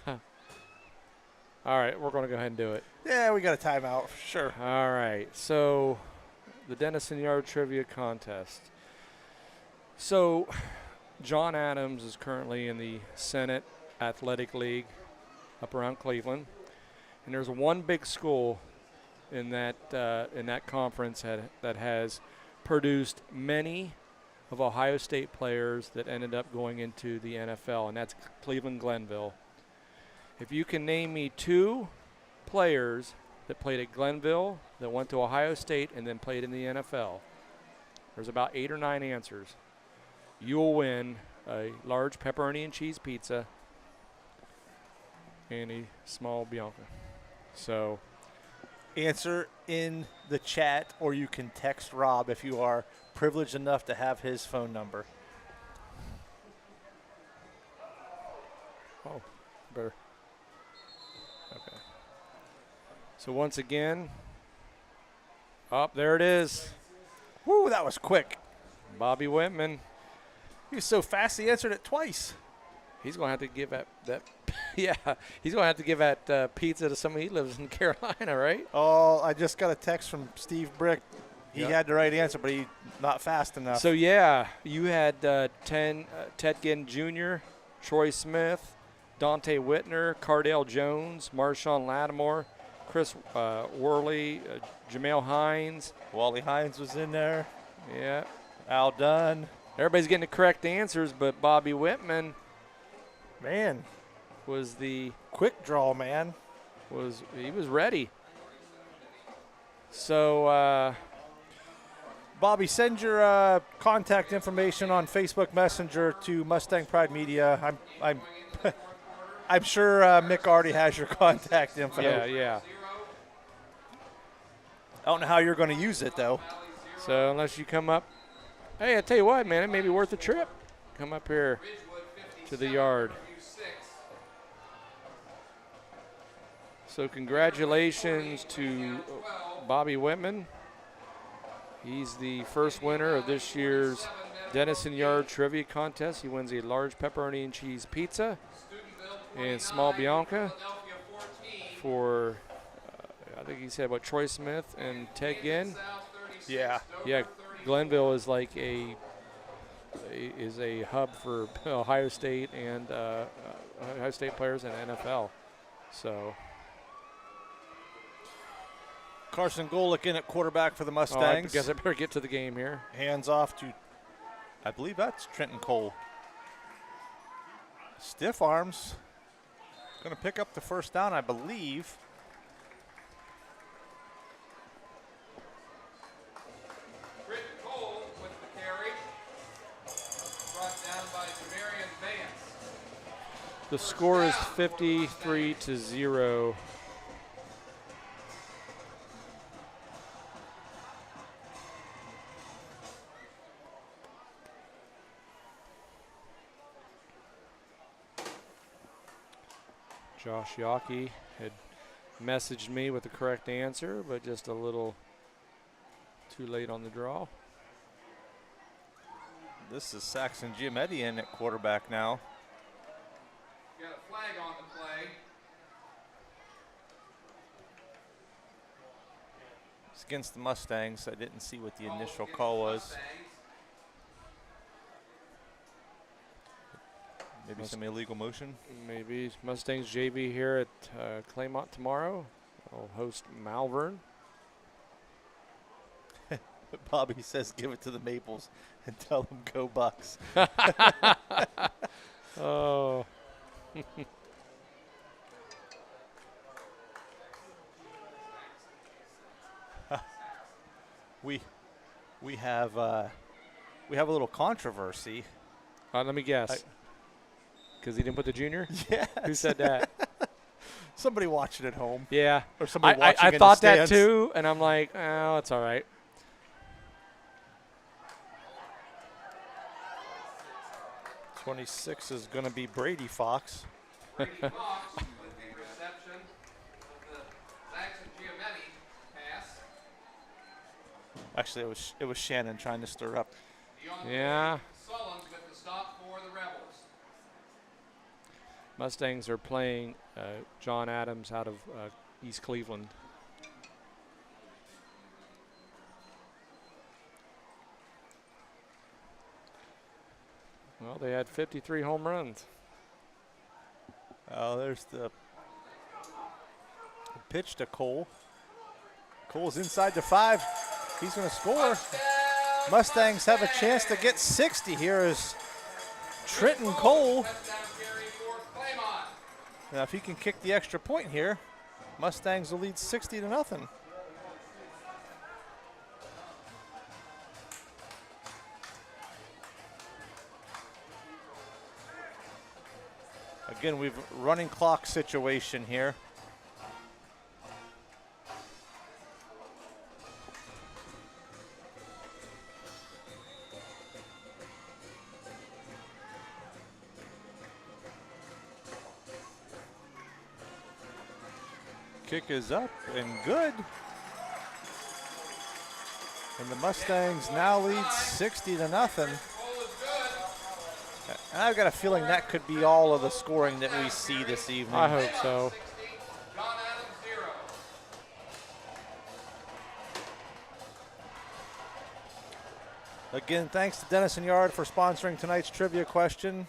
All right, we're going to go ahead and do it. Yeah, we got a timeout, sure. All right, so the Dennison Yard Trivia Contest. So John Adams is currently in the Senate Athletic League up around Cleveland. And there's one big school in that conference that has produced many of Ohio State players that ended up going into the NFL, and that's Cleveland Glenville. If you can name me 2 players that played at Glenville, that went to Ohio State, and then played in the NFL, there's about 8 or 9 answers. You'll win a large pepperoni and cheese pizza and a small Bianca. So answer in the chat, or you can text Rob if you are privileged enough to have his phone number. Oh, better. Okay. So once again, there it is. Woo, that was quick. Bobby Whitman. He was so fast, he answered it twice. He's going to have to give that yeah, he's going to have to give that pizza to somebody. He lives in Carolina, right? Oh, I just got a text from Steve Brick. He had the right answer, but he not fast enough. So, yeah, you had Ted Ginn Jr., Troy Smith, Dante Whitner, Cardale Jones, Marshawn Lattimore, Chris Worley, Jamel Hines. Wally Hines was in there. Yeah. Al Dunn. Everybody's getting the correct answers, but Bobby Whitman, man, was the quick draw, man. He was ready. So, Bobby, send your contact information on Facebook Messenger to Mustang Pride Media. I'm sure Mick already has your contact info. Yeah. I don't know how you're going to use it though. So unless you come up. Hey, I tell you what, man, it may be worth a trip. Come up here to the yard. So congratulations to Bobby Whitman. He's the first winner of this year's Dennison Yard Trivia Contest. He wins a large pepperoni and cheese pizza and small Bianca for, I think he said, Troy Smith and Ted Ginn. Yeah. Yeah. Glenville is like is a hub for Ohio State and Ohio State players in the NFL. So Carson Golick in at quarterback for the I Mustangs. guess I better get to the game here. Hands off to, I believe that's Trenton Cole. Stiff arms. Going to pick up the first down, I believe. Britton Cole with the carry. Brought down by Jamarian Vance. The score is 53-0. Josh Yockey had messaged me with the correct answer, but just a little too late on the draw. This is Saxon Giametti in at quarterback now. Got a flag on the play. It's against the Mustangs. I didn't see what the initial call was. Maybe some illegal motion. Maybe Mustangs JV here at Claymont tomorrow. I'll host Malvern. Bobby says give it to the Maples and tell them go Bucks. Oh. we have a little controversy. Let me guess. Because he didn't put the junior? Yes. Who said that? Somebody watching at home. Yeah. Or somebody watching I in thought the that stands. too, and I'm like, oh, it's all right. 26 is going to be Brady Fox. Brady Fox with the reception of the Saxon Giametti pass. Actually, it was Shannon trying to stir up. Yeah. Sullins with the stop for the Rebels. Mustangs are playing John Adams out of East Cleveland. Well, they had 53 home runs. Oh, there's the pitch to Cole. Cole's inside the 5. He's going to score. Mustangs have a chance to get 60 here as Trenton Cole. Now, if he can kick the extra point here, Mustangs will lead 60-0. Again, we've running clock situation here. Kick is up and good. And the Mustangs now lead 60-0. And I've got a feeling that could be all of the scoring that we see this evening. I hope so. Again, thanks to Denison Yard for sponsoring tonight's trivia question.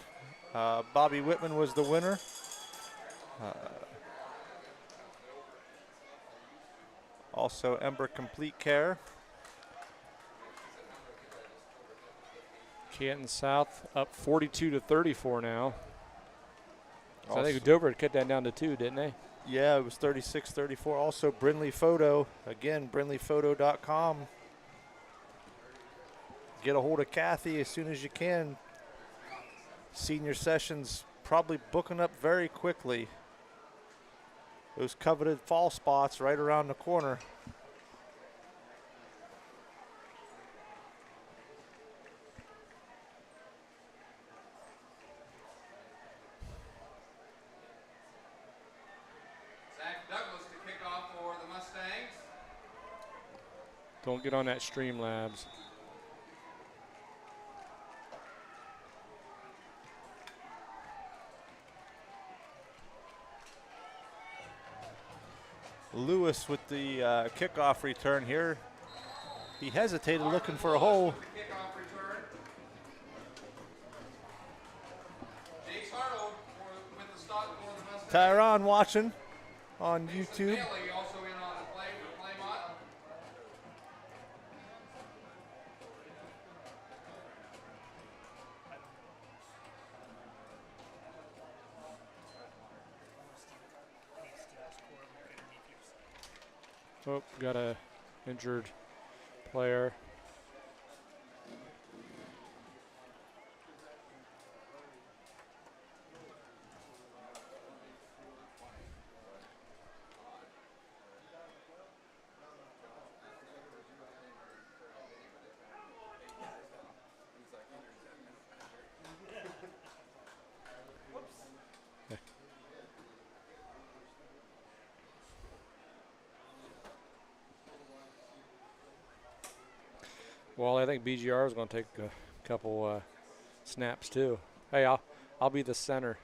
Bobby Whitman was the winner. Also, Ember Complete Care. Canton South up 42-34 now. So I think Dover cut that down to 2, didn't they? Yeah, it was 36-34. Also, Brindley Photo. Again, brindleyphoto.com. Get a hold of Kathy as soon as you can. Senior sessions probably booking up very quickly. Those coveted fall spots right around the corner. Don't get on that Streamlabs. Lewis with the kickoff return here. He hesitated looking for a hole. Tyron watching on YouTube. Bailey also in on the play for Claymont. Oh, got a injured player. Well, I think BGR is going to take a couple snaps too. Hey, I'll be the center.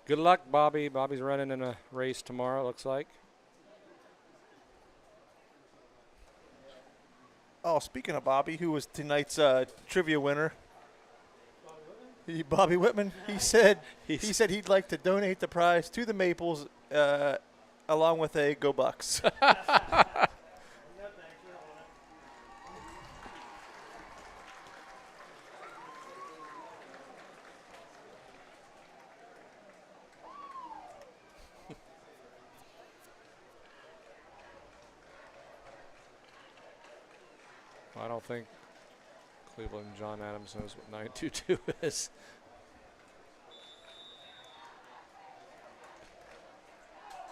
Good luck, Bobby. Bobby's running in a race tomorrow, looks like. Oh, speaking of Bobby, who was tonight's trivia winner, Bobby Whitman, he said he'd like to donate the prize to the Maples along with a Go Bucks. I don't think Cleveland John Adams knows what 922 is.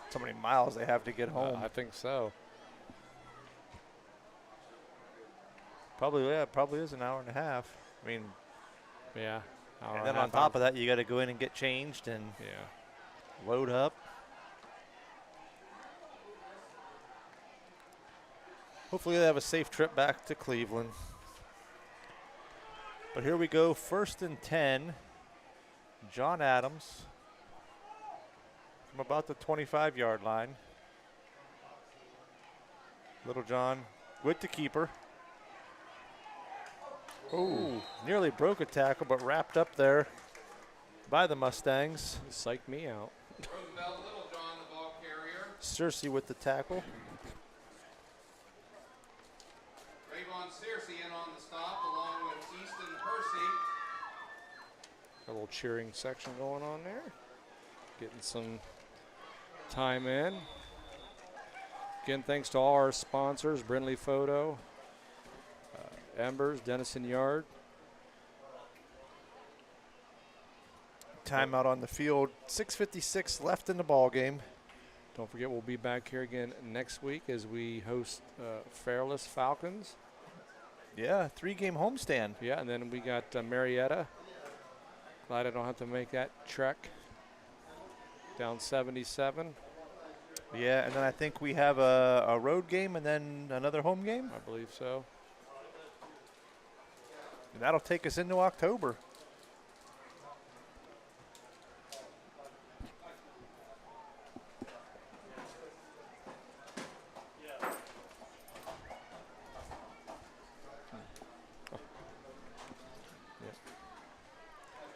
So many miles they have to get home. I think so. Probably is an hour and a half. I mean, Yeah. and then on top of that, you got to go in and get changed and load up. Hopefully they have a safe trip back to Cleveland. But here we go, 1st and 10. John Adams from about the 25-yard line. Little John with the keeper. Oh, nearly broke a tackle, but wrapped up there by the Mustangs. Psyched me out. Roosevelt Little John, the ball carrier. Cersei with the tackle. Rayvon Searcy in on the stop, along with Easton Percy. A little cheering section going on there. Getting some time in. Again, thanks to all our sponsors, Brindley Photo, Embers, Dennison Yard. Timeout on the field. 6:56 left in the ball game. Don't forget, we'll be back here again next week as we host Fairless Falcons. Yeah, 3-game homestand. Yeah, and then we got Marietta. Glad I don't have to make that trek down 77. Yeah, and then I think we have a road game and then another home game. I believe so. And that'll take us into October.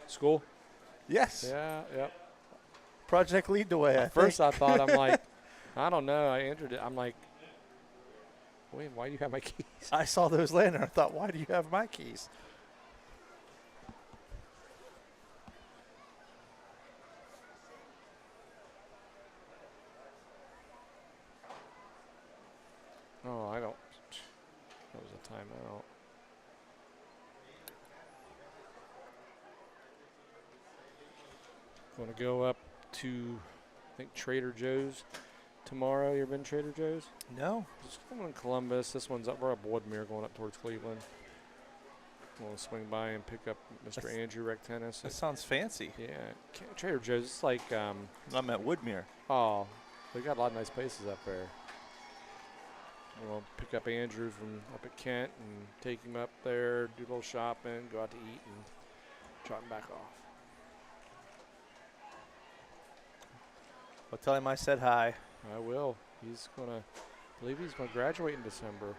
School? Yes. Yeah, yep. Project Lead the Way. At first I thought, I'm like, I don't know. I entered it. I'm like, wait, why do you have my keys? I saw those laying there. I thought, why do you have my keys? Oh, I don't. That was a timeout. Want to go up to, I think, Trader Joe's tomorrow. You ever been to Trader Joe's? No. Just going in Columbus. This one's up. We're up Woodmere going up towards Cleveland. We'll swing by and pick up Mr. Andrew Rectennis. That sounds fancy. Yeah, Trader Joe's. It's like I'm at Woodmere. oh, they got a lot of nice places up there. We'll pick up Andrew from up at Kent and take him up there, do a little shopping, go out to eat, and drop him back off. Well, tell him I said hi. I will. I believe he's gonna graduate in December.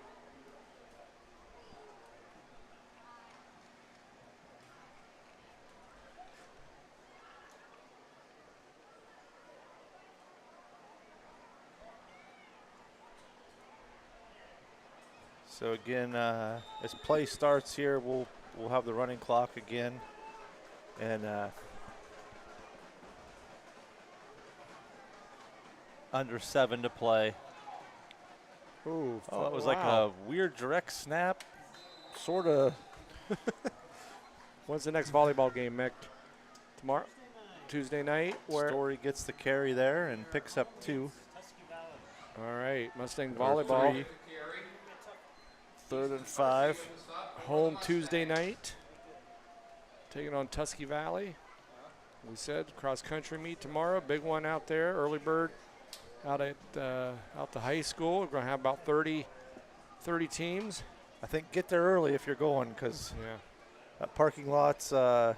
So again, as play starts here, we'll have the running clock again, and under 7 to play. Ooh, Oh, that was like a weird direct snap, sort of. When's the next volleyball game, Mick? Tomorrow? Tuesday night? Where? Story gets the carry there and picks up 2. All right, Mustang Or volleyball. 3. 3rd and 5. Home Tuesday night. Taking on Tusky Valley. We said cross-country meet tomorrow. Big one out there, early bird out at the high school. We're going to have about 30 teams. I think get there early if you're going, because Yeah. that parking lot's on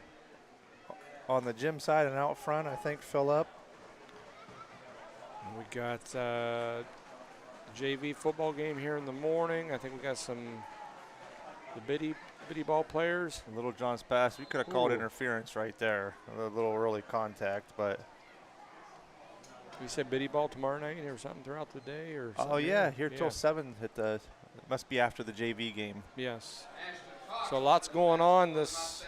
the gym side and out front, I think, fill up. And we got JV football game here in the morning. I think we got the bitty ball players. Little John's pass. We could have called Ooh. interference right there. A little early contact, but. You said bitty ball tomorrow night or something throughout the day, or something? Oh yeah, here till 7 at the. It must be after the JV game. Yes. So lots going on this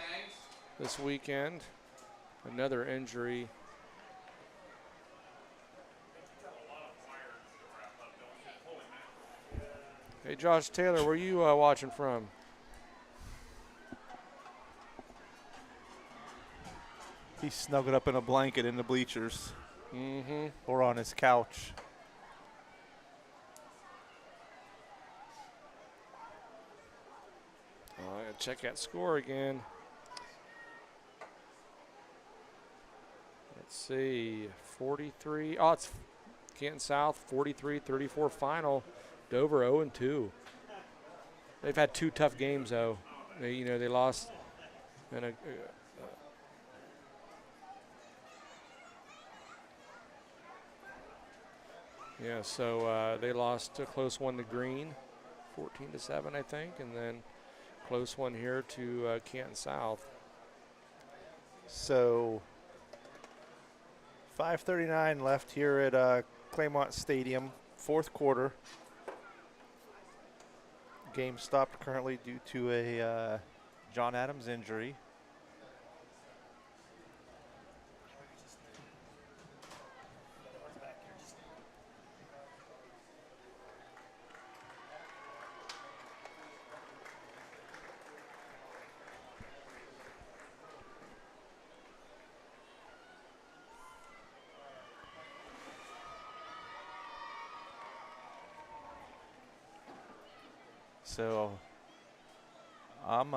weekend. Another injury. Hey, Josh Taylor, where are you watching from? He's snuggled up in a blanket in the bleachers. Mm-hmm. Or on his couch. I gotta check that score again. Let's see, 43. Oh, it's Canton South, 43-34 final. Dover 0-2. They've had 2 tough games though. They lost in a. Yeah, so they lost a close one to Green, 14-7, I think, and then close one here to Canton South. So 5:39 left here at Claymont Stadium, 4th quarter. Game stopped currently due to a John Adams injury. So I'm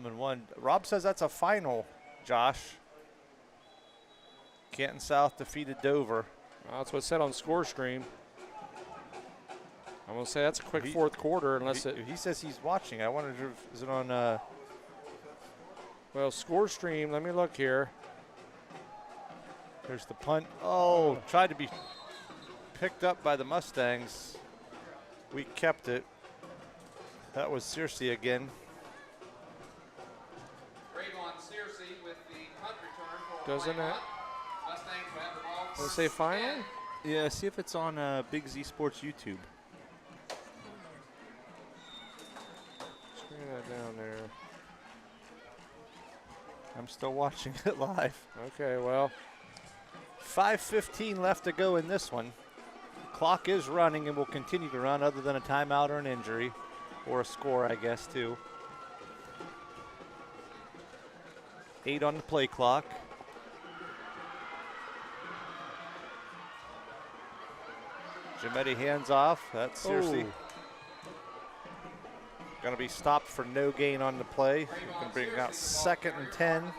in one. Rob says that's a final, Josh. Canton South defeated Dover. Well, that's what's said on Score Stream. I'm going to say that's a quick 4th quarter unless He says he's watching. I wondered if is it on well, Score Stream, let me look here. There's the punt. Oh, tried to be picked up by the Mustangs. We kept it. That was Searcy again. Draymond Searcy with the punt return for Doesn't Claymont. it? Mustangs will have the ball Does it say first final? 10. Yeah, see if it's on Big Z Sports YouTube. Screen that down there. I'm still watching it live. Okay, well. 5:15 left to go in this one. Clock is running and will continue to run other than a timeout or an injury. Or a score, I guess, too. 8 on the play clock. Giametti hands off. That's Searcy. Going to be stopped for no gain on the play. Going to bring out 2nd and 10.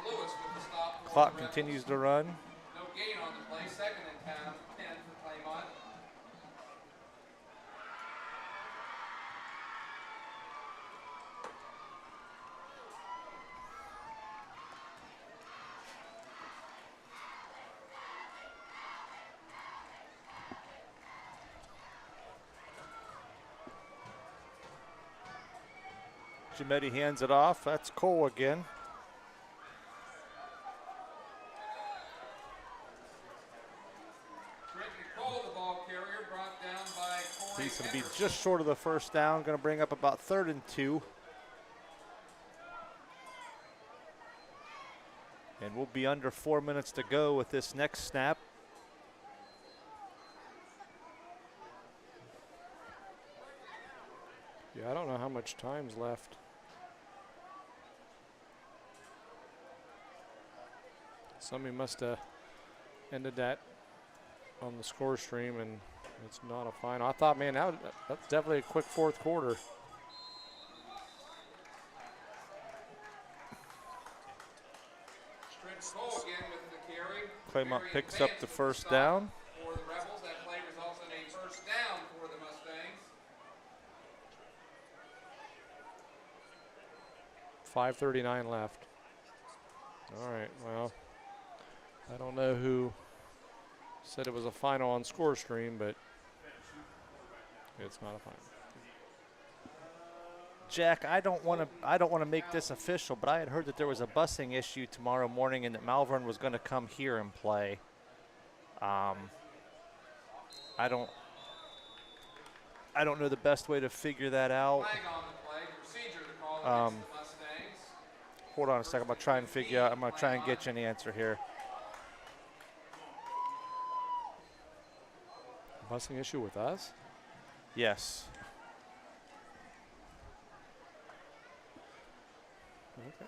Clock continues to run. No gain on the play. 2nd and 10 for Claymont. Gimetti hands it off. That's Cole again. Cole, the ball carrier, brought down by Corey He's going to be Henderson. just short of the first down. Going to bring up about 3rd and 2. And we'll be under 4 minutes to go with this next snap. Yeah, I don't know how much time's left. Somebody must have ended that on the score stream, and it's not a final. I thought, man, that's definitely a quick 4th quarter. Cole again with the carry. Claymont Very picks up advanced the with first stop down. For the Rebels, that play results in a first down for the Mustangs. 5:39 left. All right, well, I don't know who said it was a final on score stream, but it's not a final. Jack, I don't want to make this official, but I had heard that there was a busing issue tomorrow morning and that Malvern was going to come here and play. I don't know the best way to figure that out. Flag on the play, procedure to call against the Mustangs. Hold on a second. I'm going to try and figure out. I'm going to try and get you an answer here. Busing issue with us? Yes. Okay.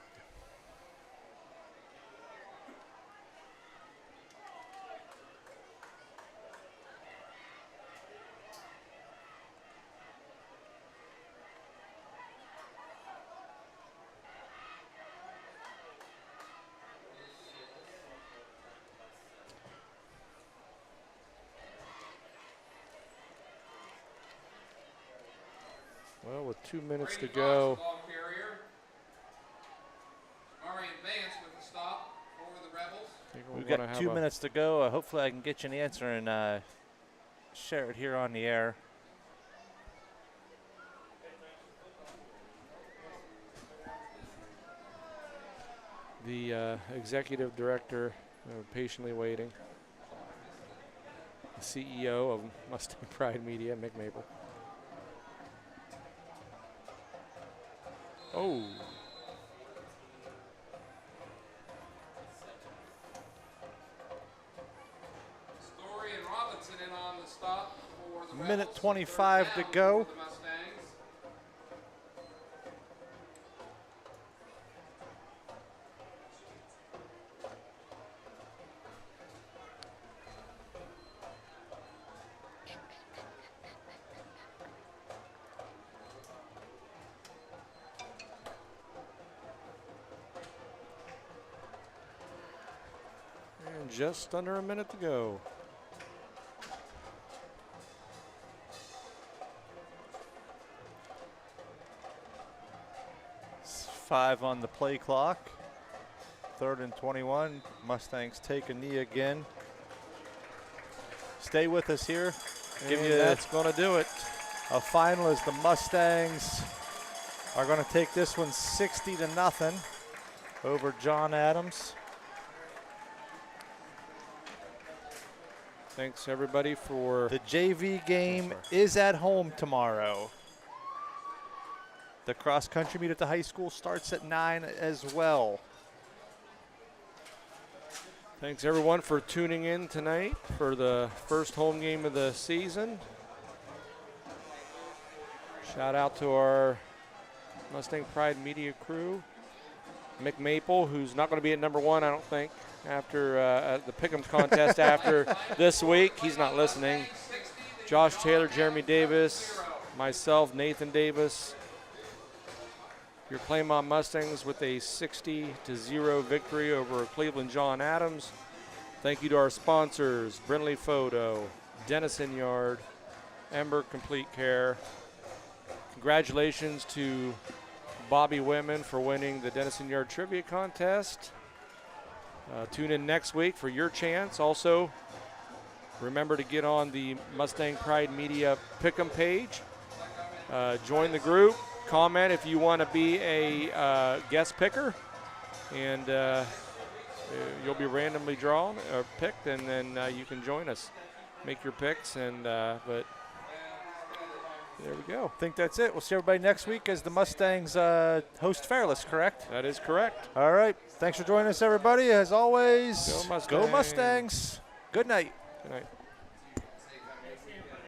Well, with 2 minutes to Brady go. Fox, ball carrier. Murray advanced with the stop for the Rebels. We've got 2 minutes to go. Hopefully I can get you an answer and share it here on the air. The executive director patiently waiting. The CEO of Mustang Pride Media, Mick Maple. Oh. Story and Robinson in on the stop for the Minute Rebels. 25 to Third down go. for the Mustangs. And just under a minute to go. It's 5 on the play clock. 3rd and 21. Mustangs take a knee again. Stay with us here. Give And you that's going to do it. a final as the Mustangs are going to take this one 60-0 over John Adams. Thanks, everybody, for The JV game is at home tomorrow. The cross-country meet at the high school starts at 9 as well. Thanks, everyone, for tuning in tonight for the first home game of the season. Shout out to our Mustang Pride Media crew. Mick Maple, who's not going to be at number 1, I don't think, after the Pick'ems contest after this week. He's not listening. Josh Taylor, Jeremy Davis, myself, Nathan Davis. Your Claymont Mustangs with a 60-0 victory over Cleveland John Adams. Thank you to our sponsors, Brindley Photo, Dennison Yard, Ember Complete Care. Congratulations to Bobby Whitman for winning the Dennison Yard Trivia Contest. Tune in next week for your chance. Also, remember to get on the Mustang Pride Media Pick'em page. Join the group. comment if you want to be a guest picker, and you'll be randomly drawn or picked, and then you can join us, make your picks, and but there we go. I think that's it. We'll see everybody next week as the Mustangs host Fairless, correct? That is correct. All right. Thanks for joining us, everybody. As always, Go Mustangs. Go Mustangs. Good night. Good night.